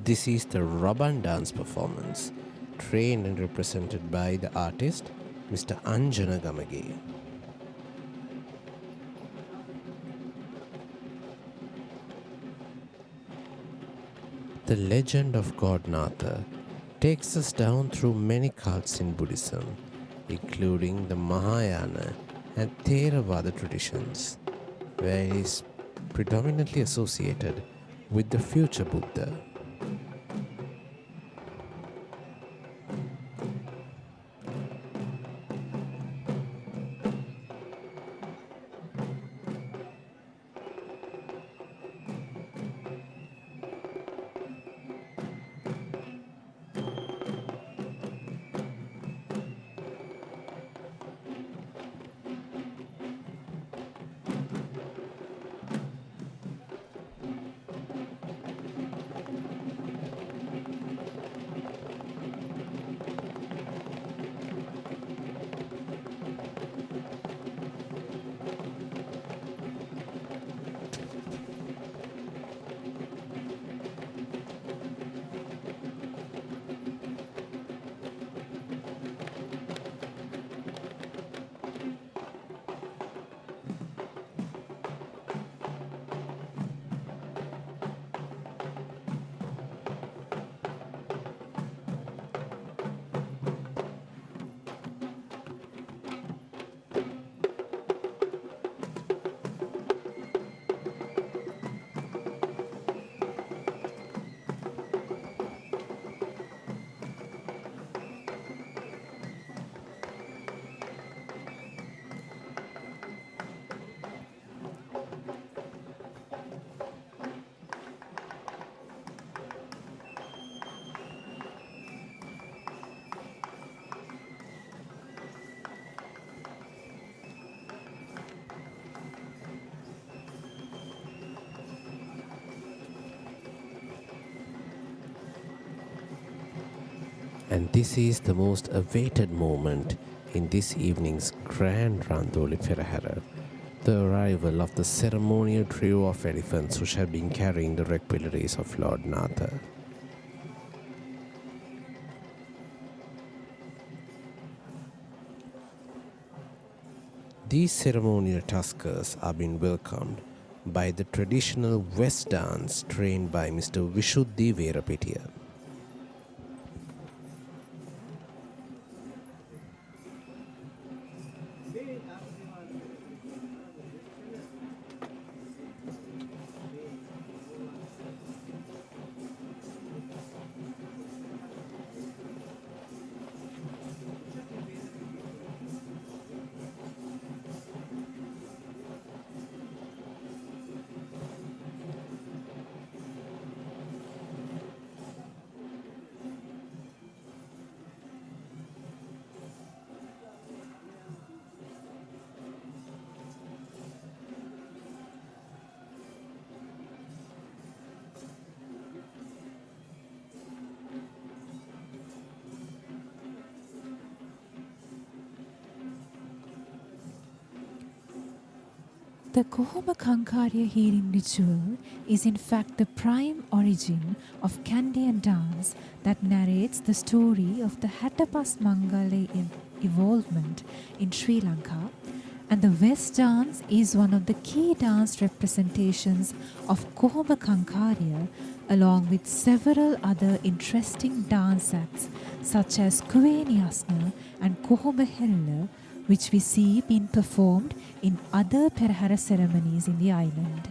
Speaker 2: This is the Raban dance performance, trained and represented by the artist Mr. Anjana Gamage. The legend of God Nata takes us down through many cults in Buddhism, including the Mahayana and Theravada traditions, where he is predominantly associated with the future Buddha. And this is the most awaited moment in this evening's Grand Randoli Perahera, the arrival of the ceremonial trio of elephants which have been carrying the requilities of Lord Nata. These ceremonial tuskers are being welcomed by the traditional West dance trained by Mr. Vishnu Devala.
Speaker 3: The Kohoma Kankarya healing ritual is in fact the prime origin of Kandian dance that narrates the story of the Hattapas Mangala evolvement in Sri Lanka, and the West dance is one of the key dance representations of Kohoma Kankarya, along with several other interesting dance acts such as Kuveni Asna and Kohoma Hella, which we see being performed in other Perahera ceremonies in the island.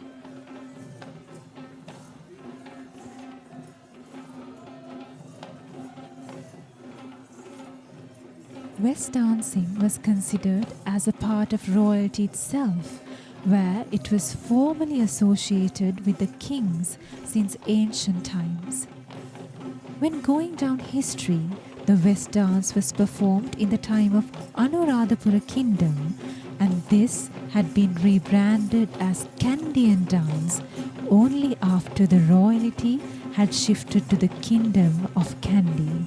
Speaker 3: West dancing was considered as a part of royalty itself, where it was formally associated with the kings since ancient times. When going down history, the West dance was performed in the time of Anuradhapura kingdom, and this had been rebranded as Kandian dance only after the royalty had shifted to the kingdom of Kandy.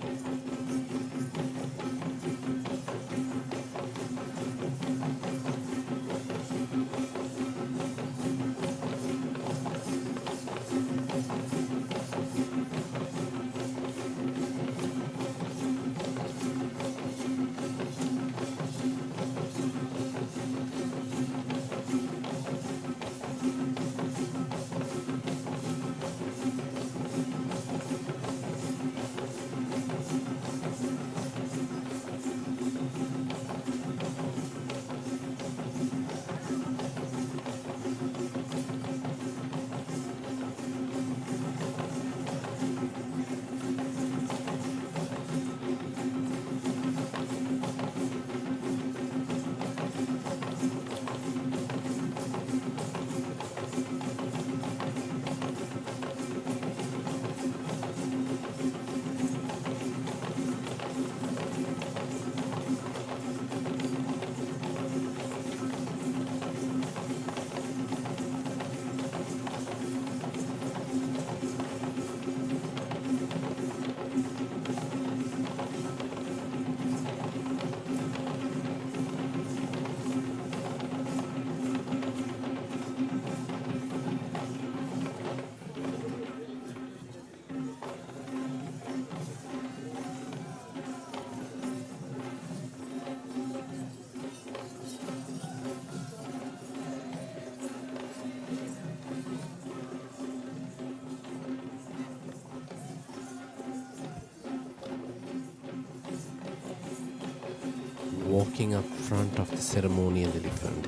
Speaker 2: Walking up front of the ceremonial elephant,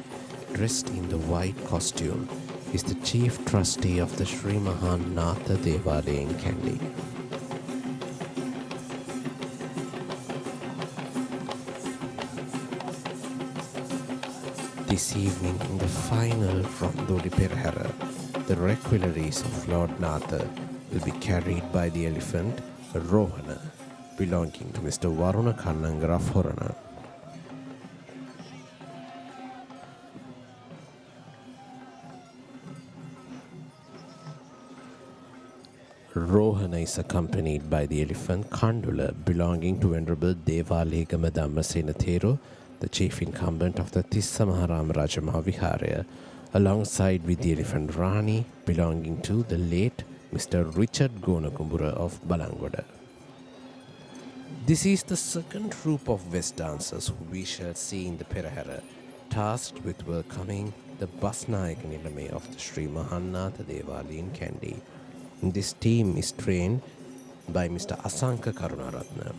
Speaker 2: dressed in the white costume, is the chief trustee of the Sri Mahan Nata Devala in Kandy. This evening, in the final Randoli Perahera, the requelaries of Lord Nata will be carried by the elephant Rohana, belonging to Mr. Varuna Kannangara Forana. Rohana is accompanied by the elephant Kandula, belonging to Venerable Devalegama Dhammasena Thero, the chief incumbent of the Tissa Maharama Raja Mahaviharaya, alongside with the elephant Rani, belonging to the late Mr. Richard Gonakumbura of Balangoda. This is the second troupe of West dancers who we shall see in the Perahera, tasked with welcoming the Basnayaka Nilame of the Sri Mahannatha Devala in Kandy. This team is trained by Mr. Asanka Karunaratna.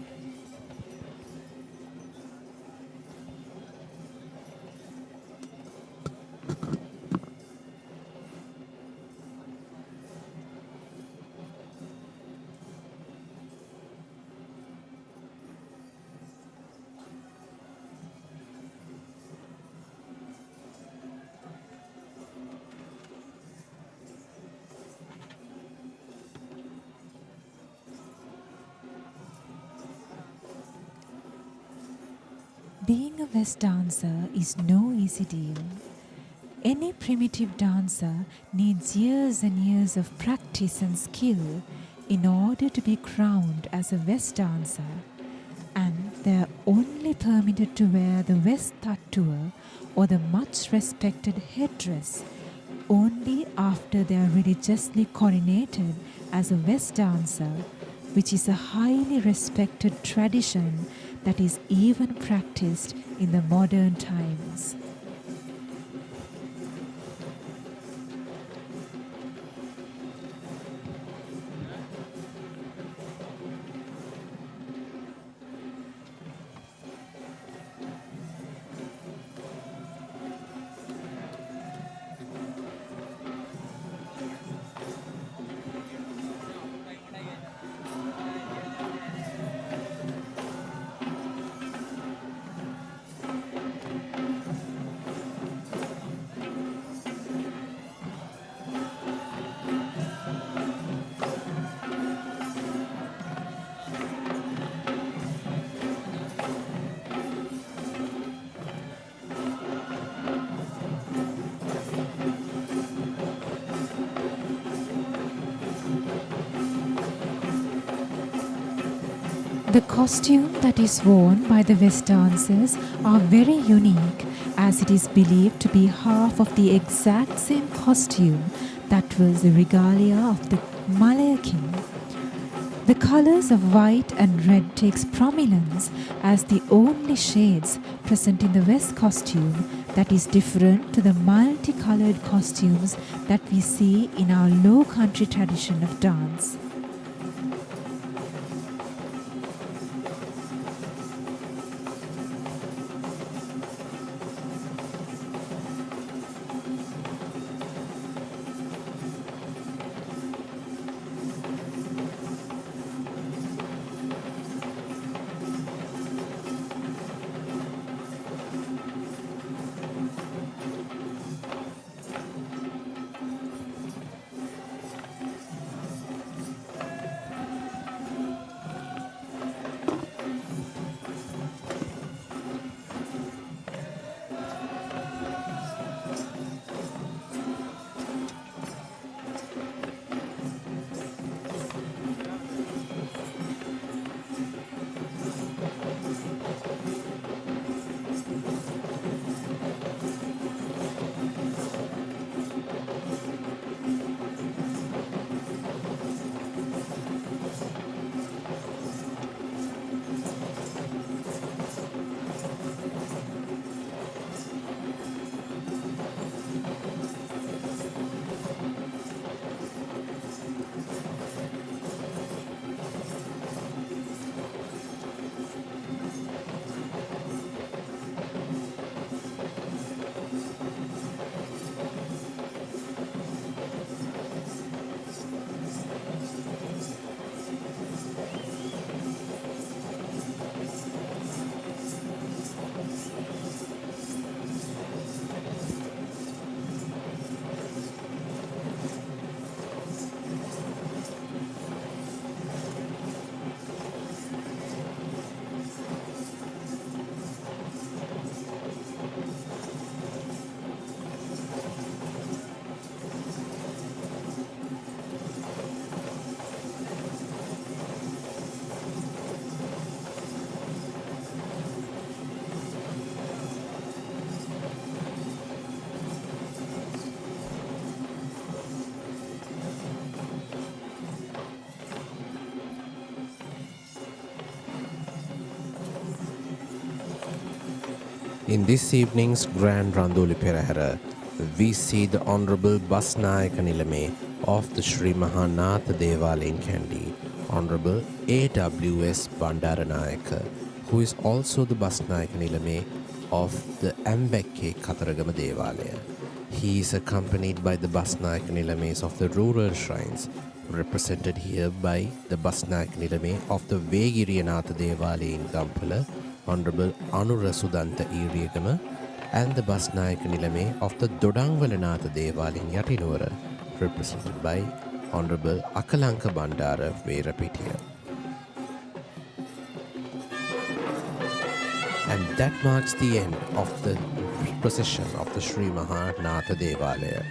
Speaker 3: Being a West dancer is no easy deal. Any primitive dancer needs years and years of practice and skill in order to be crowned as a West dancer, and they are only permitted to wear the West tattoo or the much respected headdress only after they are religiously coronated as a West dancer, which is a highly respected tradition that is even practiced in the modern times. The costume that is worn by the West dancers are very unique, as it is believed to be half of the exact same costume that was the regalia of the Malaya king. The colors of white and red takes prominence as the only shades present in the West costume that is different to the multicolored costumes that we see in our low country tradition of dance.
Speaker 2: In this evening's Grand Randoli Perahera, we see the Honorable Basnayaka Nilame of the Sri Nata Devala in Kandy, Honorable A.W.S. Bandaranayaka, who is also the Basnayaka Nilame of the Ambekke Kataragama Devala. He is accompanied by the Basnayaka Nilames of the rural shrines, represented here by the Basnayaka Nilame of the Vegiriya Nata Devala in Gampala, Honorable Anurasudanta Iriyagama, and the Basnayaka Nilame of the Dodangwala Nata Devala in Yatinura, represented by Honorable Akalanka Bandara Verapitiya. And that marks the end of the procession of the Sri Nata Devala.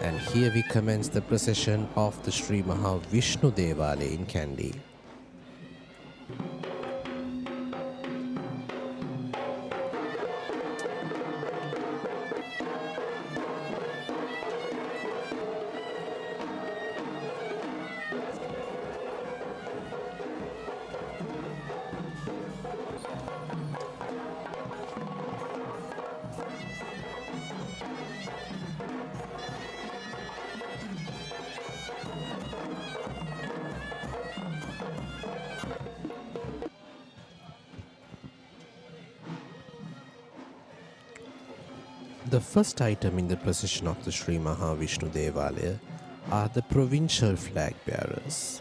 Speaker 2: And here we commence the procession of the Sri Vishnu Devala in Kandy. The first item in the procession of the Sri Vishnu Devala are the provincial flag bearers.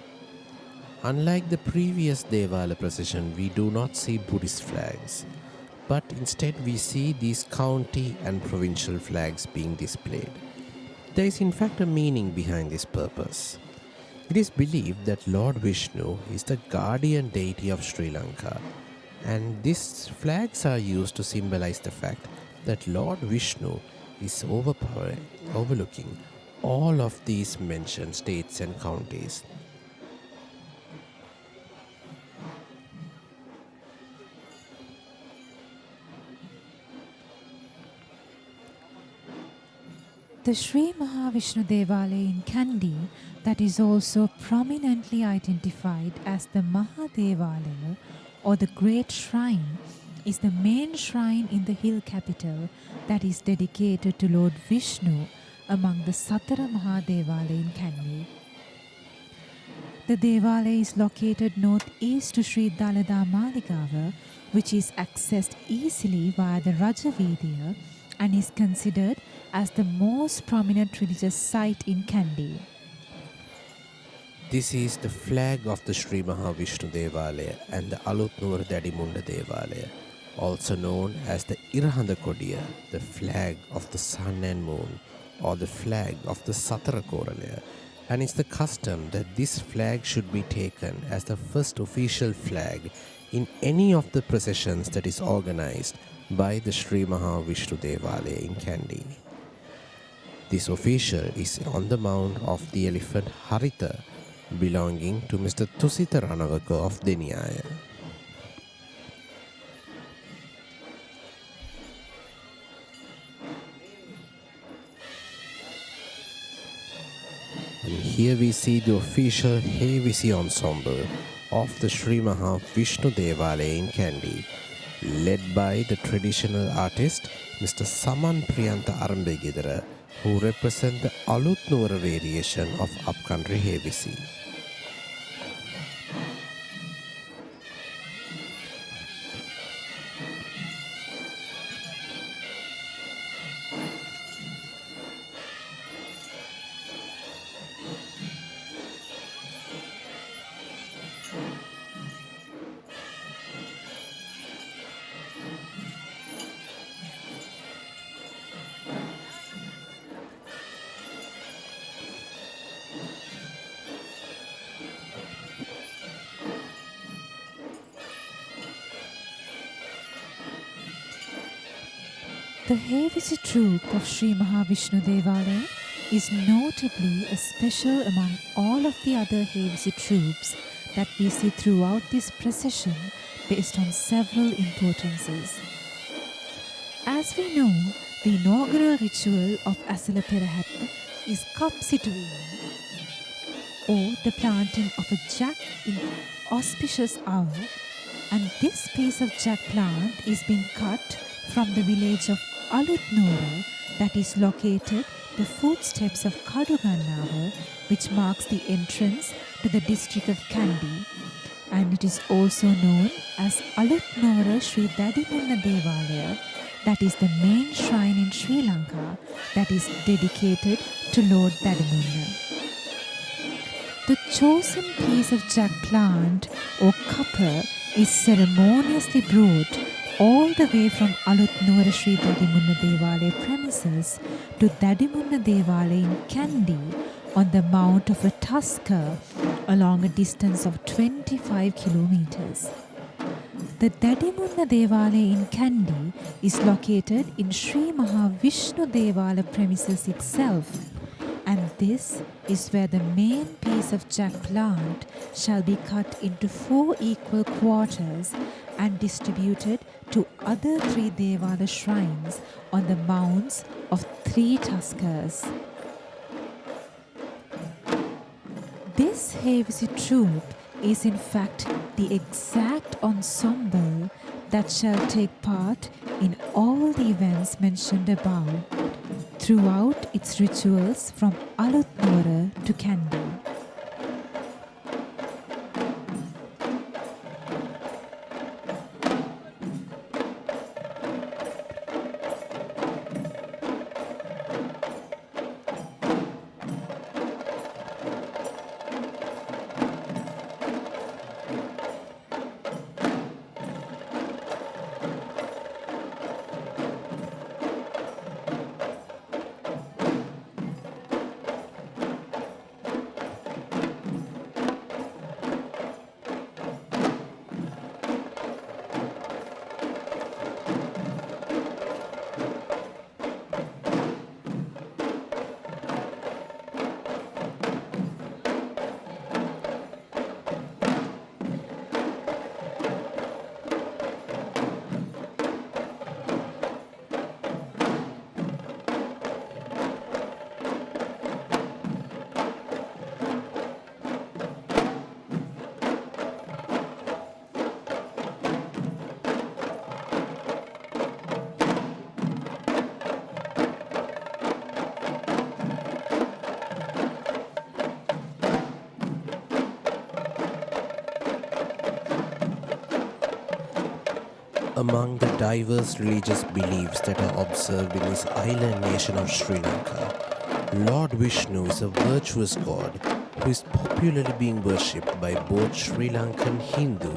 Speaker 2: Unlike the previous Devala procession, we do not see Buddhist flags, but instead we see these county and provincial flags being displayed. There is in fact a meaning behind this purpose. It is believed that Lord Vishnu is the guardian deity of Sri Lanka, and these flags are used to symbolize the fact that Lord Vishnu is overlooking all of these mentioned states and counties.
Speaker 3: The Sri Mahavishnu Devala in Kandy, that is also prominently identified as the Mahadevala or the Great Shrine, is the main shrine in the hill capital that is dedicated to Lord Vishnu among the Satara Mahadevala in Kandy. The Devala is located northeast to Sri Dalada Maligawa, which is accessed easily via the Rajavidya and is considered as the most prominent religious site in Kandy.
Speaker 2: This is the flag of the Sri Mahavishnu Devala and the Alutnur Dadimunda Devala, also known as the Irahanda Kodiya, the flag of the sun and moon, or the flag of the Satara Koralaya. And it's the custom that this flag should be taken as the first official flag in any of the processions that is organized by the Sri Mahavishnu Devala in Kandy. This official is on the mount of the elephant Haritha, belonging to Mr. Tusita Ranavaka of Deniyaya. And here we see the official Hewisi ensemble of the Sri Vishnu Devala in Kandy, led by the traditional artist Mr. Saman Priyanta Arambegidara, who represent the Alutnura variation of upcountry Hewisi.
Speaker 3: The Hewisi troupe of Sri Mahavishnu Devala is notably a special among all of the other Hewisi troupes that we see throughout this procession based on several importances. As we know, the inaugural ritual of Esala Perahera is cup situing, or the planting of a jack in auspicious hour, and this piece of jack plant is being cut from the village of Alutnura that is located the footsteps of Kadugannavar, which marks the entrance to the district of Kandy, and it is also known as Alutnura Sri Dadimunna Devala, that is the main shrine in Sri Lanka that is dedicated to Lord Dadimunna. The chosen piece of jack plant or copper is ceremoniously brought all the way from Alutnura Sri Dadimunna Devala premises to Dadimunna Devala in Kandy on the mount of a tusker along a distance of 25 kilometers. The Dadimunna Devala in Kandy is located in Sri Vishnu Devala premises itself, and this is where the main piece of jack plant shall be cut into 4 equal quarters and distributed to other 3 Devala shrines on the mounts of 3 tuskers. This Hewisi troupe is in fact the exact ensemble that shall take part in all the events mentioned above throughout its rituals from Alutnura to Kandy.
Speaker 2: Among the diverse religious beliefs that are observed in this island nation of Sri Lanka, Lord Vishnu is a virtuous god who is popularly being worshipped by both Sri Lankan Hindu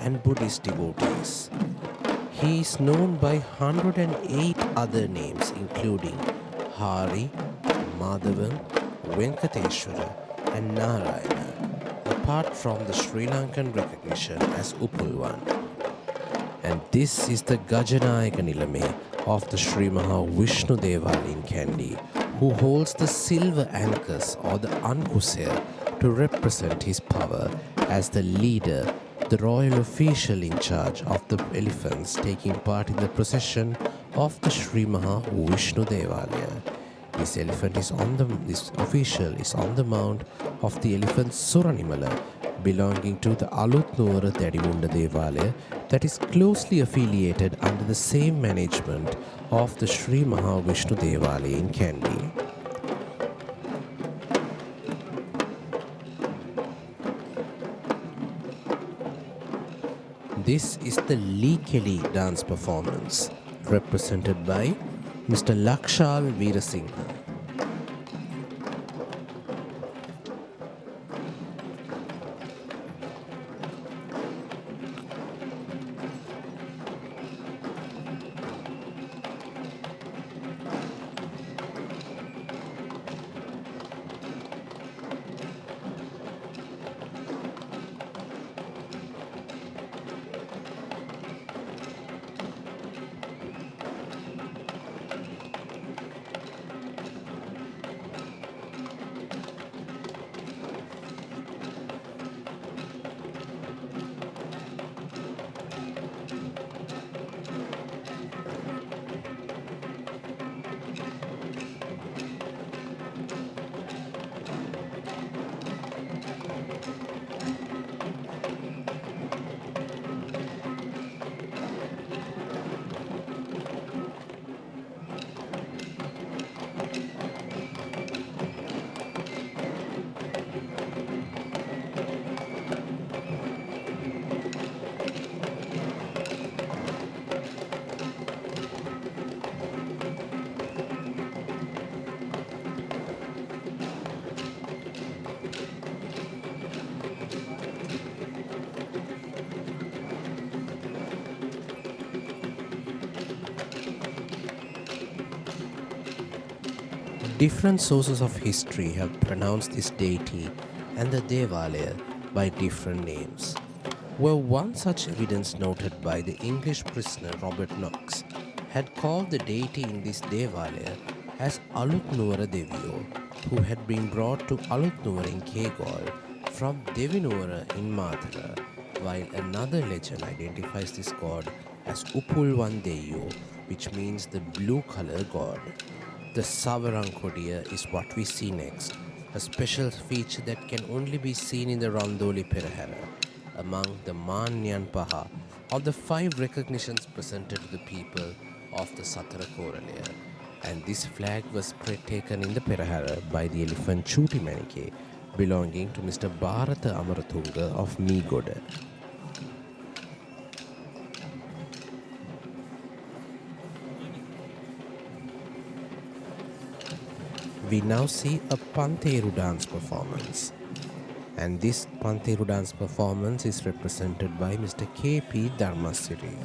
Speaker 2: and Buddhist devotees. He is known by 108 other names including Hari, Madhavan, Venkateshwara and Narayana, apart from the Sri Lankan recognition as Upulwan. And this is the Gajanayaka Nilame of the Sri Vishnu Devala in Kandy, who holds the silver ankus or the ankusir to represent his power as the leader, the royal official in charge of the elephants taking part in the procession of the Sri Vishnu Devala. This official is on the mount of the elephant Suranimala, belonging to the Alutnura Dadimunna Devala that is closely affiliated under the same management of the Sri Vishnu Devala in Kandy. This is the Likeli dance performance, represented by Mr. Lakshal Veerasinghe. Different sources of history have pronounced this deity and the Devalaya by different names. Well, one such evidence noted by the English prisoner Robert Knox had called the deity in this Devalaya as Alutnuwara Deviyo, who had been brought to Alutnuwara in Kegol from Devinuwara in Mathura, while another legend identifies this god as Upulwan Deyo, which means the blue color god. The Savarankodiya is what we see next, a special feature that can only be seen in the Randoli Perahera, among the Manyan Paha of the 5 recognitions presented to the people of the Satara Koralaya. And this flag was taken in the Perahera by the elephant Chuti Manike, belonging to Mr. Bharata Amaratunga of Meegoda. We now see a Pantheru dance performance. And this Pantheru dance performance is represented by Mr. K.P. Dharmasiri.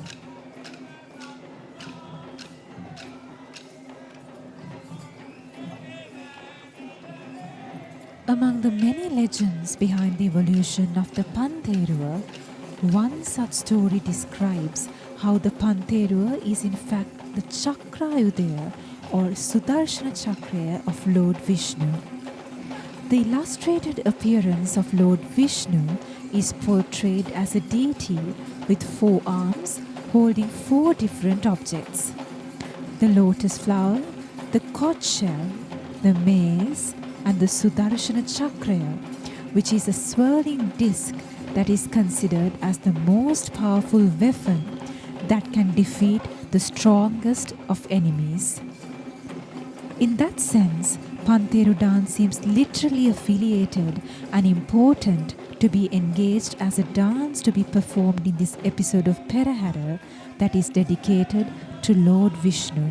Speaker 3: Among the many legends behind the evolution of the Pantheruwa, one such story describes how the Pantheruwa is in fact the Chakrayudaya or Sudarshana Chakraya of Lord Vishnu. The illustrated appearance of Lord Vishnu is portrayed as a deity with 4 arms holding 4 different objects: the lotus flower, the conch shell, the mace, and the Sudarshana Chakraya, which is a swirling disc that is considered as the most powerful weapon that can defeat the strongest of enemies. In that sense, Pantheru dance seems literally affiliated and important to be engaged as a dance to be performed in this episode of Perahera that is dedicated to Lord Vishnu.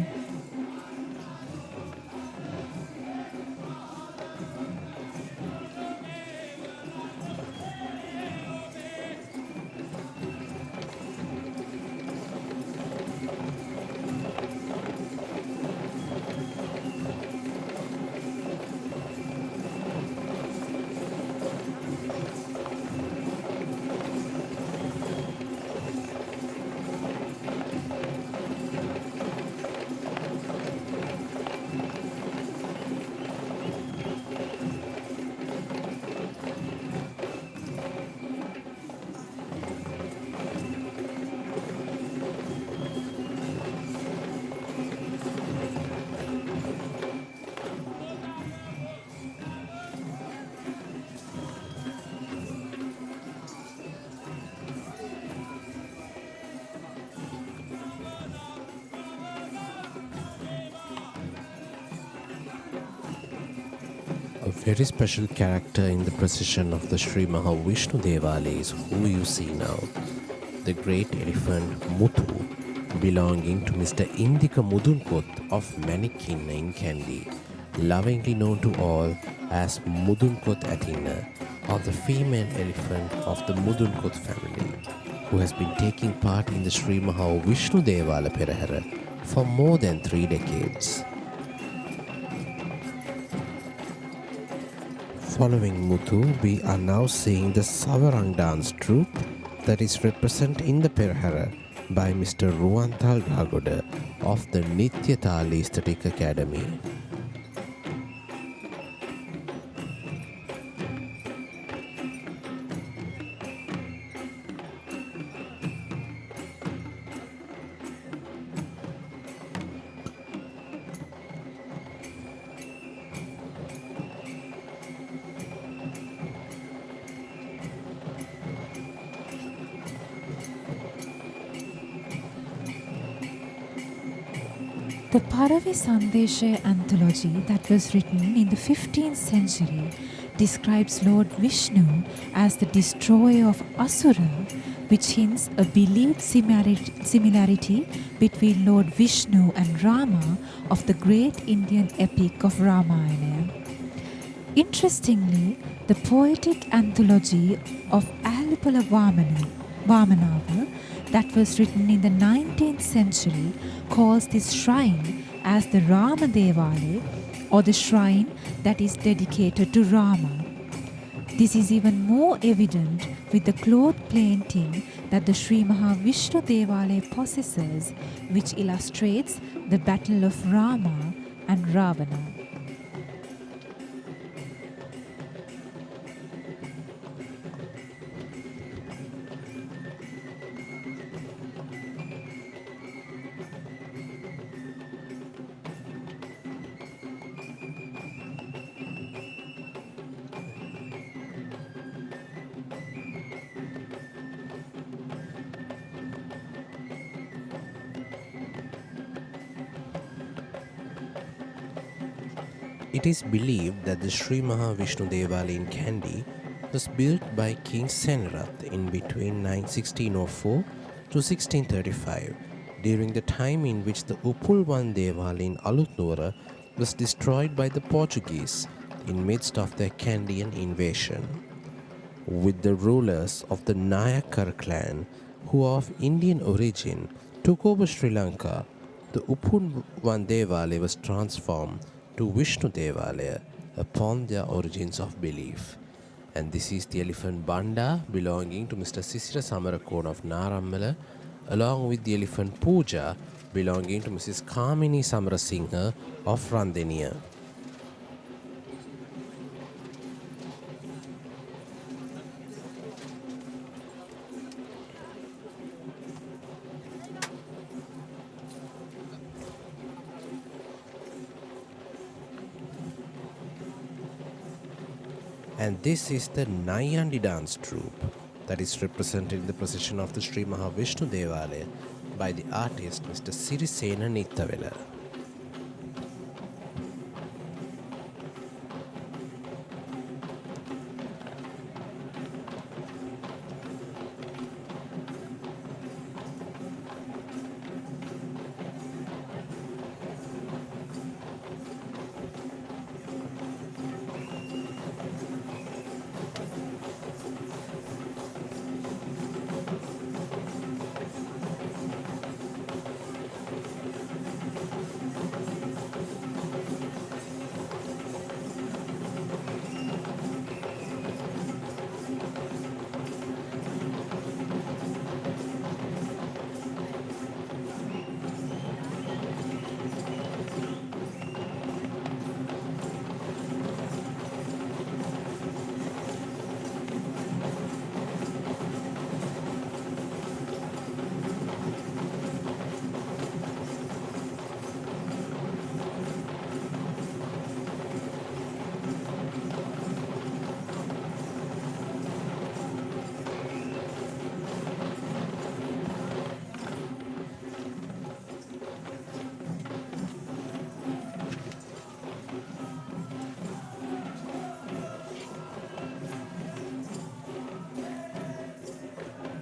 Speaker 2: A very special character in the procession of the Sri Vishnu Devala is who you see now, the great elephant Muthu, belonging to Mr. Indika Mudunkot of Manikinna in Kandy, lovingly known to all as Mudunkot Athena, or the female elephant of the Mudunkot family, who has been taking part in the Sri Vishnu Devala Perahera for more than 3 decades. Following Muthu, we are now seeing the Savarang dance troupe that is represented in the Perahera by Mr. Ruanthal Ragoda of the Nityatali Aesthetic Academy.
Speaker 3: The Paravi Sandesha anthology that was written in the 15th century describes Lord Vishnu as the destroyer of Asura, which hints a believed similarity between Lord Vishnu and Rama of the great Indian epic of Ramayana. Interestingly, the poetic anthology of Ahalupala Vamanava that was written in the 19th century calls this shrine as the Rama Devala or the shrine that is dedicated to Rama. This is even more evident with the cloth painting that the Sri Mahavishnu Devala possesses, which illustrates the battle of Rama and Ravana.
Speaker 2: It is believed that the Sri Mahavishnu Devala in Kandy was built by King Senrath in between 1604 to 1635, during the time in which the Upulwan Devala in Alutnura was destroyed by the Portuguese in midst of their Kandian invasion. With the rulers of the Nayakar clan, who are of Indian origin, took over Sri Lanka, the Upulwan Devala was transformed to Vishnu Devala upon their origins of belief. And this is the elephant Banda belonging to Mr. Sisira Samarakona of Narammala, along with the elephant Puja belonging to Mrs. Kamini Samarasinghe of Randeniya. And this is the Nayandi dance troupe that is represented in the procession of the Sri Mahavishnu Devala by the artist Mr. Sirisena Nithawela.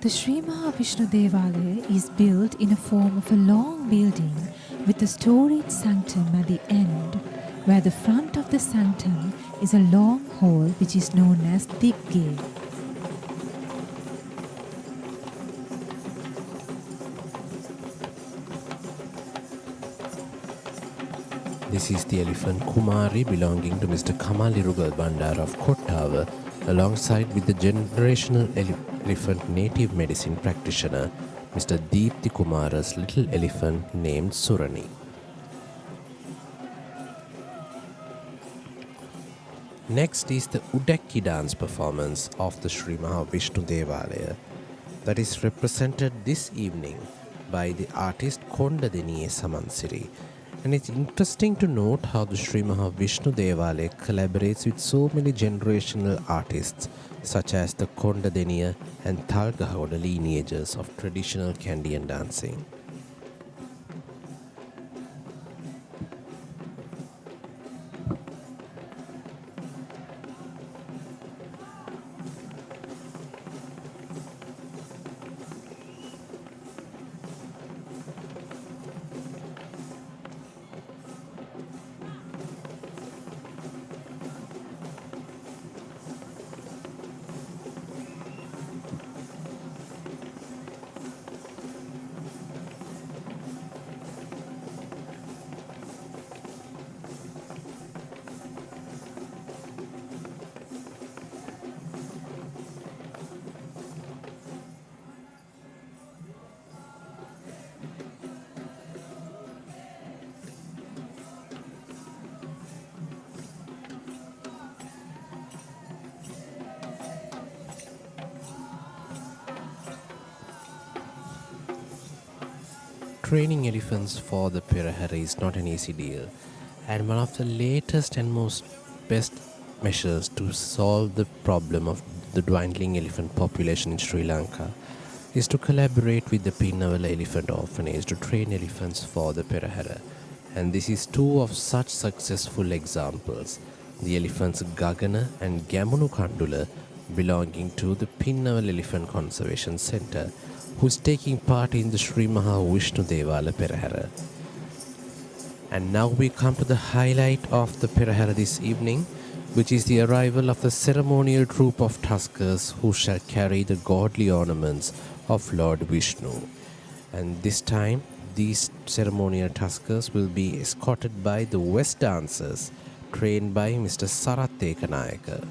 Speaker 3: The Sri Mahavishnu Devala is built in a form of a long building with a storied sanctum at the end, where the front of the sanctum is a long hall which is known as Digge.
Speaker 2: This is the elephant Kumari belonging to Mr. Kamalirugal Bandar of Kottava, alongside with the generational elephant native medicine practitioner Mr. Deepthi Kumara's little elephant named Surani. Next is the Udakki dance performance of the Sri Mahavishnu Devala that is represented this evening by the artist Kondadeniye Samansiri. And it's interesting to note how the Sri Mahavishnu Devala collaborates with so many generational artists such as the Kondadeniya and Thalgahoda lineages of traditional Kandian dancing. training elephants for the Perahera is not an easy deal, and one of the latest and most best measures to solve the problem of the dwindling elephant population in Sri Lanka is to collaborate with the Pinnavala Elephant Orphanage to train elephants for the Perahera. And this is two of such successful examples. The elephants Gagana and Gamunu Kandula belonging to the Pinnavala Elephant Conservation Centre, who is taking part in the Sri Maha Vishnu Devala Perahera. And now we come to the highlight of the Perahera this evening, which is the arrival of the ceremonial troop of tuskers who shall carry the godly ornaments of Lord Vishnu. And this time, these ceremonial tuskers will be escorted by the West dancers trained by Mr. Sarath Ekanayaka.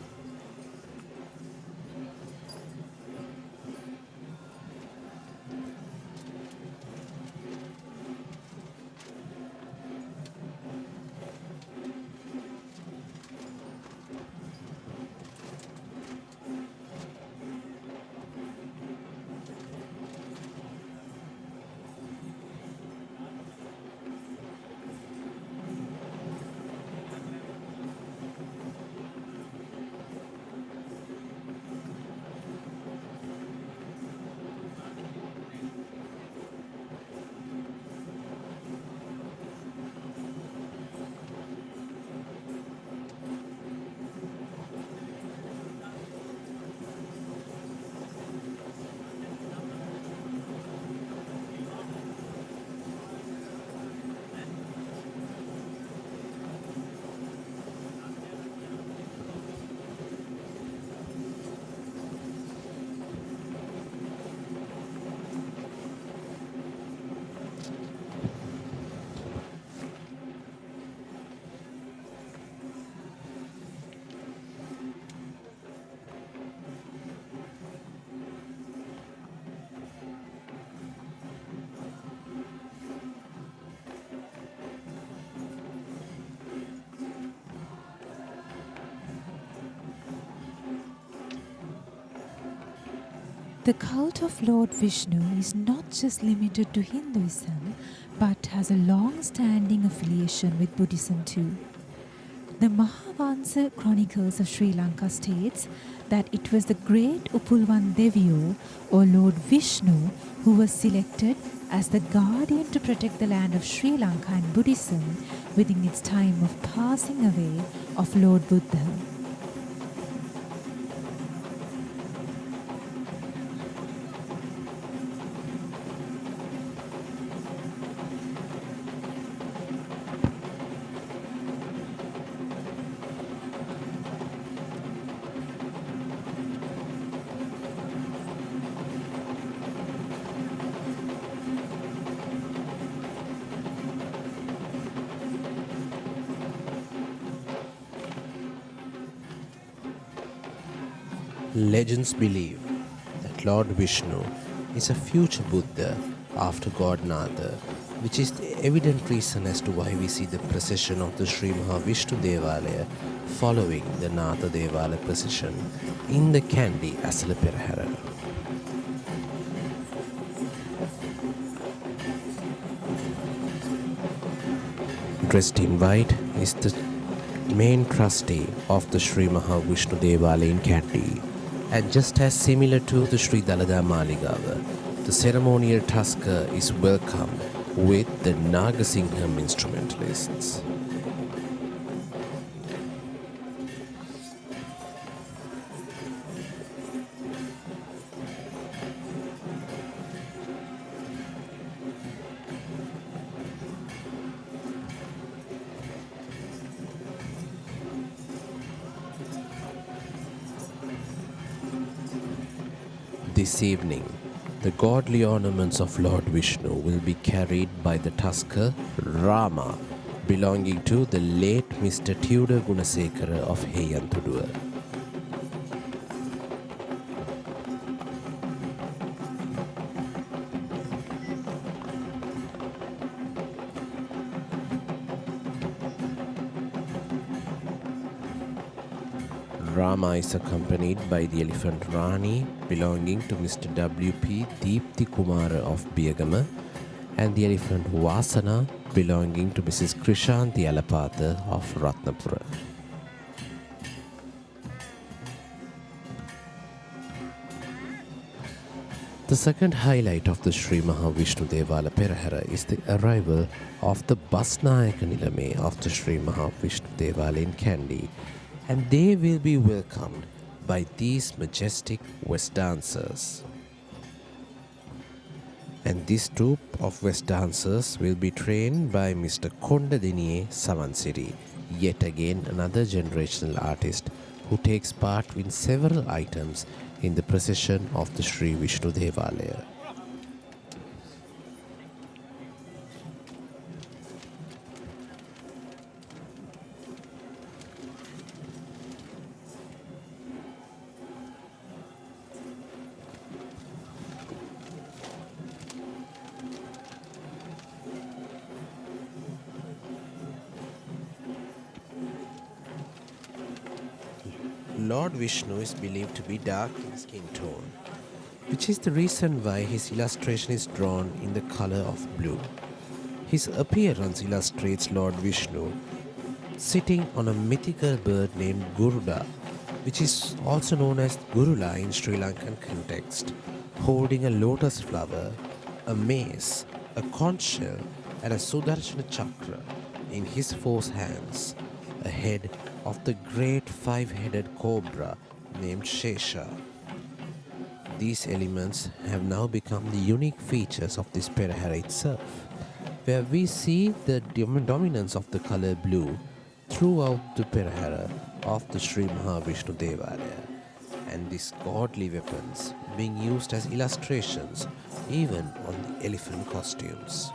Speaker 3: The cult of Lord Vishnu is not just limited to Hinduism, but has a long-standing affiliation with Buddhism too. The Mahavansa Chronicles of Sri Lanka states that it was the great Upulwan Deviyo, or Lord Vishnu, who was selected as the guardian to protect the land of Sri Lanka and Buddhism within its time of passing away of Lord Buddha.
Speaker 2: Legends believe that Lord Vishnu is a future Buddha after God Nata, which is the evident reason as to why we see the procession of the Sri Maha Vishnu Devala following the Nata Devala procession in the Kandy Esala Perahera. Dressed in white is the main trustee of the Sri Maha Vishnu Devala in Kandy. And just as similar to the Sri Dalada Maligawa, the ceremonial tusker is welcomed with the Nagasingham instrumentalists. This evening, the godly ornaments of Lord Vishnu will be carried by the tusker Rama, belonging to the late Mr. Tudor Gunasekara of Heyanthudua. Rama is accompanied by the elephant Rani belonging to Mr. W.P. Deepthi Kumara of Biyagama, and the elephant Vasana belonging to Mrs. Krishanti Alapatha of Ratnapura. The second highlight of the Sri Vishnu Devala Perahera is the arrival of the Basnayaka Nilame of the Sri Vishnu Devala in Kandy, and they will be welcomed by these majestic West dancers. And this troupe of West dancers will be trained by Mr. Kondadiniye Savansiri, yet again another generational artist who takes part in several items in the procession of the Sri Vishnu Devala. Lord Vishnu is believed to be dark in skin tone, which is the reason why his illustration is drawn in the color of blue. His appearance illustrates Lord Vishnu sitting on a mythical bird named Garuda, which is also known as Gurula in Sri Lankan context, holding a lotus flower, a mace, a conch shell, and a Sudarshana chakra in his 4 hands, ahead of the great 5-headed cobra named Shesha. These elements have now become the unique features of this Perahera itself, where we see the dominance of the color blue throughout the Perahera of the Sri Vishnu Devala, and these godly weapons being used as illustrations even on the elephant costumes.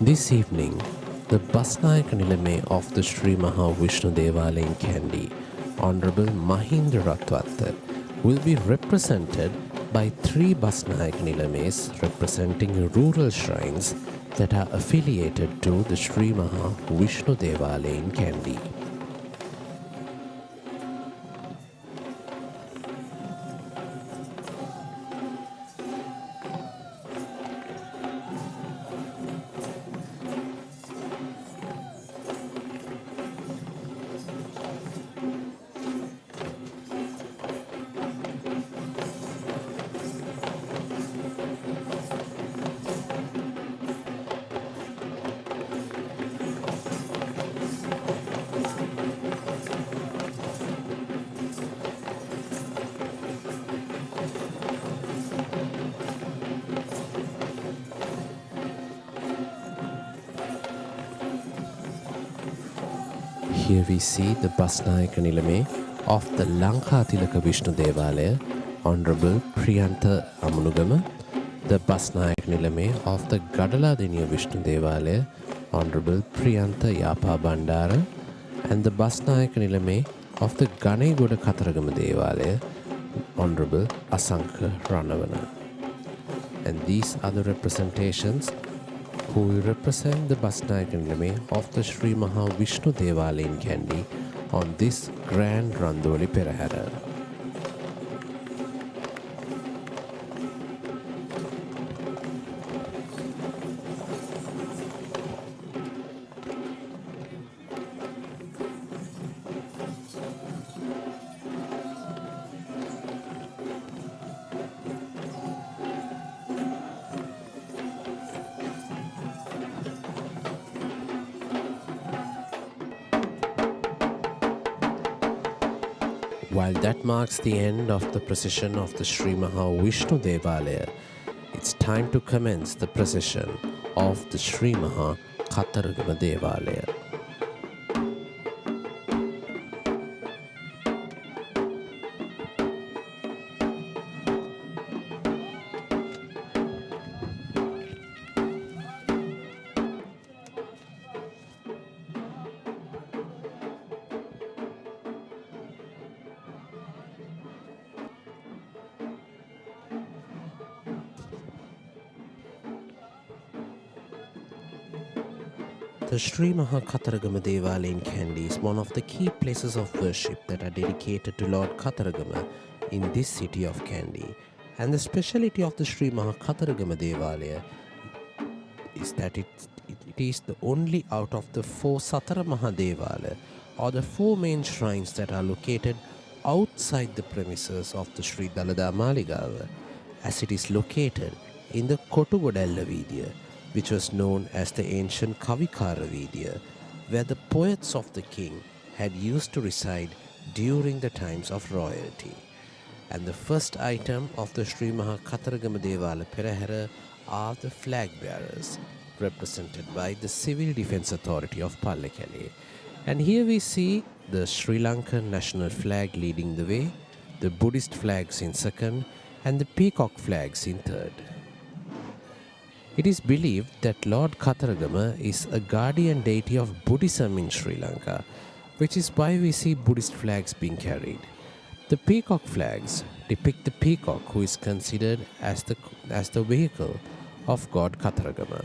Speaker 2: This evening, the Basnayaka Nilame of the Sri Vishnu Devala in Kandy, Honorable Mahindra Ratwatta, will be represented by 3 Basnayaka Nilames representing rural shrines that are affiliated to the Sri Vishnu Devala in Kandy. Here we see the Basnayaka Nilame of the Lanka Vishnu Devala, Honorable Priyantha Amunugama, the Basnayaka Nilame of the Gadala Vishnu Devala, Honorable Priyantha Yapa Bandara, and the Basnayaka Nilame of the Ganegoda Kataragama Devala, Honorable Asanka Ranavana. And these are the representations who will represent the Basnayakaname of the Sri Maha Vishnu Devala in Kandy on this grand Randoli Perahera. While that marks the end of the procession of the Sri Maha Vishnu Devala, it's time to commence the procession of the Sri Maha Kataragama Devala. The Sri Maha Kataragama Devala in Kandy is one of the key places of worship that are dedicated to Lord Kataragama in this city of Kandy. And the speciality of the Sri Maha Kataragama Devala is that it is the only out of the 4 Satara Mahadevala, or the 4 main shrines that are located outside the premises of the Sri Dalada Maligawa, as it is located in the Kotugodalla Vidya, which was known as the ancient Kavikara Vidya, where the poets of the king had used to reside during the times of royalty. And the first item of the Sri Maha Kataragama Devala Perahera are the flag bearers, represented by the Civil Defence Authority of Pallekele. And here we see the Sri Lankan national flag leading the way, the Buddhist flags in second, and the peacock flags in third. It is believed that Lord Kataragama is a guardian deity of Buddhism in Sri Lanka, which is why we see Buddhist flags being carried. The peacock flags depict the peacock, who is considered as the vehicle of God Kataragama.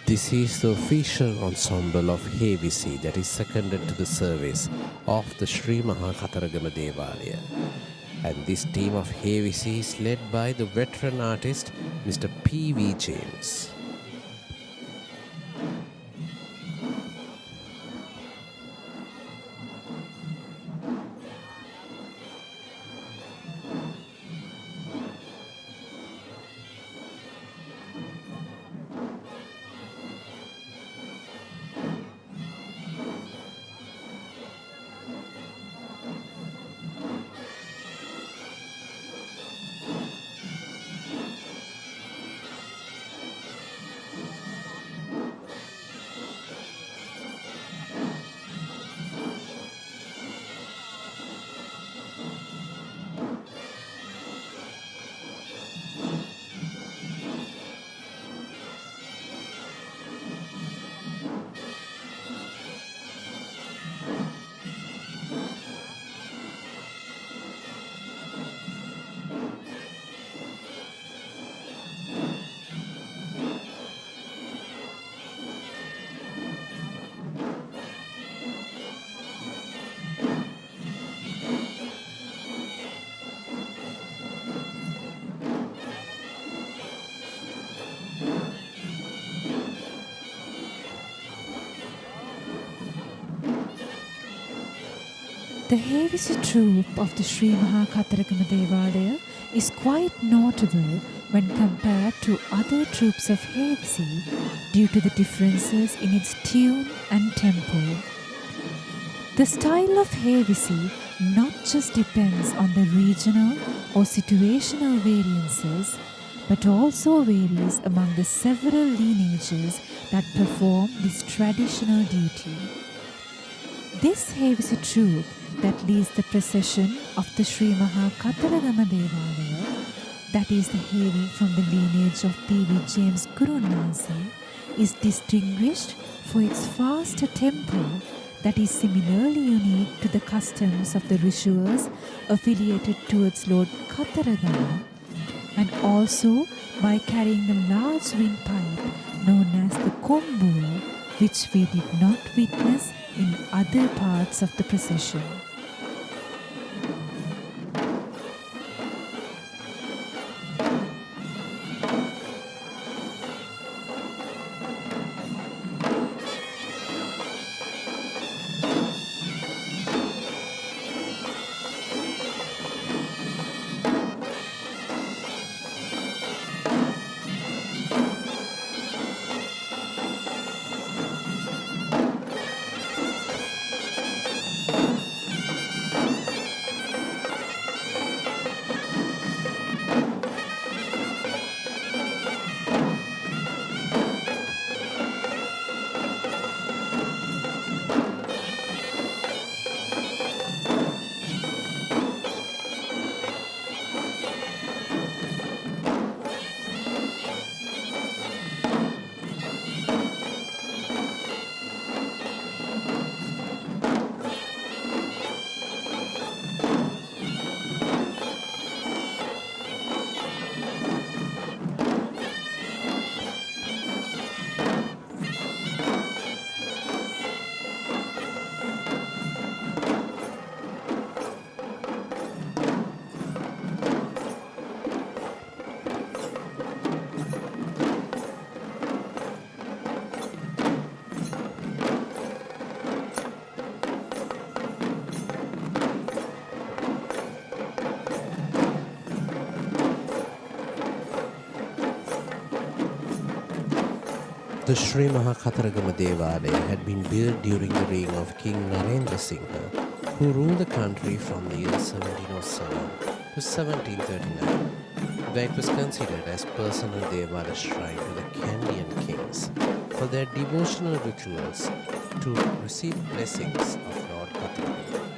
Speaker 2: This is the official ensemble of Hewisi that is seconded to the service of the Sri Maha Kataragama Devala. And this team of Hewisi is led by the veteran artist Mr. P.V. James.
Speaker 3: The Hewisi troupe of the Sri Maha Kataragama Devala is quite notable when compared to other troupes of Hewisi due to the differences in its tune and tempo. The style of Hewisi not just depends on the regional or situational variances, but also varies among the several lineages that perform this traditional duty. This Hewisi troupe that leads the procession of the Sri Maha Kataragama Devala, that is the Hevi from the lineage of P.V. James Gurunase, is distinguished for its faster tempo that is similarly unique to the customs of the rituals affiliated towards Lord Kataragama, and also by carrying the large windpipe known as the kombua, which we did not witness in other parts of the procession.
Speaker 2: The Sri Maha Kataragama Devala had been built during the reign of King Narendra Singha, who ruled the country from the year 1707 to 1739, where it was considered as personal Devala shrine to the Kandian kings for their devotional rituals to receive blessings of Lord Kataragama.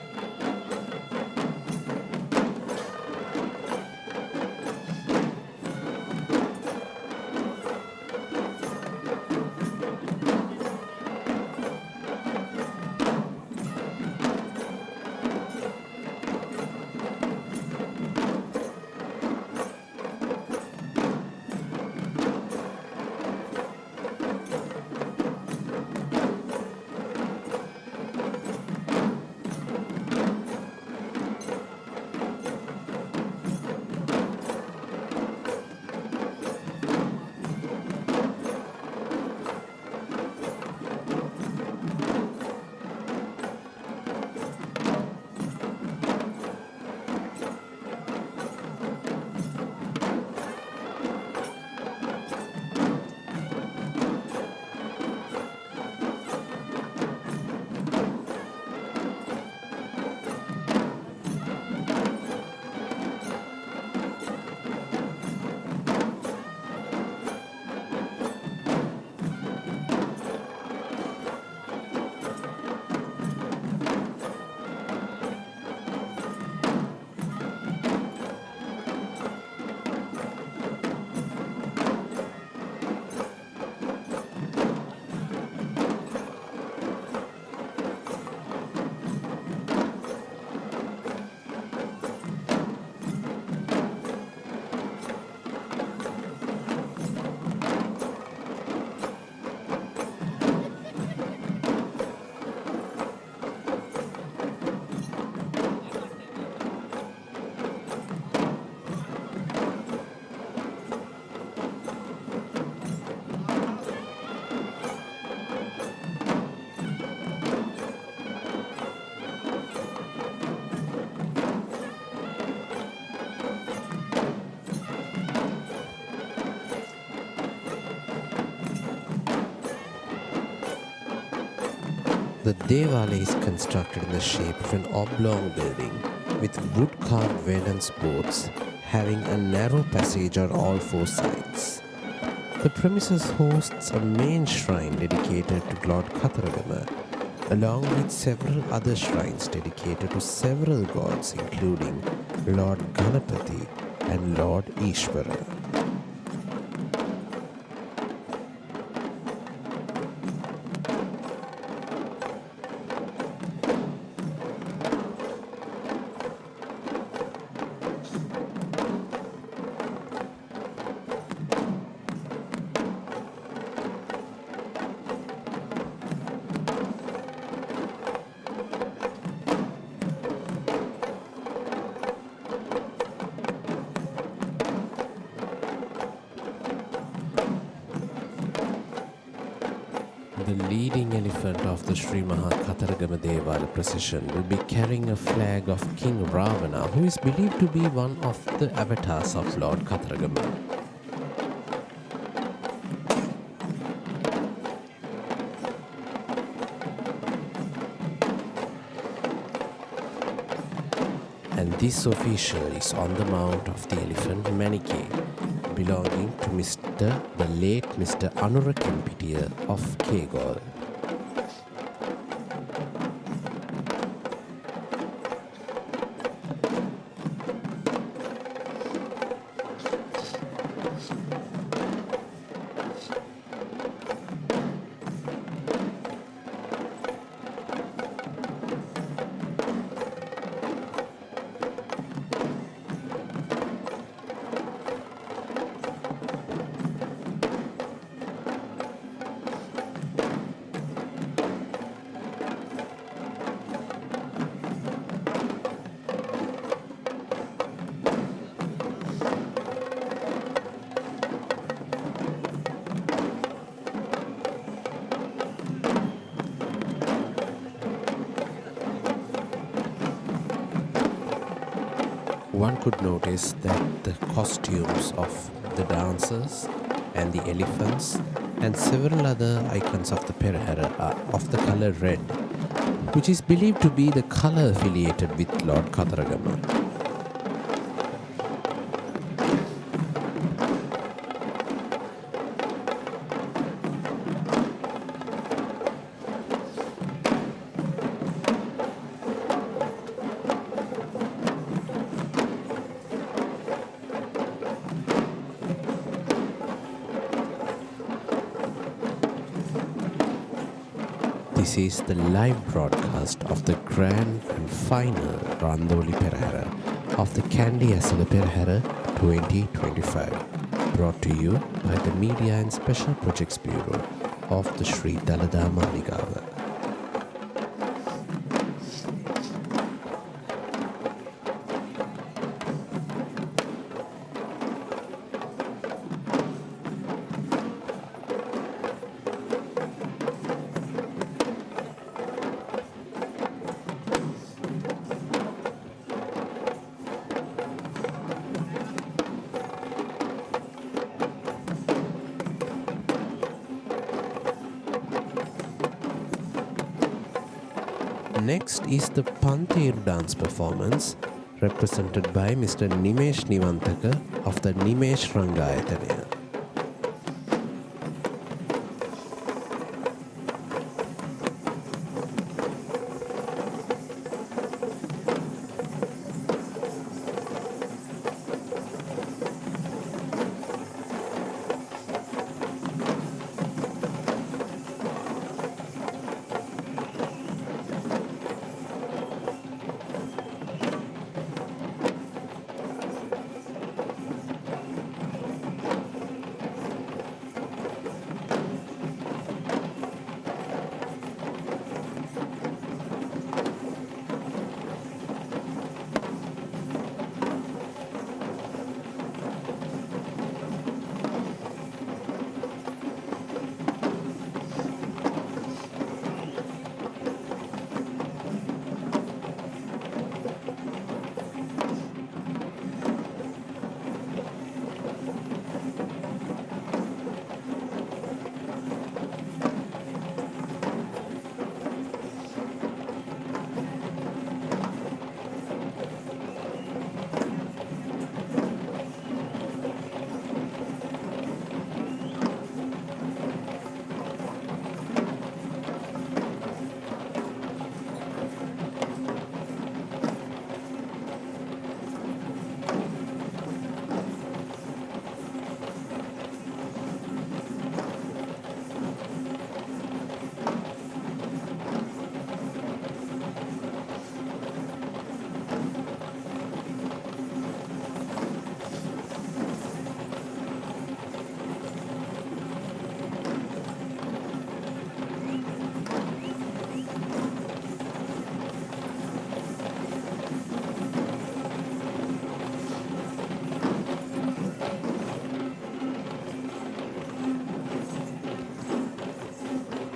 Speaker 2: The Devala is constructed in the shape of an oblong building with wood-carved valance boards having a narrow passage on all four sides. The premises hosts a main shrine dedicated to Lord Kataragama, along with several other shrines dedicated to several gods including Lord Ganapati and Lord Ishvara. The leading elephant of the Sri Maha Kataragama Devala procession will be carrying a flag of King Ravana, who is believed to be one of the avatars of Lord Kataragama. And this official is on the mount of the elephant Manike, belonging to the late Mr. Anura Kempitiya of Kegol. One could notice that the costumes of the dancers and the elephants and several other icons of the Perahera are of the color red, which is believed to be the color affiliated with Lord Kataragama. This is the live broadcast of the grand and final Randoli Perahera of the Kandy Esala Perahera 2025, brought to you by the Media and Special Projects Bureau of the Sri Dalada Maligawa. Next is the Pantheru dance performance represented by Mr. Nimesh Nivantaka of the Nimesh Rangayathanaya.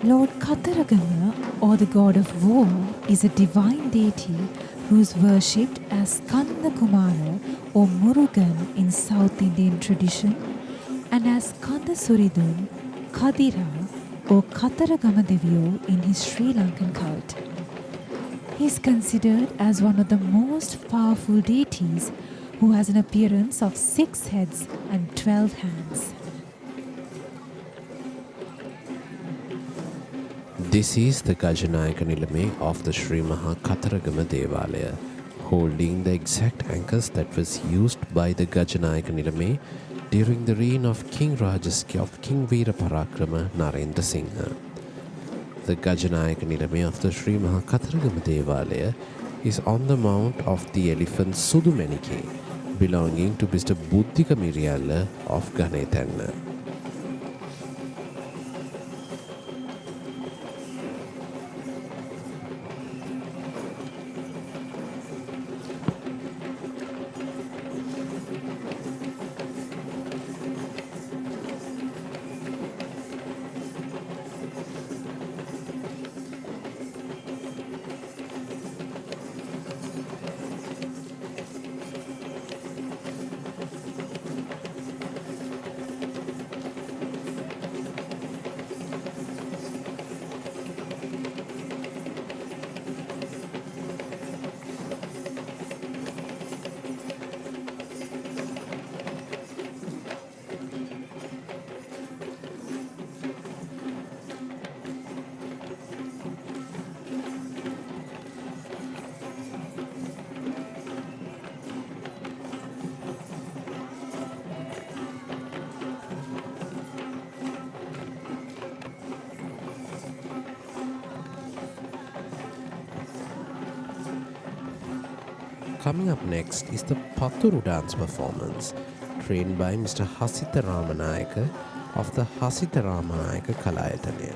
Speaker 3: Lord Kataragama, or the god of war, is a divine deity who is worshipped as Kanda Kumara or Murugan in South Indian tradition and as Kanda Suridun, Kadira or Kataragama Devala in his Sri Lankan cult. He is considered as one of the most powerful deities who has an appearance of 6 heads and 12 hands.
Speaker 2: This is the Gajanayaka Nilame of the Sri Maha Kataragama Devala, holding the exact anchors that was used by the Gajanayaka Nilame during the reign of King Rajaski of King Veera Parakrama Narendra Singha. The Gajanayaka Nilame of the Sri Maha Kataragama Devala is on the mount of the elephant Sudumenike, belonging to Mr. Buddhika Miriyalla of Ganethanna. Coming up next is the Pathuru dance performance, trained by Mr. Hasita Ramanayaka of the Hasita Ramanayaka Kalayatanya.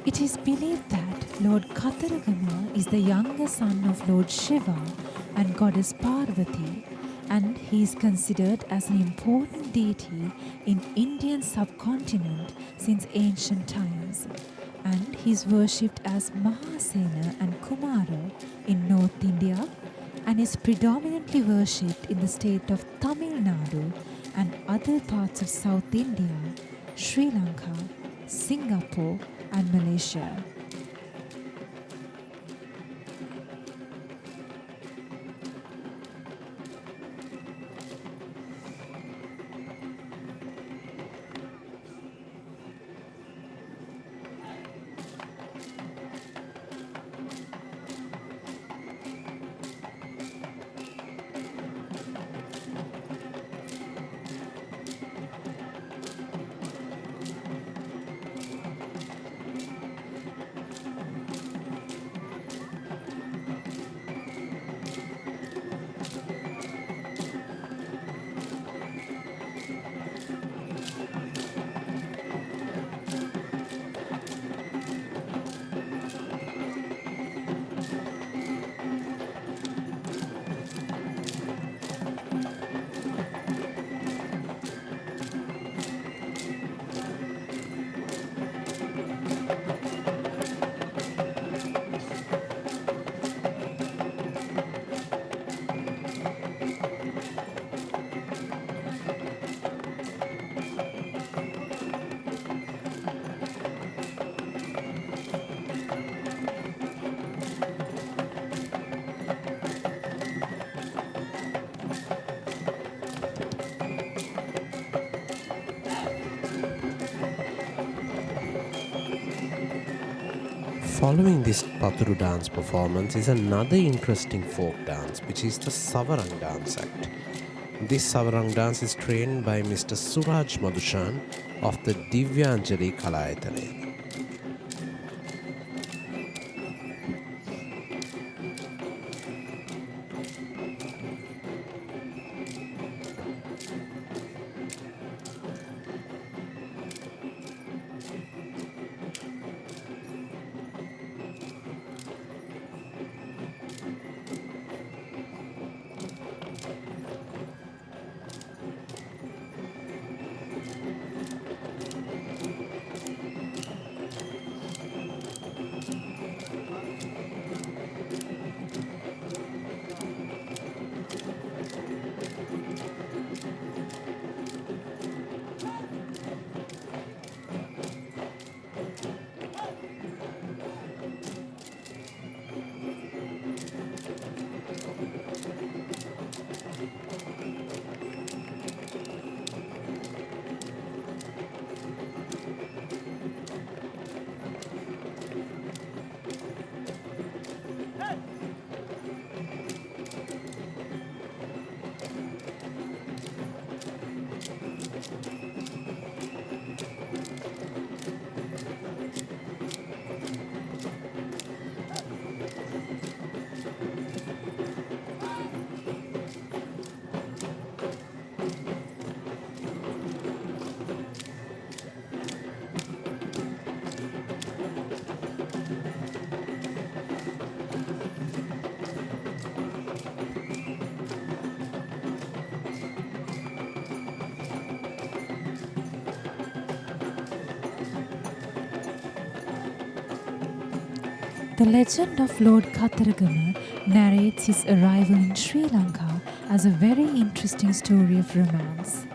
Speaker 3: It is believed that Lord Kataragama is the younger son of Lord Shiva and goddess Parvati, and he is considered as an important deity in Indian subcontinent since ancient times. And he is worshipped as Mahasena and Kumara in North India and is predominantly worshipped in the state of Tamil Nadu and other parts of South India, Sri Lanka, Singapore and Malaysia.
Speaker 2: Following this Paturu dance performance is another interesting folk dance, which is the Savarang dance act. This Savarang dance is trained by Mr. Suraj Madhushan of the Divyanjali Kalayatane.
Speaker 3: The legend of Lord Kataragama narrates his arrival in Sri Lanka as a very interesting story of romance.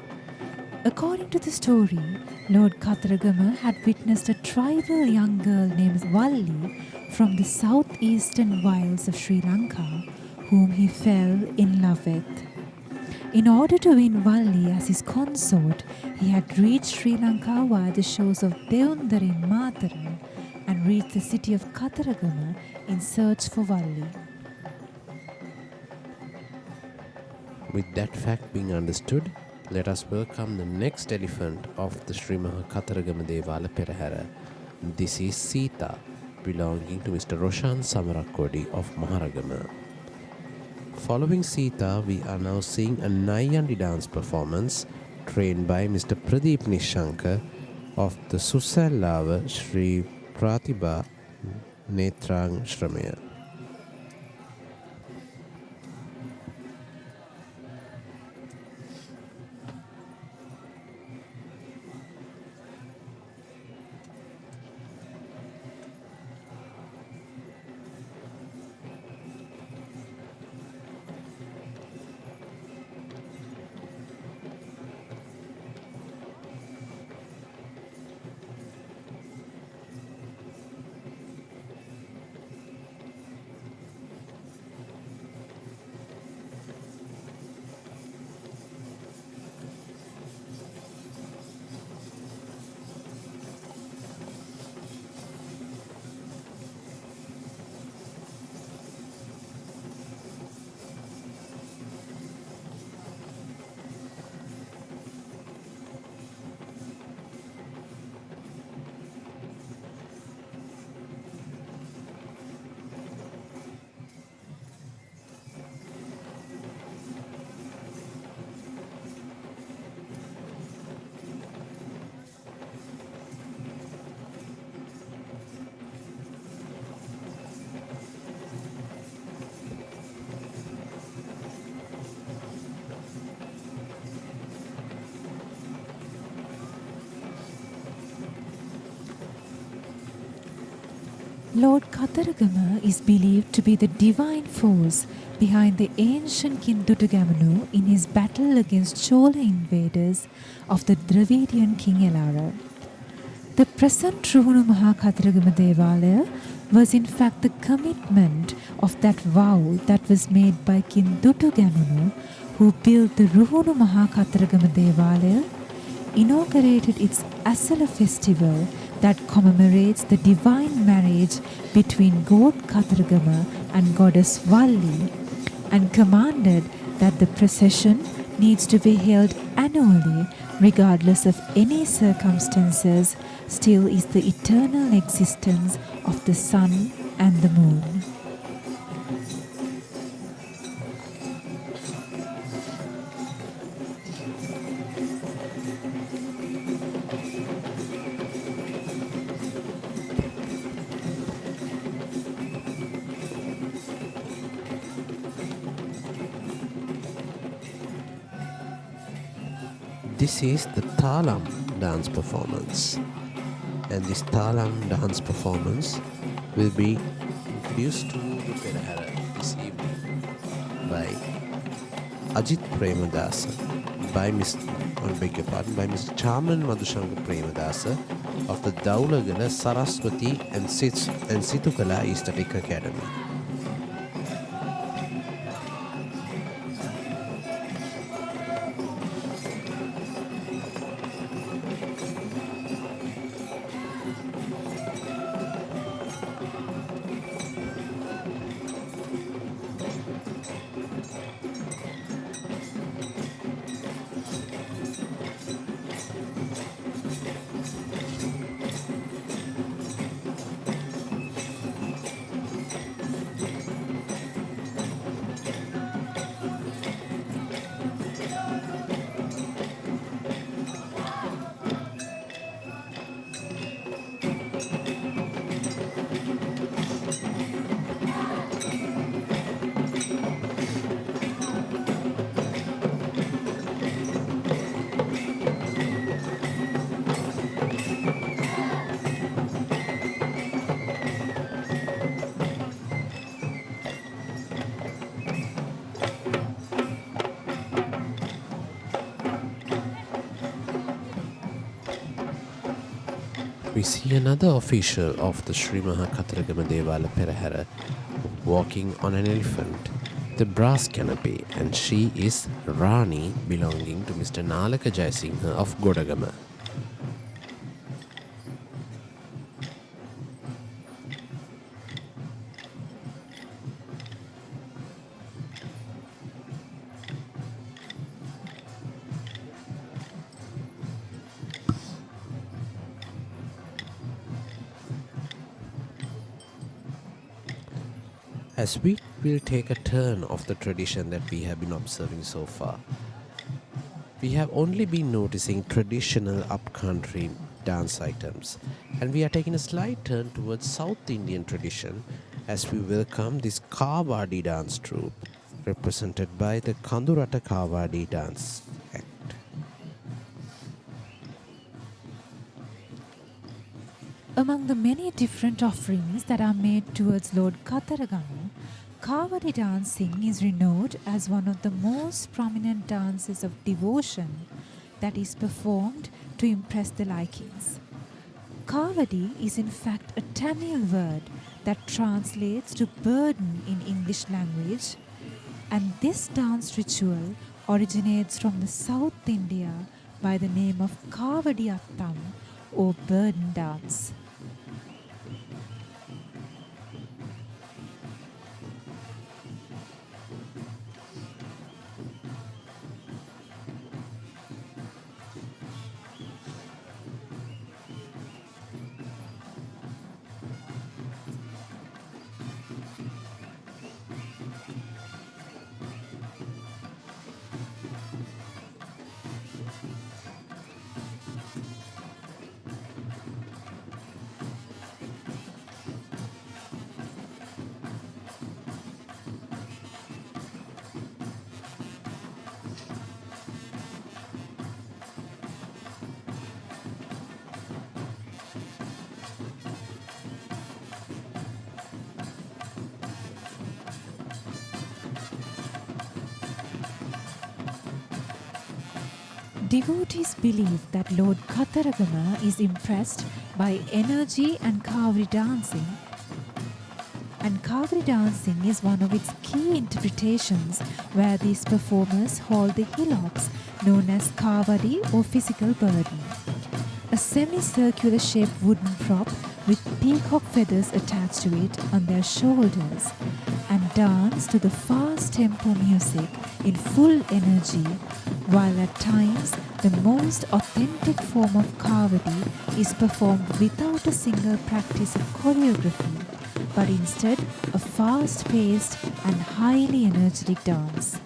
Speaker 3: According to the story, Lord Kataragama had witnessed a tribal young girl named Valli from the southeastern wilds of Sri Lanka, whom he fell in love with. In order to win Valli as his consort, he had reached Sri Lanka via the shores of Deundara in Mataram and reached the city of Kataragama in search for Valli.
Speaker 2: With that fact being understood, let us welcome the next elephant of the Sri Maha Kataragama Devala Perahera. This is Sita, belonging to Mr. Roshan Samarakodi of Maharagama. Following Sita, we are now seeing a Nayandi dance performance trained by Mr. Pradeep Nishankar of the Susallava Sri Pratibha Netrang Shramaya.
Speaker 3: Lord Kataragama is believed to be the divine force behind the ancient King Dutugamanu in his battle against Chola invaders of the Dravidian King Elara. The present Ruhunu Maha Kataragama Devala was in fact the commitment of that vow that was made by King Dutugamanu, who built the Ruhunu Maha Kataragama Devala, inaugurated its Asala festival that commemorates the divine marriage between god Kataragama and goddess Valli, and commanded that the procession needs to be held annually regardless of any circumstances, still is the eternal existence of the sun and the moon.
Speaker 2: This is the Thalam dance performance, and this Thalam dance performance will be introduced to the Perahera this evening by Ajit Premadasa, by Mr. Chaman Madhushanga Premadasa of the Daulagala Saraswati and Situkala Aesthetic Academy. We see another official of the Sri Maha Kataragama Devala Perahera walking on an elephant, the brass canopy, and she is Rani, belonging to Mr. Nalaka Jayasinghe of Godagama. As we will take a turn of the tradition that we have been observing so far, we have only been noticing traditional upcountry dance items, and we are taking a slight turn towards South Indian tradition as we welcome this Kavadi dance troupe represented by the Kandurata Kavadi dance act.
Speaker 3: Among the many different offerings that are made towards Lord Kataragama, Kavadi dancing is renowned as one of the most prominent dances of devotion that is performed to impress the likings. Kavadi is in fact a Tamil word that translates to burden in English language, and this dance ritual originates from the South India by the name of Kavadi Attam or burden dance. Devotees believe that Lord Kataragama is impressed by energy and Kavadi dancing, and Kavadi dancing is one of its key interpretations, where these performers hold the hillocks known as Kavadi or physical burden. A semicircular shaped wooden prop with peacock feathers attached to it on their shoulders, and dance to the fast tempo music in full energy, while at times the most authentic form of kavadi is performed without a single practice of choreography, but instead a fast-paced and highly energetic dance.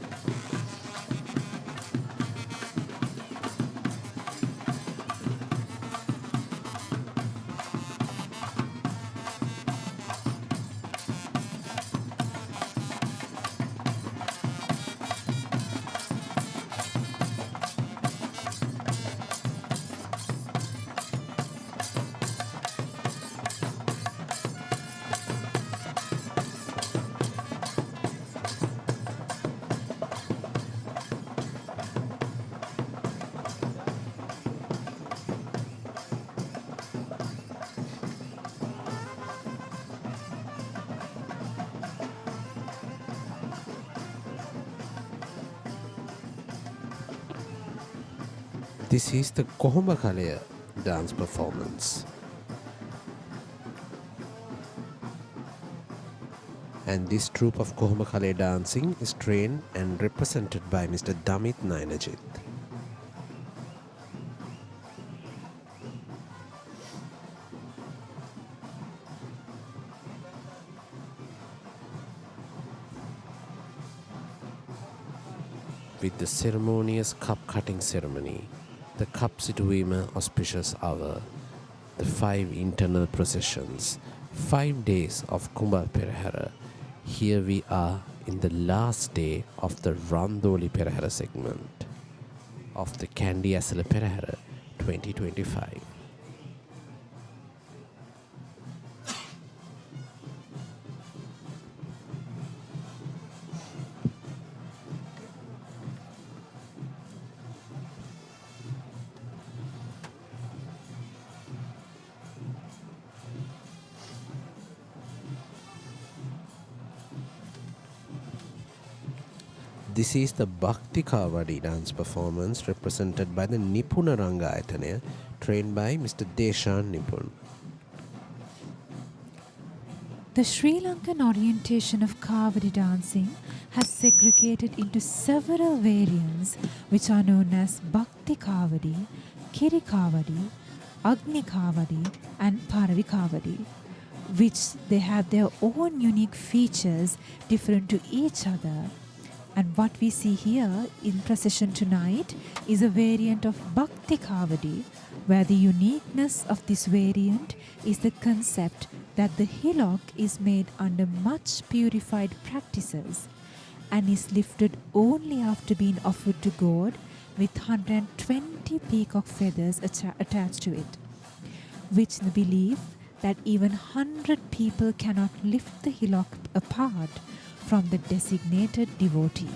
Speaker 2: This is the Kohoma Kalaya dance performance. And this troupe of Kohoma Kalaya dancing is trained and represented by Mr. Damit Nainajit. With the ceremonious cup cutting ceremony, the cup situima auspicious hour, the 5 internal processions, 5 days of Kumbal Perahera. Here we are in the last day of the Randoli Perahera segment of the Kandy Esala Perahera 2025. This is the Bhakti Kavadi dance performance represented by the Nipuna Rangayatana, trained by Mr. Deshan Nipun.
Speaker 3: The Sri Lankan orientation of Kavadi dancing has segregated into several variants which are known as Bhakti Kavadi, Kiri Kavadi, Agni Kavadi and Paravi Kavadi, which they have their own unique features different to each other. And what we see here in procession tonight is a variant of Bhakti Kavadi, where the uniqueness of this variant is the concept that the hillock is made under much purified practices and is lifted only after being offered to God with 120 peacock feathers attached to it, which the belief that even 100 people cannot lift the hillock apart from the designated devotee.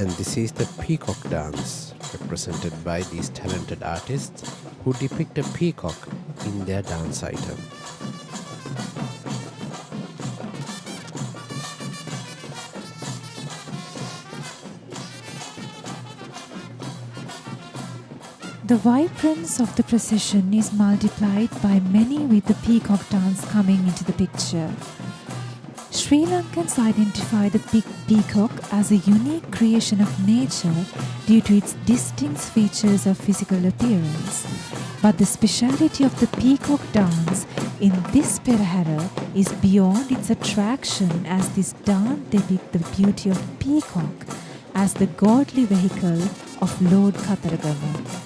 Speaker 2: And this is the peacock dance, represented by these talented artists who depict a peacock in their dance item.
Speaker 3: The vibrance of the procession is multiplied by many with the peacock dance coming into the picture. Sri Lankans identify the peacock as a unique creation of nature due to its distinct features of physical appearance. But the speciality of the peacock dance in this Perahera is beyond its attraction, as this dance depicts the beauty of peacock as the godly vehicle of Lord Kataragama.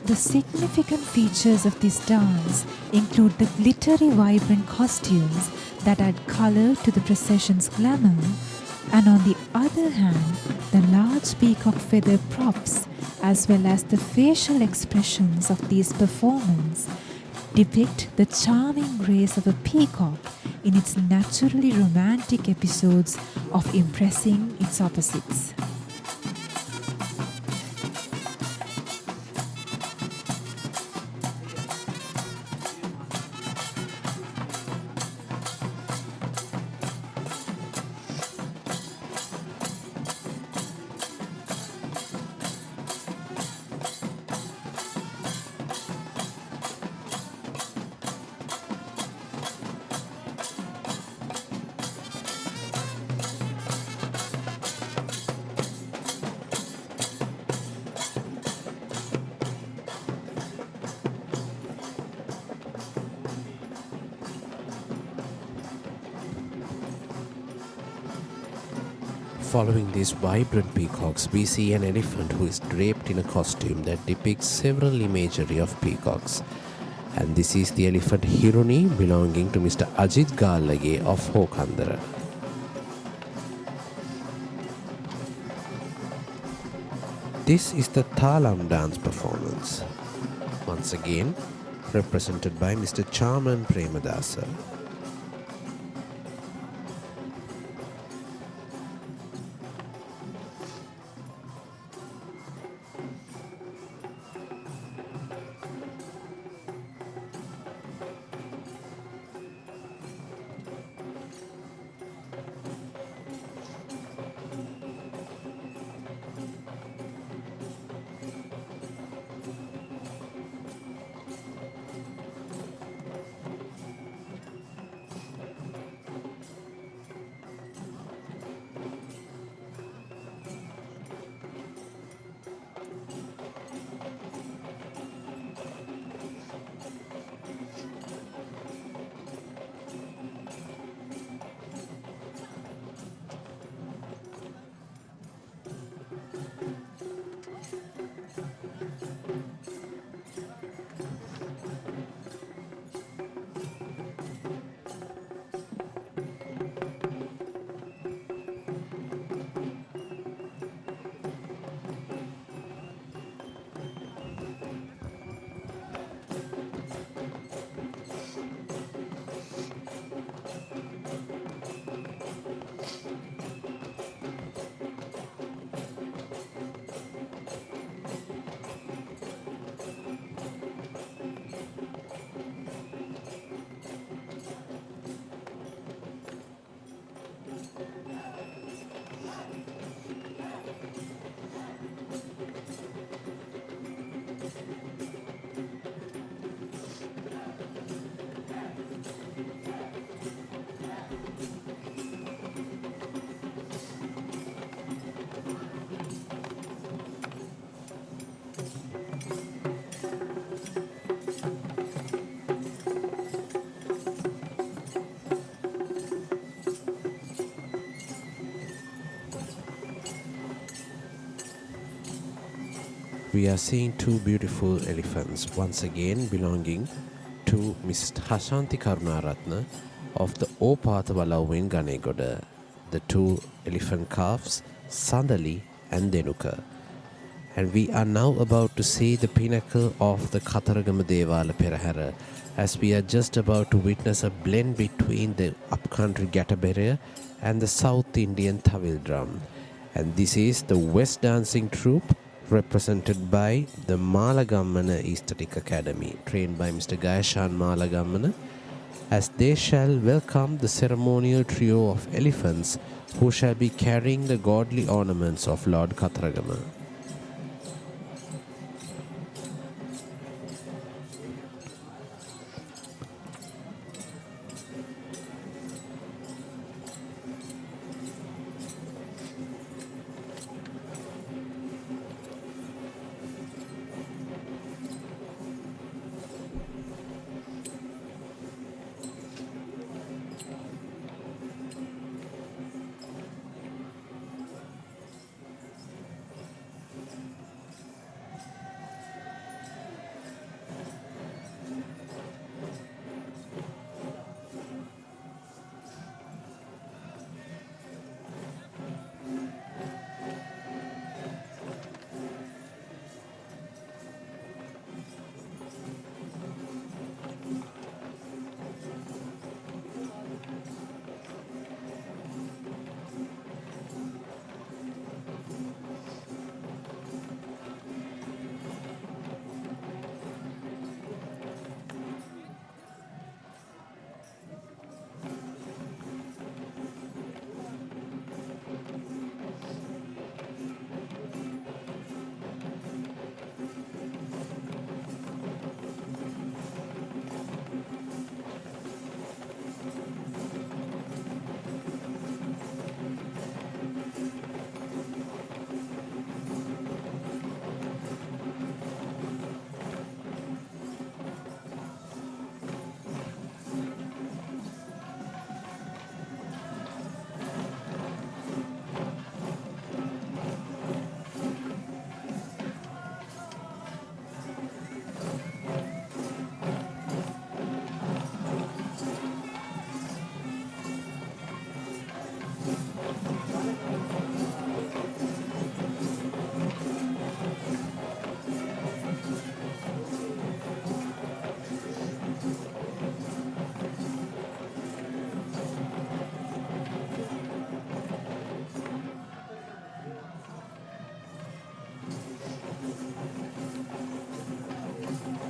Speaker 3: The significant features of this dance include the glittery, vibrant costumes that add color to the procession's glamour, and on the other hand, the large peacock feather props as well as the facial expressions of these performances depict the charming grace of a peacock in its naturally romantic episodes of impressing its opposites.
Speaker 2: Following these vibrant peacocks, we see an elephant who is draped in a costume that depicts several imagery of peacocks. And this is the elephant Hiruni belonging to Mr. Ajit Gallage of Hokandara. This is the Thalam dance performance, once again represented by Mr. Chaman Premadasa. We are seeing two beautiful elephants, once again belonging to Ms. Hashanti Karunaratna of the Opatha Walawin Ganegoda, the two elephant calves, Sandali and Denuka. And we are now about to see the pinnacle of the Kataragama Devala Perahera, as we are just about to witness a blend between the upcountry Gataberea and the South Indian Tawil drum. And this is the West Dancing Troupe represented by the Maligawa Aesthetic Academy, trained by Mr. Gaishan Maligawa, as they shall welcome the ceremonial trio of elephants who shall be carrying the godly ornaments of Lord Kataragama.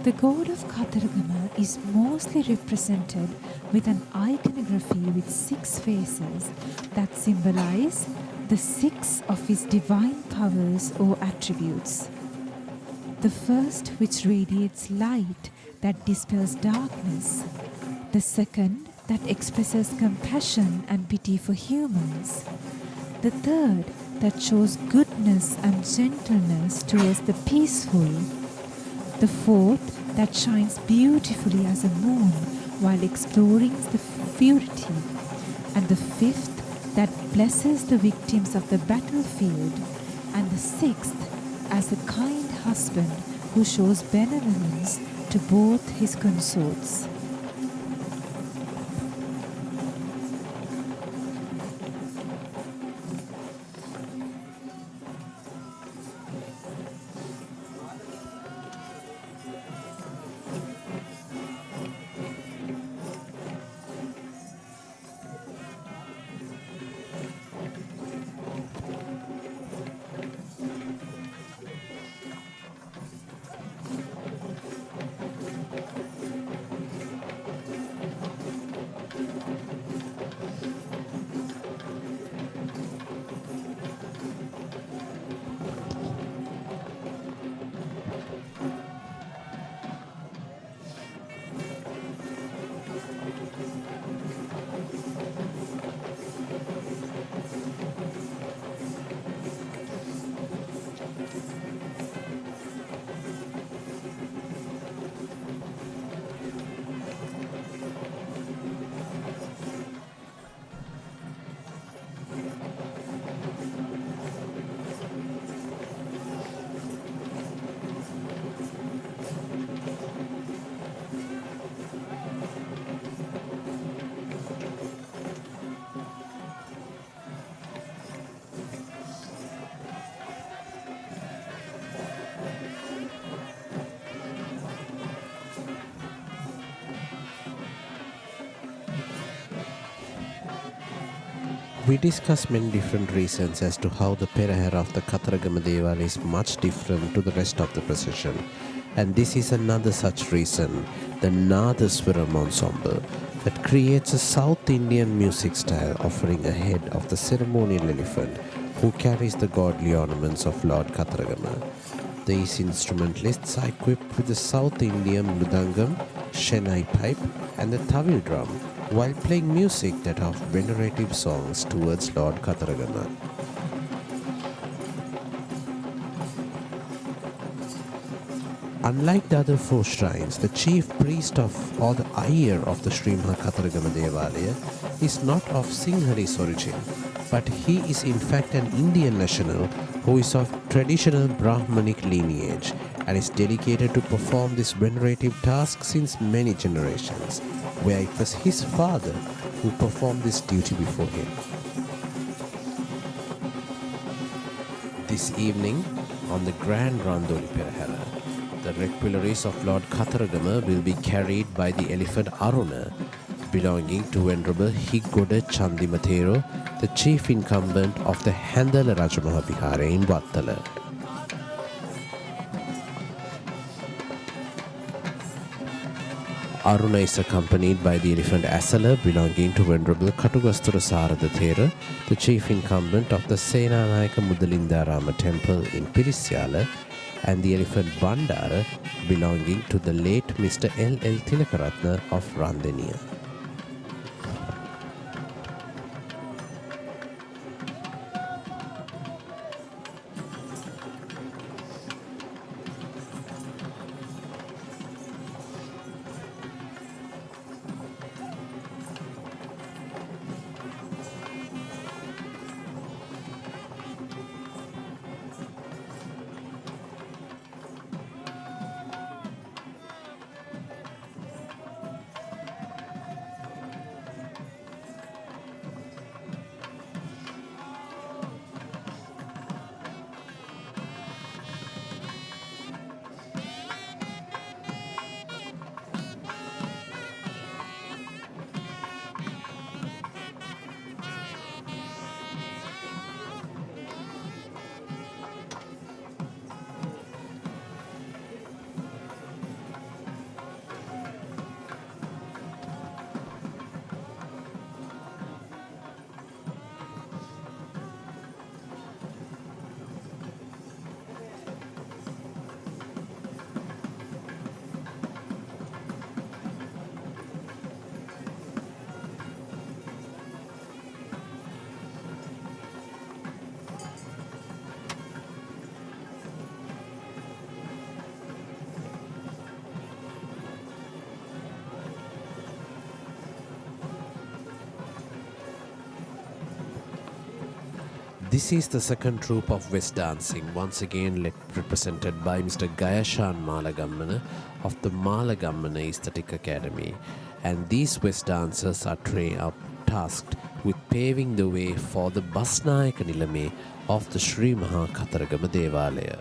Speaker 3: The god of Kataragama is mostly represented with an iconography with 6 faces that symbolize the 6 of his divine powers or attributes. The first, which radiates light that dispels darkness. The second, that expresses compassion and pity for humans. The third, that shows goodness and gentleness towards the peaceful. The fourth, that shines beautifully as a moon while exploring the purity. And the fifth, that blesses the victims of the battlefield. And the sixth, as a kind husband who shows benevolence to both his consorts.
Speaker 2: We discuss many different reasons as to how the Perahera of the Kataragama Devala is much different to the rest of the procession. And this is another such reason, the Nadaswaram ensemble, that creates a South Indian music style offering a head of the ceremonial elephant who carries the godly ornaments of Lord Kataragama. These instrumentalists are equipped with the South Indian mridangam, Chennai pipe and the Tawil drum while playing music that are venerative songs towards Lord Kataragama. Unlike the other four shrines, the chief priest of or the Iyer of the Sri Maha Kataragama Devalaya is not of Sinhalese origin, but he is in fact an Indian national who is of traditional Brahmanic lineage and is dedicated to perform this venerative task since many generations, where it was his father who performed this duty before him. This evening, on the Grand Randoli Perahera, the requelaries of Lord Kataragama will be carried by the elephant Aruna, belonging to Venerable Higgoda Chandimathero, the chief incumbent of the Handala Rajamaha Vihara in Vattala. Aruna is accompanied by the elephant Esala, belonging to Venerable Katugasthura Sarada Thera, the chief incumbent of the Senanayaka Mudalindarama temple in Pirisyala, and the elephant Bandara, belonging to the late Mr. L.L. Tilakaratna of Randeniya. This is the second troupe of West dancing, once again represented by Mr. Gayashan Malagammana of the Malagammana Aesthetic Academy. And these West dancers are tasked with paving the way for the Basnayaka Nilame of the Sri Maha Kataragama Devalaya.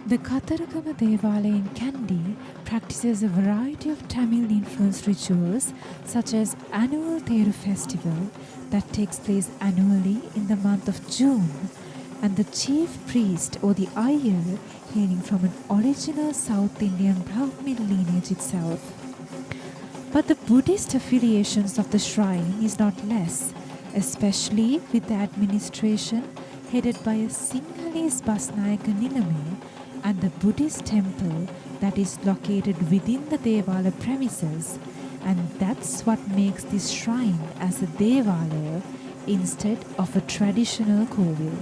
Speaker 3: The Kataragama Devala in Kandy practices a variety of Tamil-influenced rituals such as annual Theru festival that takes place annually in the month of June, and the chief priest or the Iyer hailing from an original South Indian Brahmin lineage itself. But the Buddhist affiliations of the shrine is not less, especially with the administration headed by a Sinhalese Basnayaka Nilame, and the Buddhist temple that is located within the Devala premises, and that's what makes this shrine as a Devalaya instead of a traditional kovil.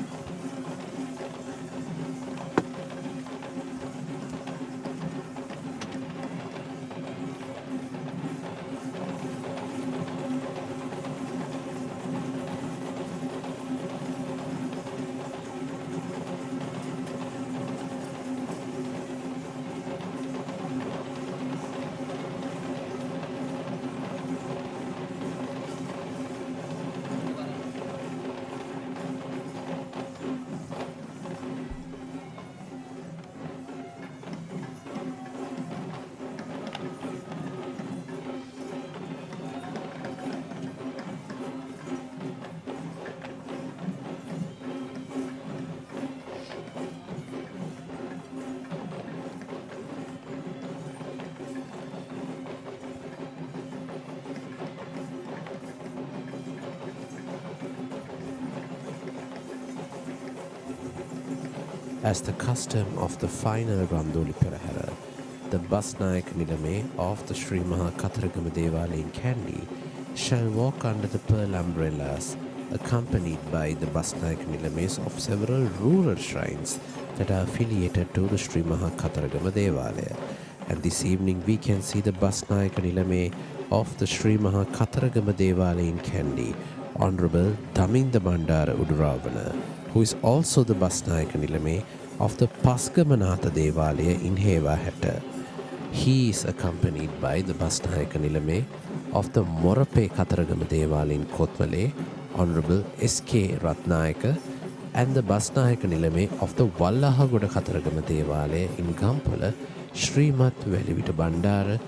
Speaker 2: As the custom of the final Randoli Perahera, the Basnayak Nilame of the Sri Maha Kataragama Devala in Kandy shall walk under the pearl umbrellas, accompanied by the Basnayak Nilames of several rural shrines that are affiliated to the Sri Maha Kataragama Devala. And this evening we can see the Basnayak Nilame of the Sri Maha Kataragama Devala in Kandy, Honorable Daminda Bandara Uduravana, who is also the Basnayak Nilame of the Nata Devala in Hewisi. He is accompanied by the Basnayak Nilame of the Morape Kataragama Devala in Kotmale, Honorable S.K. Ratnayaka, and the Basnayak Nilame of the Wallahagoda Kataragama Devala in Gampala, Srimat Velivita Bandara.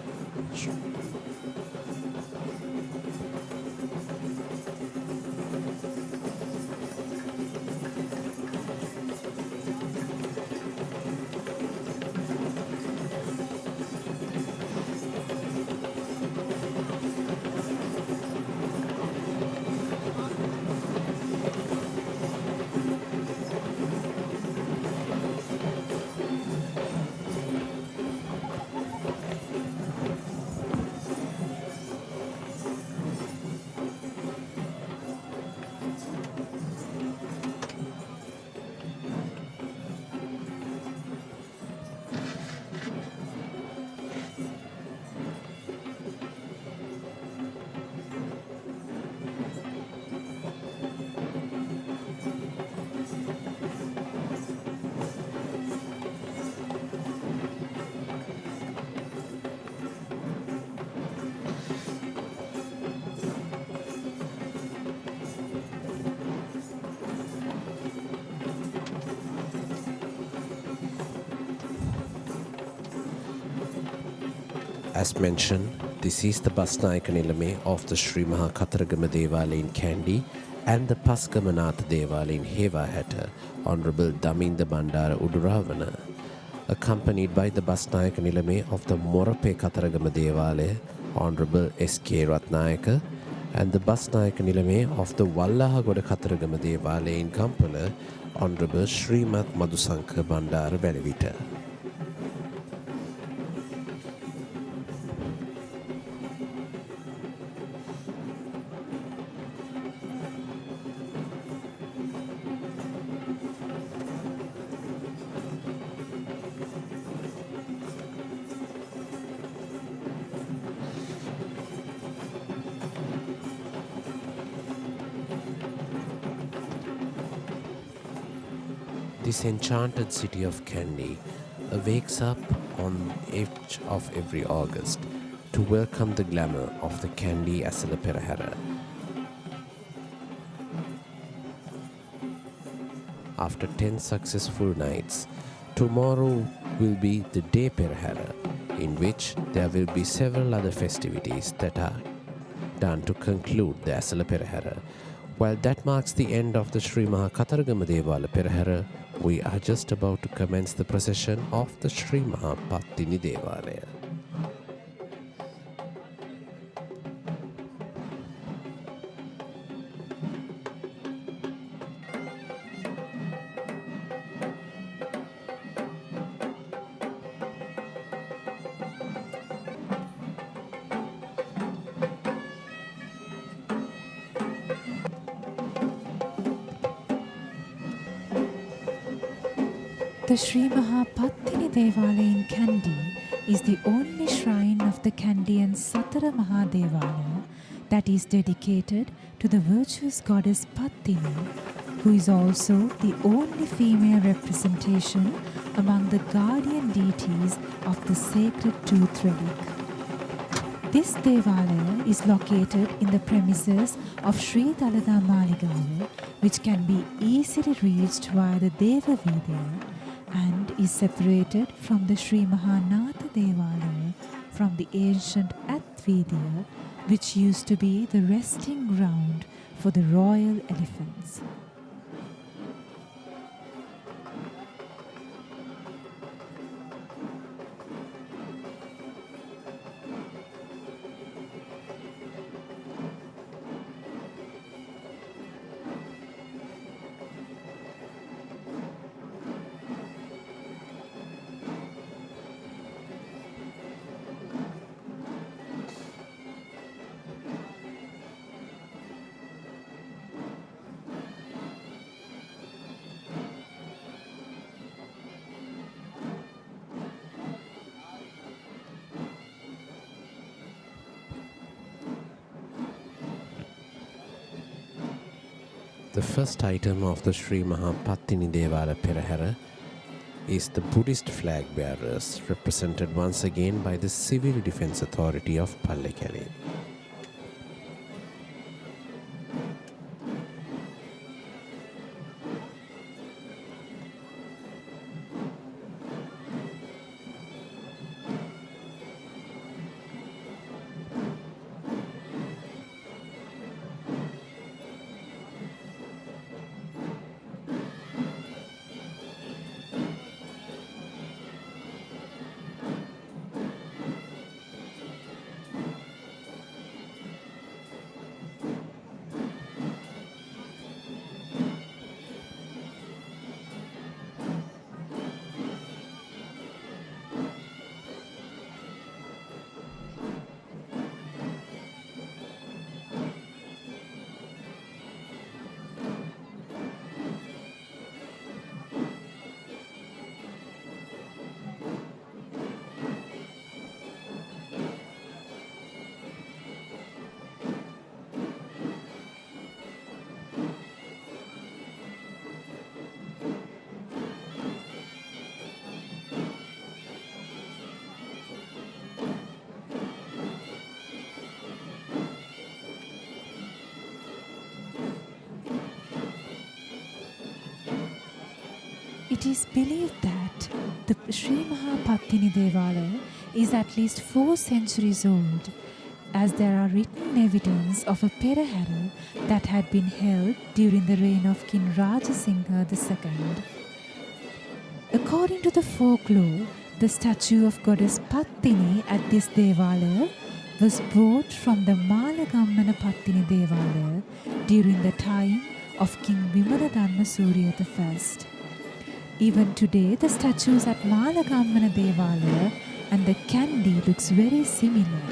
Speaker 2: As mentioned, this is the Basnayak Nilame of the Sri Maha Kataragama Devala in Kandy and the Nata Devala in Hewisi, Honorable Daminda Bandara Uduravana, accompanied by the Basnayak Nilame of the Morape Kataragama Devala, Honorable S.K. Ratnayaka, and the Basnayak Nilame of the Wallahagoda Kataragama Devala in Kampala, Honorable Srimat Madhusanka Bandara Velivita. This enchanted city of Kandy wakes up on each of every August to welcome the glamour of the Kandy Esala Perahera. After 10 successful nights, tomorrow will be the Day Perahera, in which there will be several other festivities that are done to conclude the Esala Perahera. While that marks the end of the Sri Maha Kataragama Devala Perahera, we are just about to commence the procession of the Sri Maha Patini Devala.
Speaker 3: The Sri Maha Patini Devala in Kandy is the only shrine of the Kandian Satara Maha Devala that is dedicated to the virtuous goddess Patini, who is also the only female representation among the guardian deities of the sacred tooth relic. This Devala is located in the premises of Sri Dalada Maligawa, which can be easily reached via the Deva Vidya, and is separated from the Sri Nata Devala from the ancient Advidya, which used to be the resting ground for the royal elephants.
Speaker 2: The first item of the Sri Maha Patini Devala Perahera is the Buddhist flag bearers, represented once again by the Civil Defence Authority of Pallekele.
Speaker 3: It is believed that the Sri Maha Patini Devala is at least 4 centuries old, as there are written evidence of a Perahera that had been held during the reign of King Rajasingha II. According to the folklore, the statue of goddess Patini at this Devala was brought from the Maligawa Patini Devala during the time of King Vimaladharma Surya I. Even today, the statues at Maligawa Devala and the Kandy looks very similar,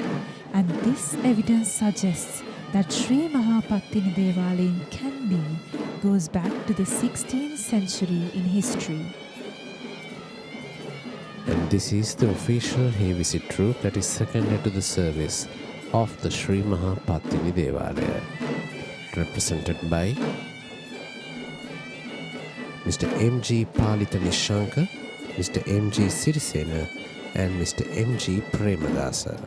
Speaker 3: and this evidence suggests that Sri Maha Patini Devala in Kandy goes back to the 16th century in history.
Speaker 2: And this is the official Hewisi troop that is seconded to the service of the Sri Maha Patini Devala, represented by Mr. M.G. Palita Nishanka, Mr. M.G. Sirisena, and Mr. M.G. Premadasa.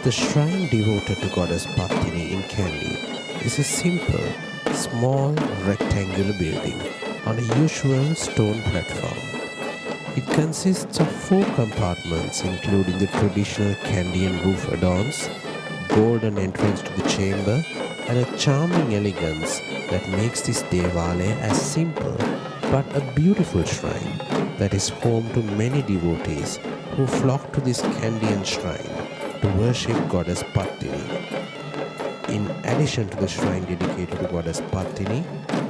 Speaker 2: The shrine devoted to goddess Patini in Kandy is a simple, small rectangular building on a usual stone platform. It consists of 4 compartments including the traditional Kandian roof adorns, golden entrance to the chamber, and a charming elegance that makes this Devala a simple but a beautiful shrine that is home to many devotees who flock to this Kandian shrine to worship goddess Patini. In addition to the shrine dedicated to goddess Patini,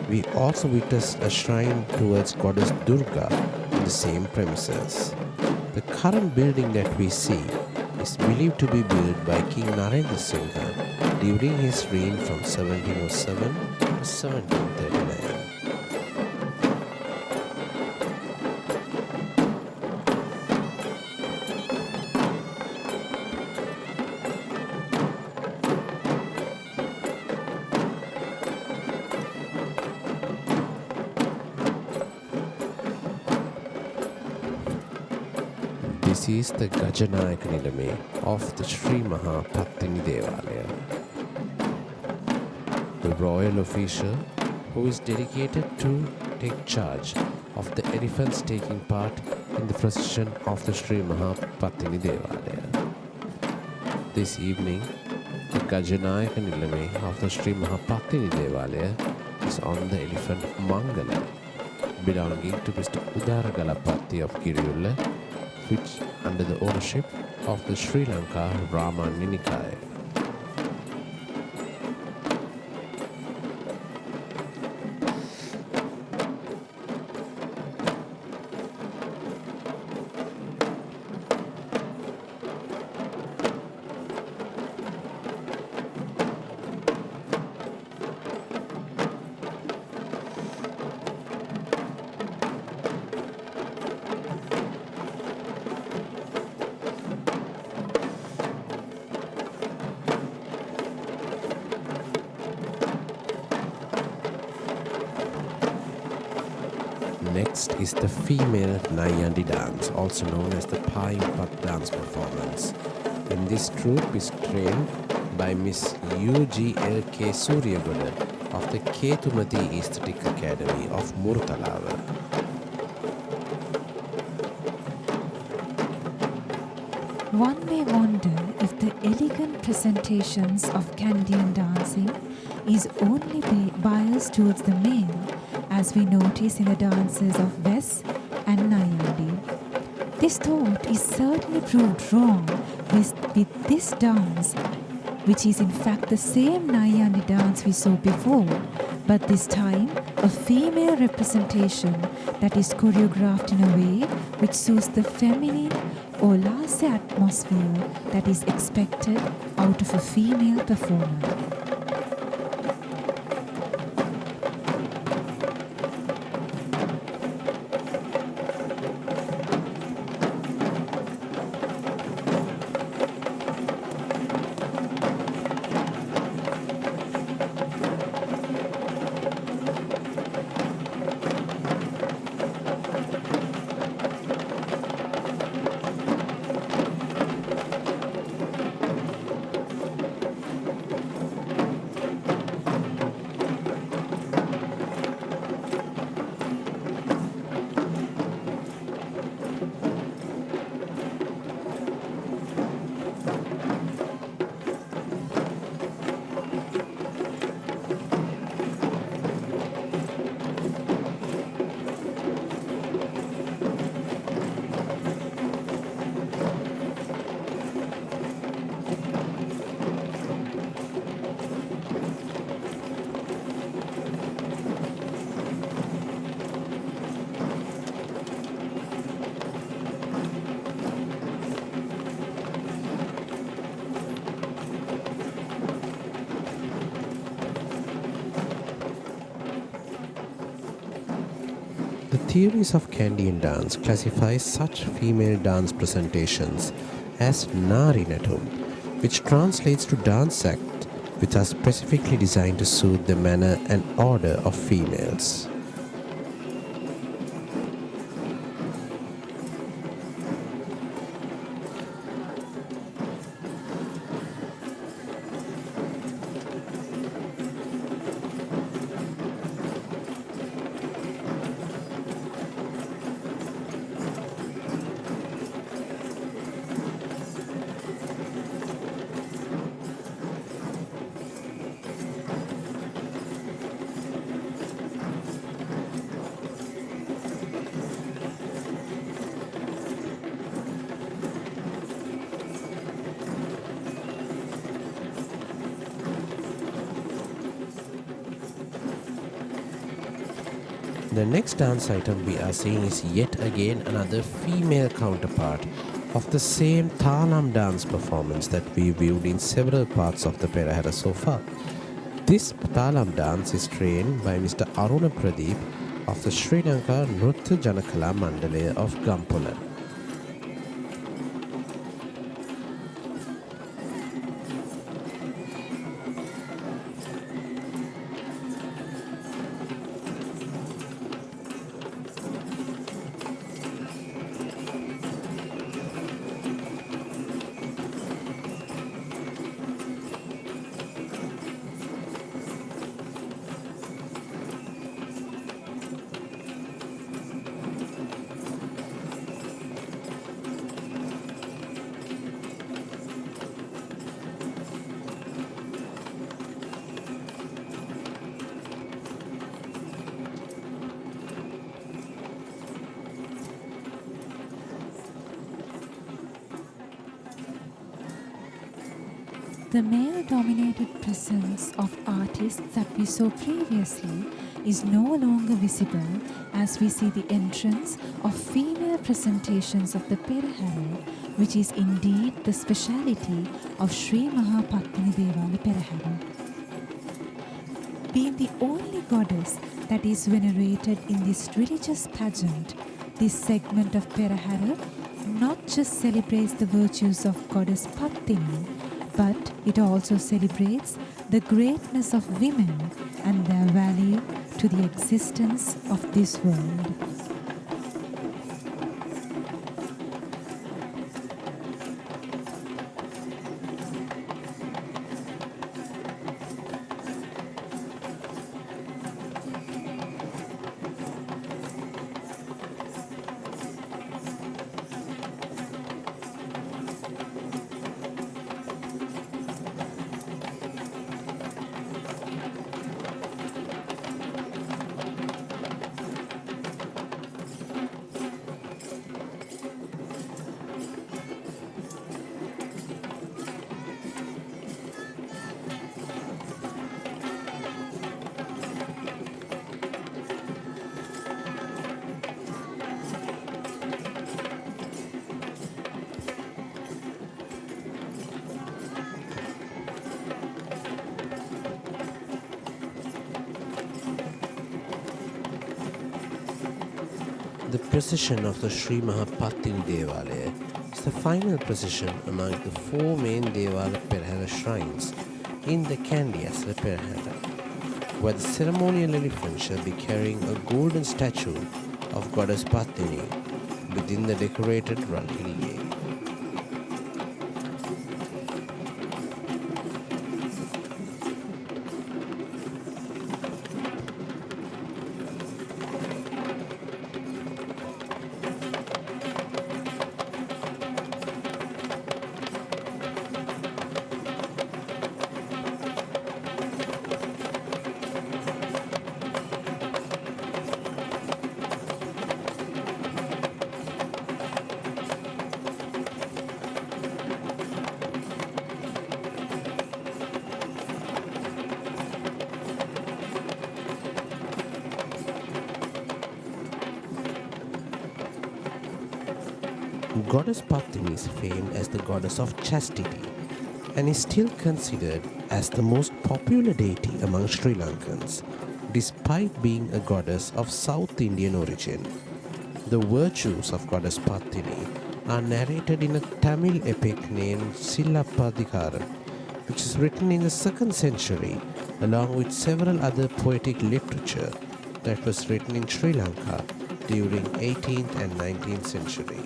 Speaker 2: we also witness a shrine towards goddess Durga in the same premises. The current building that we see is believed to be built by King Narendra Singha during his reign from 1707 to 1739. This is the Gajanayaka Nilame of the Sri Maha Patini Devala, the royal official who is dedicated to take charge of the elephants taking part in the procession of the Sri Maha Patini Devala. This evening, the Gajanayaka Nilame of the Sri Maha Patini Devala is on the elephant Mangala, belonging to Mr. Udaragalapatti of Kiriyulla, which under the ownership of the Sri Lanka Ramani Nikaya. Next is the female Nayandi dance, also known as the Payimpat dance performance. And this troupe is trained by Miss UGLK Suryagoda of the Ketumati Aesthetic Academy of Murtalawa.
Speaker 3: One may wonder if the elegant presentations of Kandian dancing is only biased towards the male, as we notice in the dances of Ves and Nayandi. This thought is certainly proved wrong with this dance, which is in fact the same Nayandi dance we saw before, but this time a female representation that is choreographed in a way which suits the feminine or lascive atmosphere that is expected out of a female performer.
Speaker 2: The theories of Kandian dance classify such female dance presentations as Nari Natum, which translates to dance act which are specifically designed to suit the manner and order of females. The next dance item we are seeing is yet again another female counterpart of the same Thalam dance performance that we viewed in several parts of the Perahera so far. This Thalam dance is trained by Mr. Aruna Pradeep of the Sri Lanka Nrutya Janakala Mandalaya of Gampola.
Speaker 3: The male-dominated presence of artists that we saw previously is no longer visible as we see the entrance of female presentations of the Perahera, which is indeed the speciality of Sri Patini Devala Perahera. Being the only goddess that is venerated in this religious pageant, this segment of Perahera not just celebrates the virtues of goddess Patini, but it also celebrates the greatness of women and their value to the existence of this world.
Speaker 2: The procession of the Sri Patini Devala is the final procession among the four main Devala Perahera shrines in the Kandy Esala Perahera, where the ceremonial elephant shall be carrying a golden statue of goddess Patini within the decorated Relic. Goddess Patini is famed as the goddess of chastity and is still considered as the most popular deity among Sri Lankans, despite being a goddess of South Indian origin. The virtues of goddess Patini are narrated in a Tamil epic named Silapadikaram, which is written in the 2nd century along with several other poetic literature that was written in Sri Lanka during 18th and 19th century.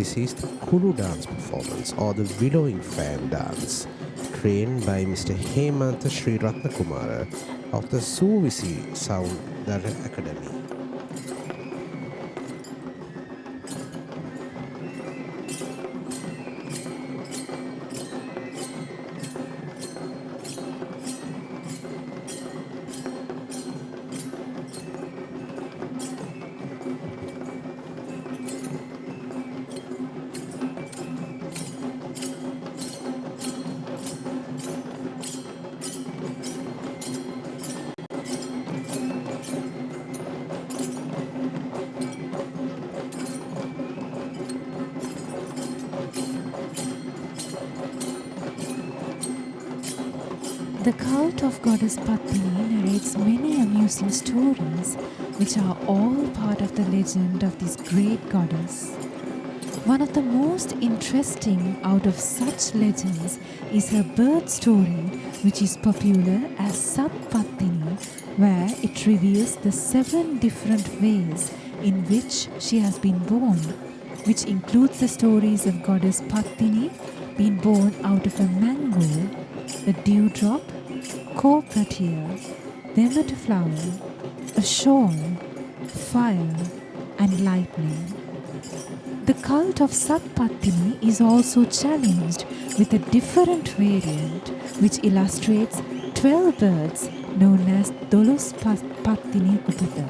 Speaker 2: this is the Kulu dance performance or the Willowing Fan dance, trained by Mr. Hemantha Sri Ratnakumara of the Hewisi Sound Academy.
Speaker 3: The cult of goddess Patini narrates many amusing stories which are all part of the legend of this great goddess. One of the most interesting out of such legends is her birth story, which is popular as Sat Patini, where it reveals the 7 different ways in which she has been born, which includes the stories of goddess Patini being born out of a mango, a dewdrop, copra tear, the emmet flower, a shawl, fire, and lightning. The cult of Sat Patini is also challenged with a different variant which illustrates 12 birds known as Dolos Patini Upata.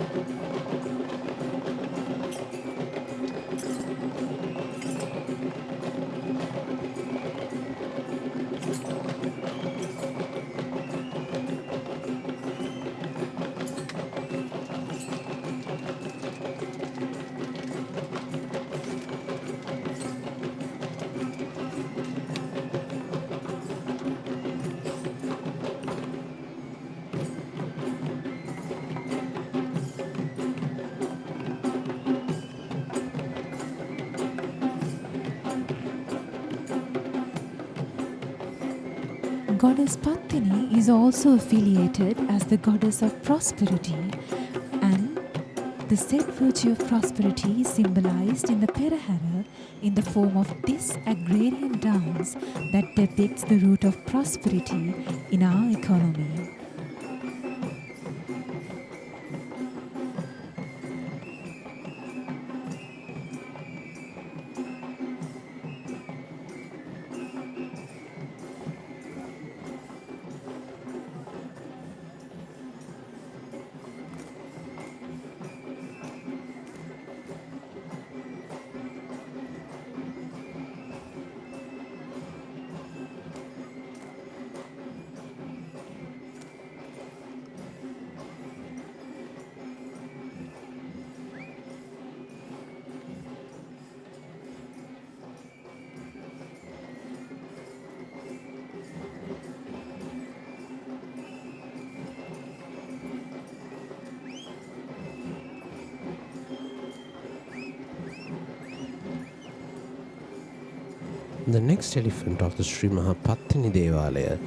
Speaker 3: Goddess Patini is also affiliated as the goddess of prosperity, and the said virtue of prosperity is symbolized in the Perahera in the form of this agrarian dance that depicts the root of prosperity in our economy.
Speaker 2: The next elephant of the Sri Maha Patini Devala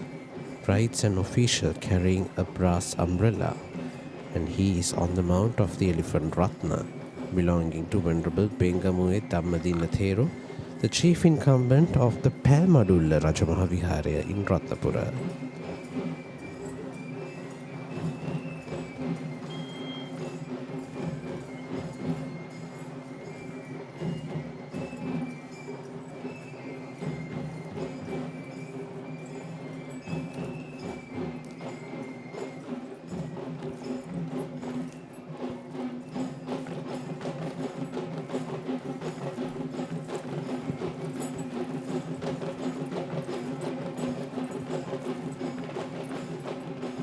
Speaker 2: rides an official carrying a brass umbrella, and he is on the mount of the elephant Ratna, belonging to Venerable Bengamue Dhammadinna Thero, the chief incumbent of the Palmadulla Rajamaha Viharaya in Ratnapura.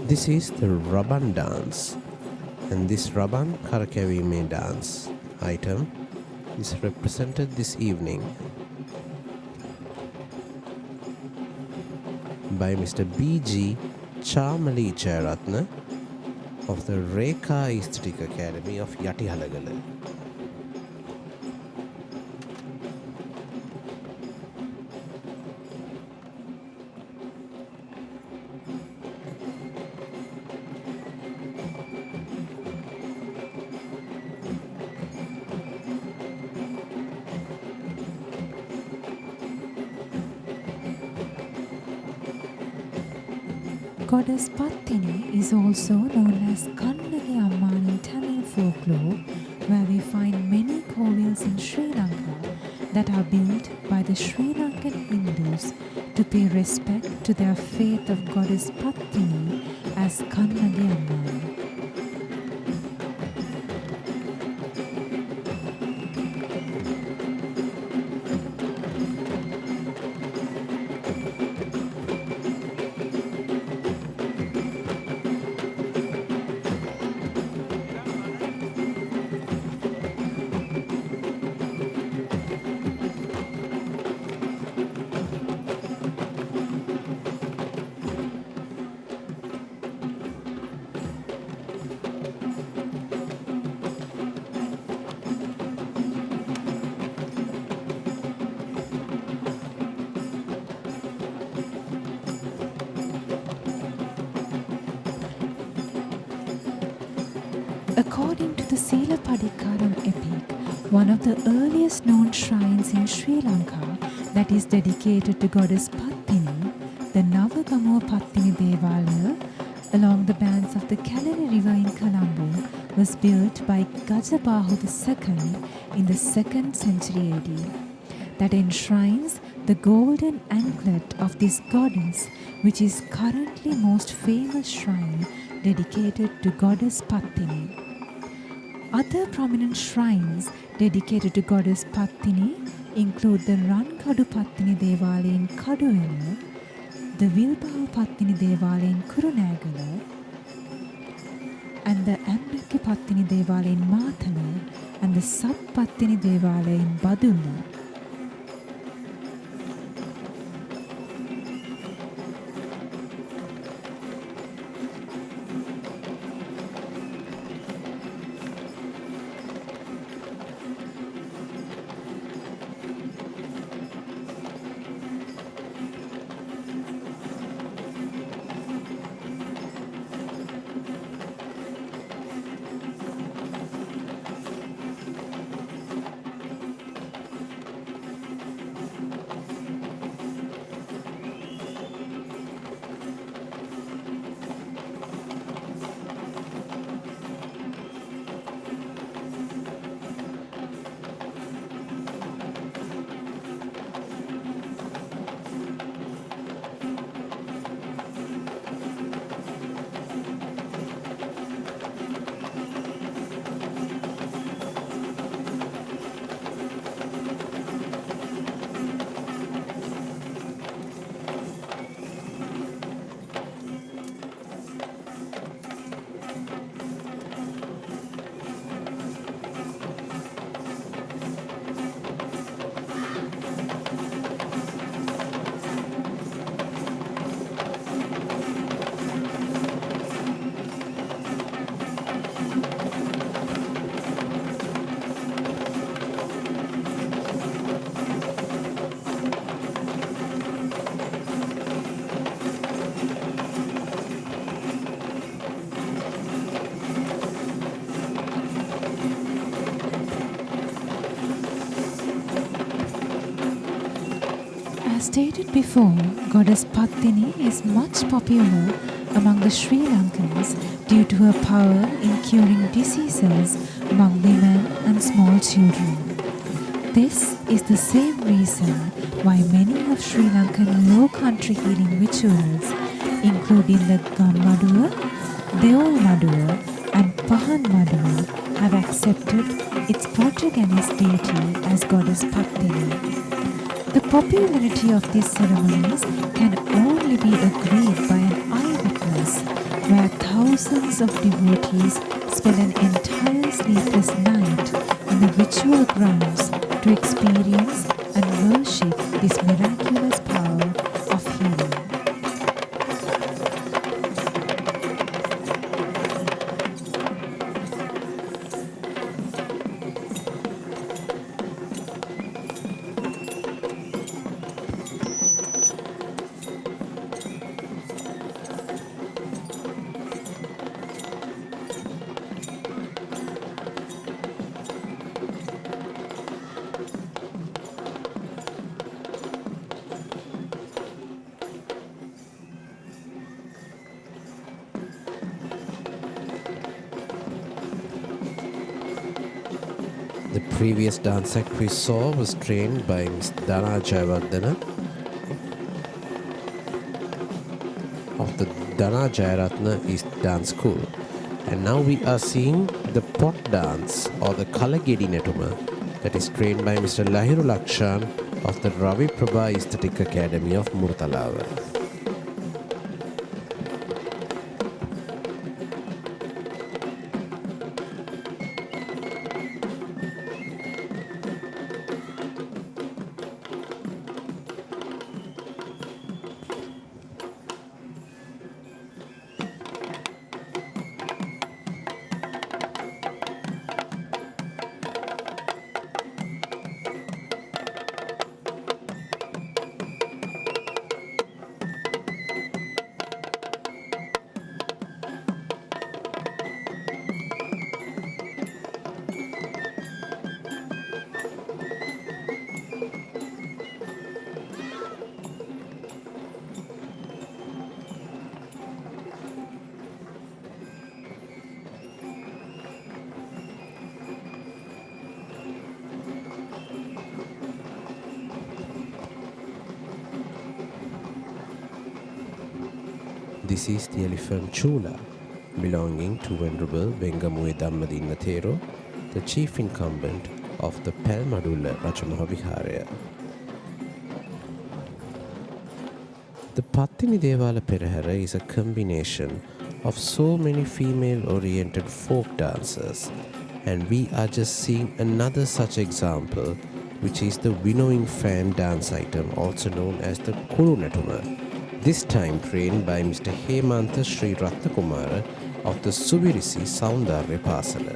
Speaker 2: This is the Raban dance, and this Raban Karakavime dance item is represented this evening by Mr. B.G. Chamali Jayaratna of the Rekha Aesthetic Academy of Yatihalagala.
Speaker 3: Goddess Patini is also known as Kannagi Amma in Tamil folklore, where we find many kovils in Sri Lanka that are built by the Sri Lankan Hindus to pay respect to their faith of Goddess Patini as Kannagi Amma. According to the Silapadikaram epic, one of the earliest known shrines in Sri Lanka that is dedicated to Goddess Patini, the Navagamo Patini Devala, along the banks of the Kalari River in Colombo, was built by Gajabahu II in the 2nd century AD. That enshrines the golden anklet of this goddess, which is currently most famous shrine dedicated to Goddess Patini. Other prominent shrines dedicated to Goddess Patini include the Rankadu Patini Devala in Kaduwela, the Vilbahu Patini Devala in Kurunagala, and the Ambeki Patini Devala in Matala, and the Sub Patini Devala in Badulla. As stated before, Goddess Patini is much popular among the Sri Lankans due to her power in curing diseases among women and small children. This is the same reason why many of Sri Lankan low country healing rituals, including the Gammaduwa, Deol Maduwa and Pahan Maduwa, have accepted its protagonist deity as Goddess Patini. The popularity of these ceremonies can only be agreed by an eyewitness, where thousands of devotees spend an entire sleepless night in the ritual grounds to experience and worship this miraculous power of healing.
Speaker 2: The previous dance act we saw was trained by Ms. Dana Jayawardena of the Dana Jayaratna East Dance School. And now we are seeing the pot dance or the Kalagedi Netuma that is trained by Mr. Lahiru Lakshan of the Ravi Prabha Aesthetic Academy of Murtalawa. This is the elephant Chula, belonging to Venerable Vengamue Dhammadinna Thero, the chief incumbent of the Pelmadulla Rajamahaviharaya. The Patini Devala Perahera is a combination of so many female-oriented folk dancers, and we are just seeing another such example, which is the winnowing fan dance item, also known as the Kuru Netuma. This time trained by Mr. Hemantha Sri Ratnakumara of the Subirisi Soundarya Pasala.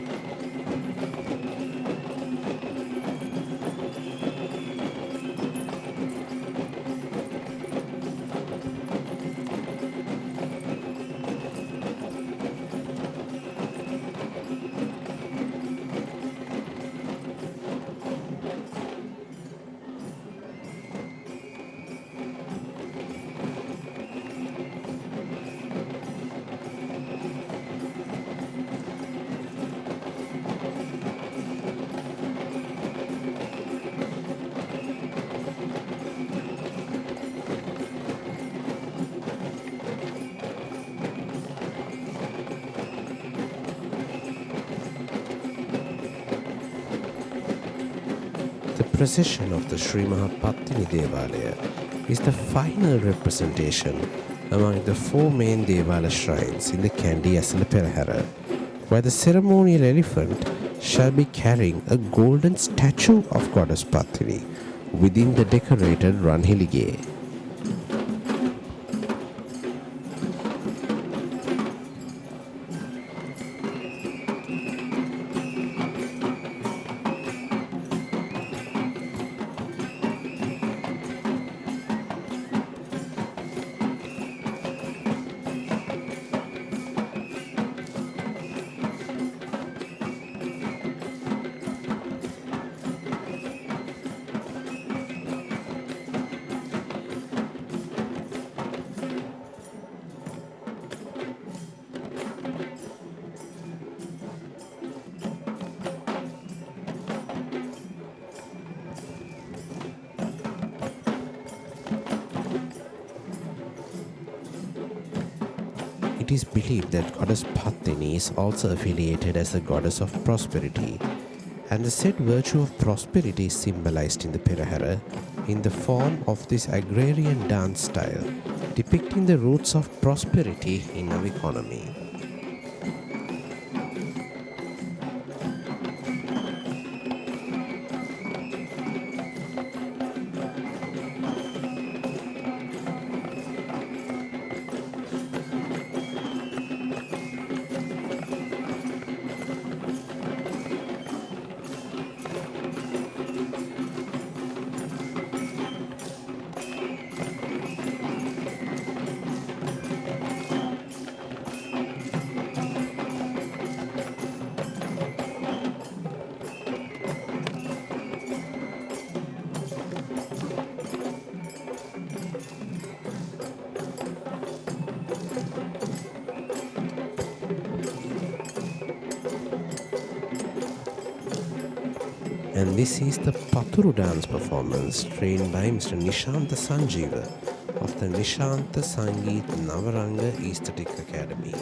Speaker 2: The procession of the Sri Patini Devala is the final representation among the four main Devala shrines in the Kandy Esala Perahera, where the ceremonial elephant shall be carrying a golden statue of Goddess Patini within the decorated Ranhilige. It is believed that Goddess Patini is also affiliated as the goddess of prosperity, and the said virtue of prosperity is symbolized in the Perahera in the form of this agrarian dance style, depicting the roots of prosperity in our economy. And this is the Paturu dance performance trained by Mr. Nishanta Sanjeeva of the Nishanta Sangeet Navaranga Aesthetic Academy.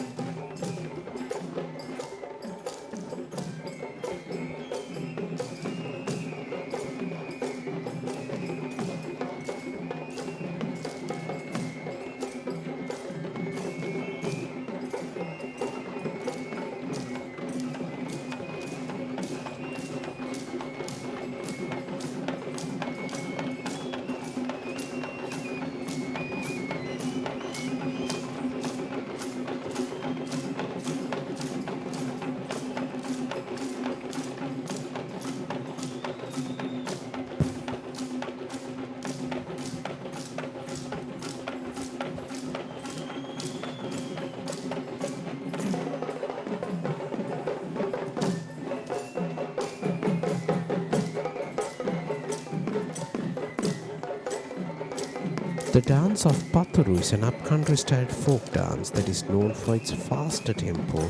Speaker 2: The dance of Paturu is an upcountry style folk dance that is known for its faster tempo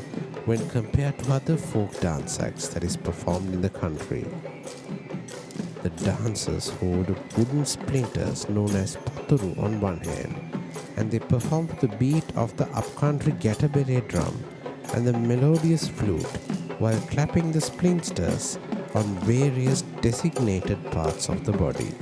Speaker 2: when compared to other folk dance acts that is performed in the country. The dancers hold wooden splinters known as Paturu on one hand, and they perform to the beat of the upcountry gatabere drum and the melodious flute while clapping the splinters on various designated parts of the body.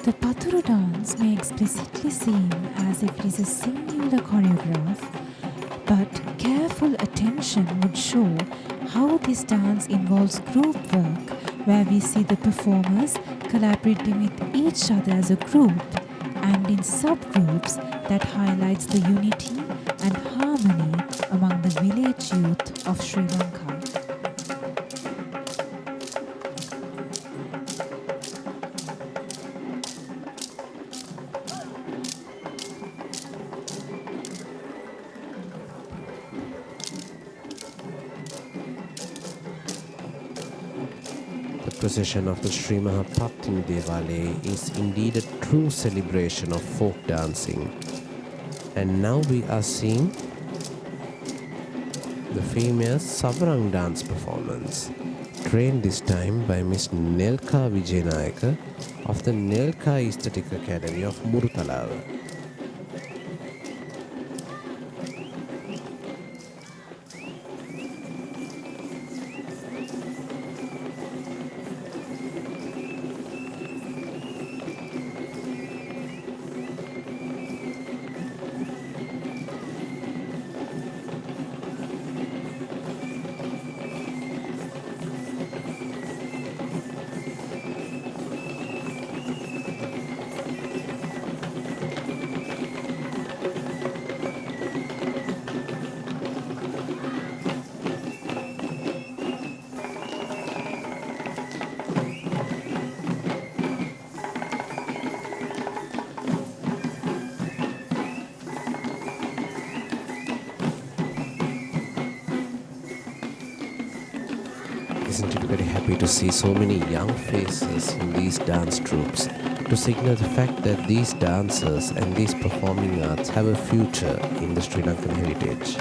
Speaker 3: The Paturu dance may explicitly seem as if it is a singular choreograph, but careful attention would show how this dance involves group work, where we see the performers collaborating with each other as a group and in subgroups that highlights the unity and harmony among the village youth of Sri Lanka.
Speaker 2: The procession of the Sri Patini Devala is indeed a true celebration of folk dancing. And now we are seeing the famous Savarang dance performance, trained this time by Miss Nelka Vijayanayaka of the Nelka Aesthetic Academy of Murutalawa. Isn't it very happy to see so many young faces in these dance troupes to signal the fact that these dancers and these performing arts have a future in the Sri Lankan heritage.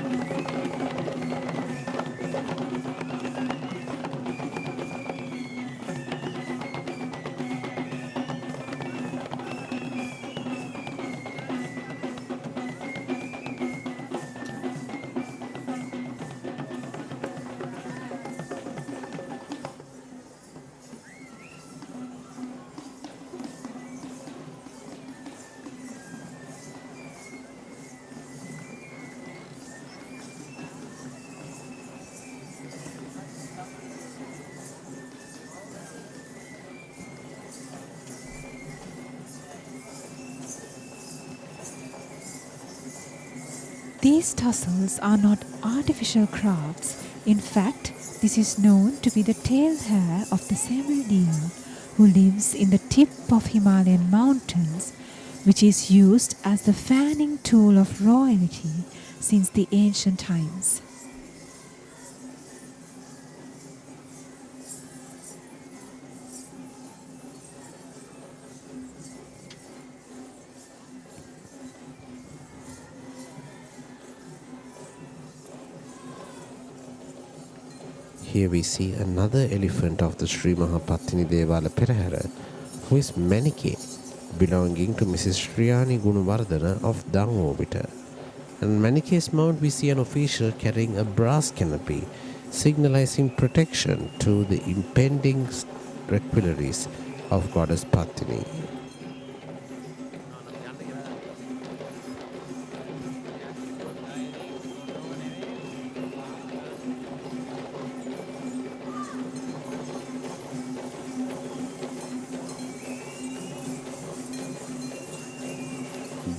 Speaker 3: These tassels are not artificial crafts. In fact, this is known to be the tail hair of the sable deer who lives in the tip of Himalayan mountains, which is used as the fanning tool of royalty since the ancient times.
Speaker 2: Here we see another elephant of the Sri Patini Devala Perahera, who is Manike, belonging to Mrs. Shriyani Gunuvardhana of Dangobita. On Manike's mount we see an official carrying a brass canopy, signalizing protection to the impending requiraries of Goddess Patini.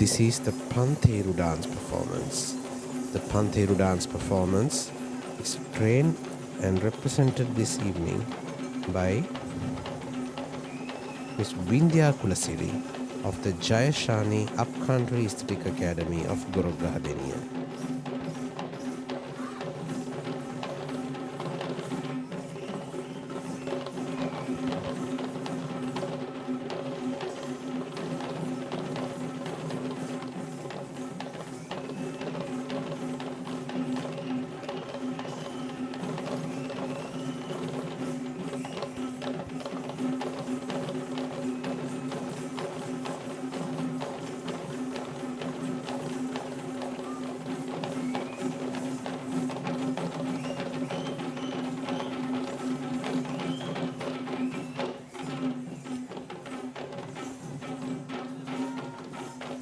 Speaker 2: This is the Pantheru dance performance. The Pantheru dance performance is trained and represented this evening by Ms. Vindhya Kulasiri of the Jayashani Upcountry Aesthetic Academy of Gurugrahadeniya.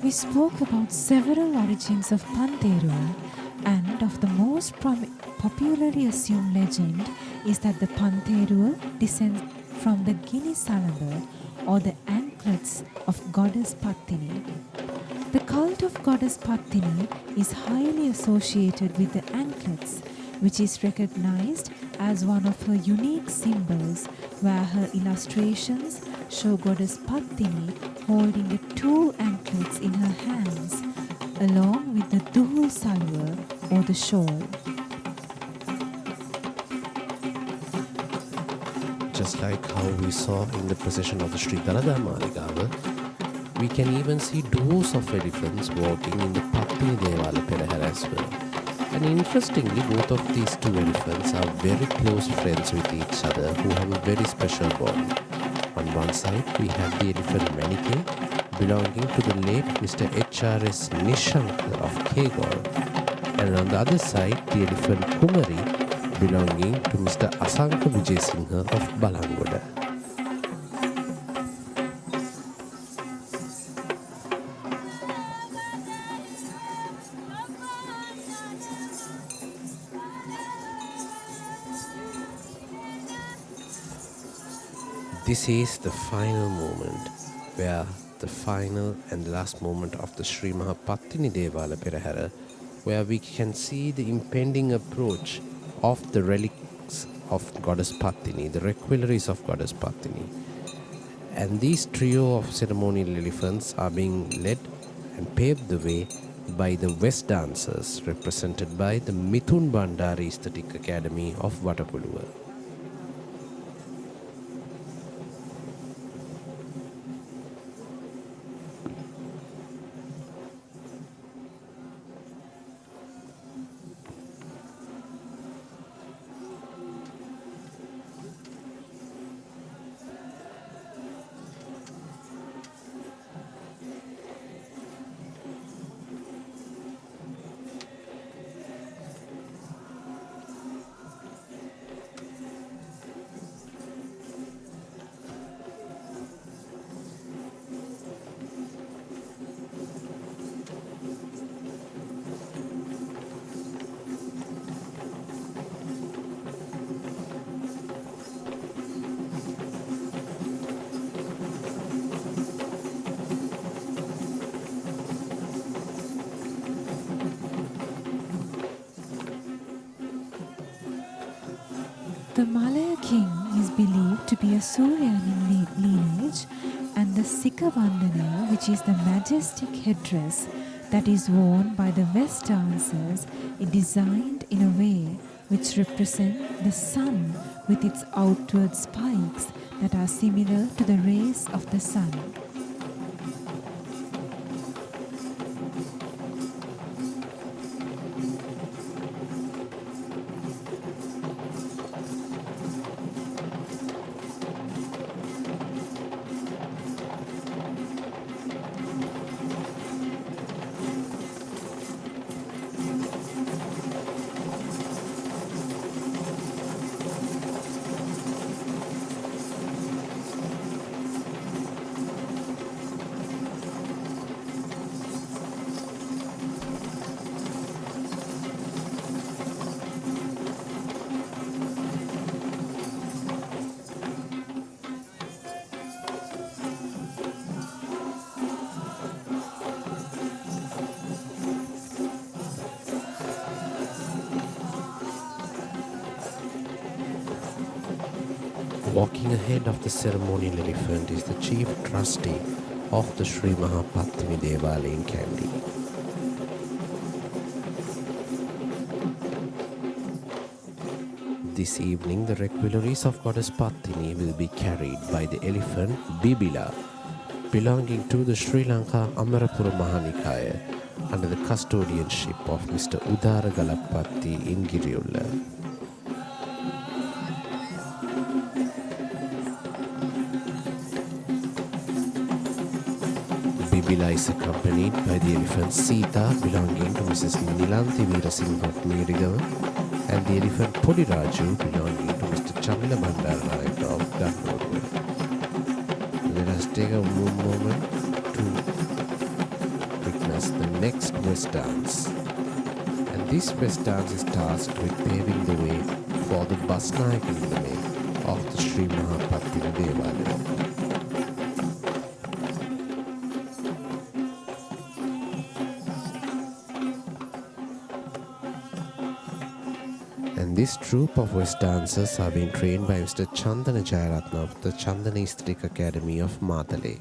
Speaker 3: We spoke about several origins of Pantheru, and of the most popularly assumed legend is that the Pantheru descends from the Gini Salamba, or the anklets of Goddess Patini. The cult of Goddess Patini is highly associated with the anklets, which is recognized as one of her unique symbols, where her illustrations show Goddess Patini holding the two anklets in her hands, along with the Duhul Salwa, or the shawl.
Speaker 2: Just like how we saw in the procession of the Sri Dalada Maligawa, we can even see duos of elephants walking in the Patini Devala Perahera as well. And interestingly, both of these two elephants are very close friends with each other who have a very special bond. On one side, we have the elephant Manike, belonging to the late Mr. H.R.S. Nishankar of Kegor. And on the other side, the elephant Kumari, belonging to Mr. Asanka Vijayasinghe of Balangoda. This is the final moment, where the final and last moment of the Sri Patini Devala Perahera, where we can see the impending approach of the relics of Goddess Patini, the requiraries of Goddess Patini. And these trio of ceremonial elephants are being led and paved the way by the West dancers, represented by the Mithun Bandari Aesthetic Academy of Vatapuluwa.
Speaker 3: The Malaya king is believed to be a Suryan in lineage, and the Sikavandana, which is the majestic headdress that is worn by the West dancers, is designed in a way which represents the sun with its outward spikes that are similar to the rays of the sun.
Speaker 2: Walking ahead of the ceremonial elephant is the chief trustee of the Sri Patini Devala in Kandy. This evening, the requelaries of Goddess Patini will be carried by the elephant Bibila, belonging to the Sri Lanka Amarapura Mahanikaya, under the custodianship of Mr. Udara Galapatti in Giriulla. Bibila is accompanied by the elephant Sita, belonging to Mrs. Nilanthi Veerasinghe of Maligawa, and the elephant Podiraju, belonging to Mr. Chamila Bandaranaike of Dalada. Let us take a moment to witness the next West dance. And this West dance is tasked with paving the way for the Basnayaka Nilame of the Sri Patini Devala. And this troupe of West dancers are being trained by Mr. Chandana Jayaratna of the Chandana Aesthetic Academy of Matale.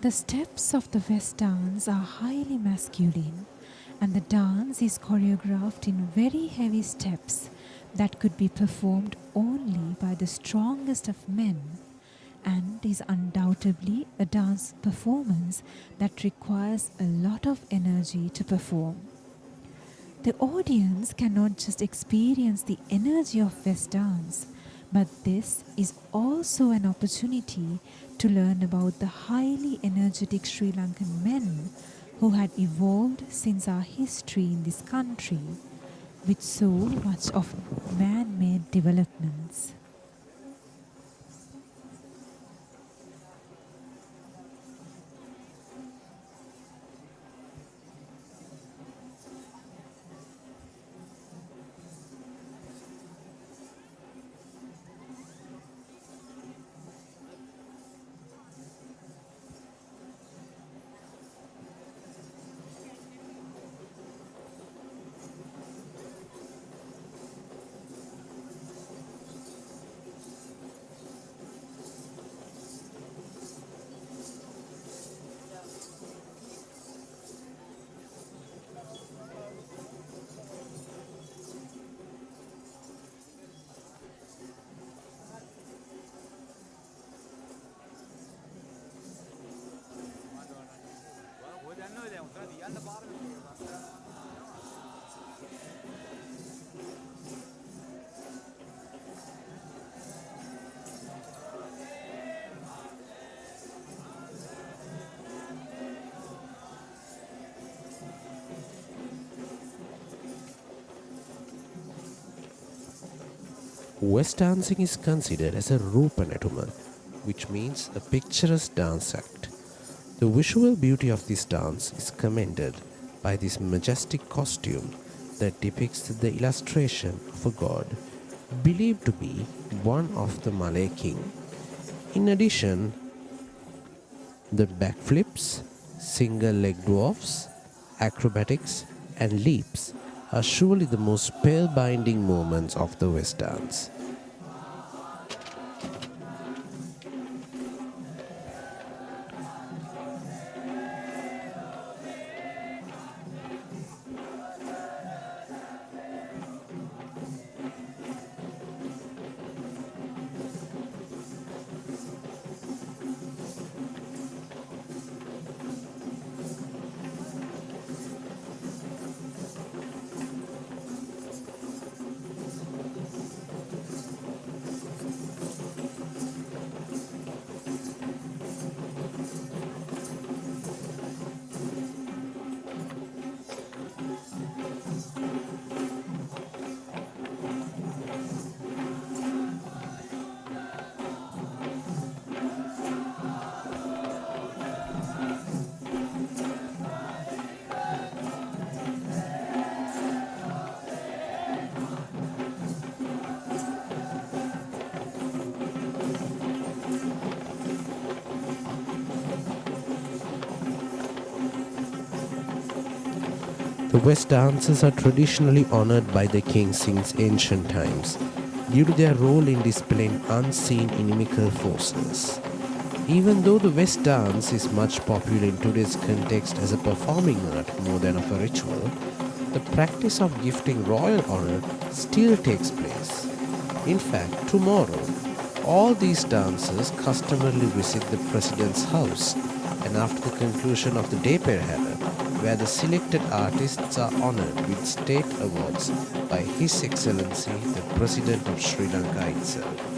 Speaker 3: The steps of the West dance are highly masculine, and the dance is choreographed in very heavy steps that could be performed only by the strongest of men, and is undoubtedly a dance performance that requires a lot of energy to perform. The audience cannot just experience the energy of West dance, but this is also an opportunity to learn about the highly energetic Sri Lankan men who had evolved since our history in this country with so much of man-made developments.
Speaker 2: West dancing is considered as a Rupanatuma, which means a picturesque dance act. The visual beauty of this dance is commended by this majestic costume that depicts the illustration of a god believed to be one of the Malay king. In addition, the backflips, single leg dwarfs, acrobatics and leaps are surely the most spellbinding moments of the West dance. The West dancers are traditionally honored by the king since ancient times due to their role in dispelling unseen inimical forces. Even though the West dance is much popular in today's context as a performing art more than of a ritual, the practice of gifting royal honor still takes place. In fact, tomorrow, all these dancers customarily visit the president's house, and after the conclusion of the Day Perahera, where the selected artists are honored with state awards by His Excellency the President of Sri Lanka itself.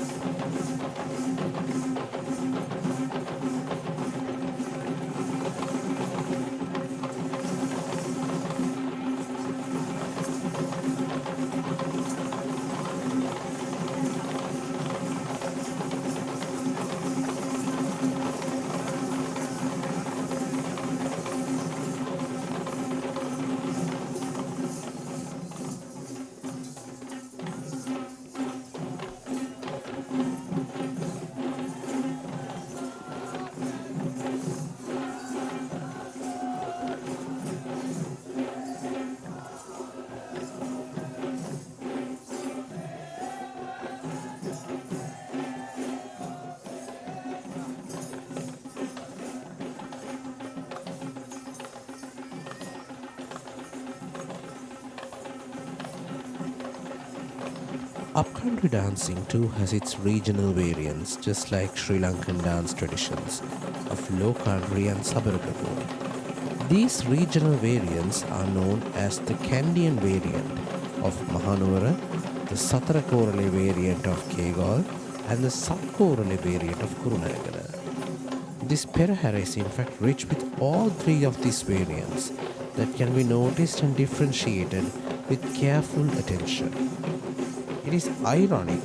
Speaker 2: Upcountry dancing too has its regional variants, just like Sri Lankan dance traditions of low country and Sabaragamu. These regional variants are known as the Kandian variant of Mahanuvara, the Satarakorale variant of Kegal, and the Sakkorale variant of Kurunagala. This Perahera is in fact rich with all three of these variants that can be noticed and differentiated with careful attention. It is ironic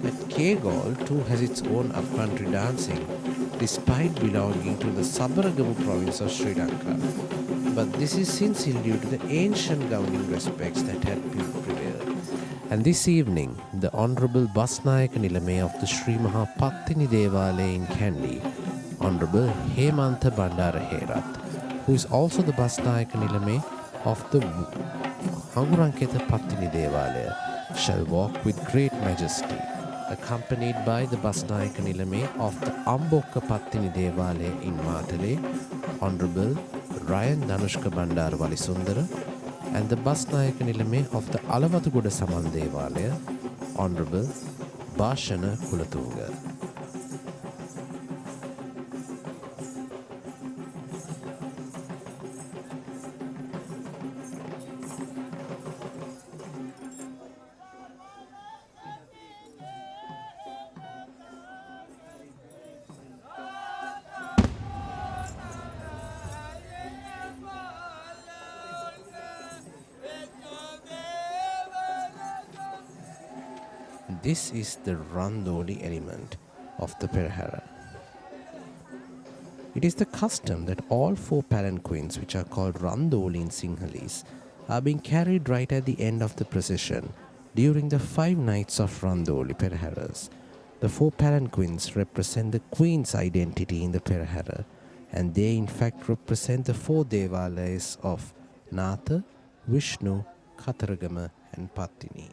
Speaker 2: that Kegal too has its own upcountry dancing despite belonging to the Sabaragamu province of Sri Lanka. But this is sincerely due to the ancient governing respects that had prevailed. And this evening, the Honorable Basnayaka Nilame of the Sri Maha Patini Devala in Kandy, Honorable Hemantha Bandaraherath, who is also the Basnayaka Nilame of the Hanguranketa Patini Devala, shall walk with great majesty, accompanied by the Basnayaka Nilame of the Ambokka Patini Devala in Matale, Honorable Ryan Danushka Bandar Valisundara, and the Basnayaka Nilame of the Alavatuguda Saman Devala, Honorable Bhashana Kulatunga. This is the Randoli element of the Perahera. It is the custom that all four palanquins, which are called Randoli in Sinhalese, are being carried right at the end of the procession during the 5 nights of Randoli Peraheras. The four palanquins represent the queen's identity in the Perahera, and they in fact represent the 4 Devalas of Nata, Vishnu, Kataragama and Patini.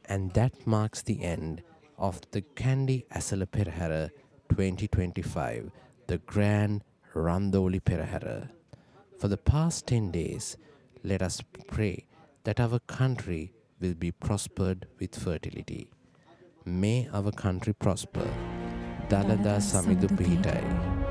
Speaker 2: And that marks the end of the Kandy Esala Perahera 2025, the Grand Randoli Perahera. For the past 10 days, let us pray that our country will be prospered with fertility. May our country prosper. Dalada Samidu Pihitai.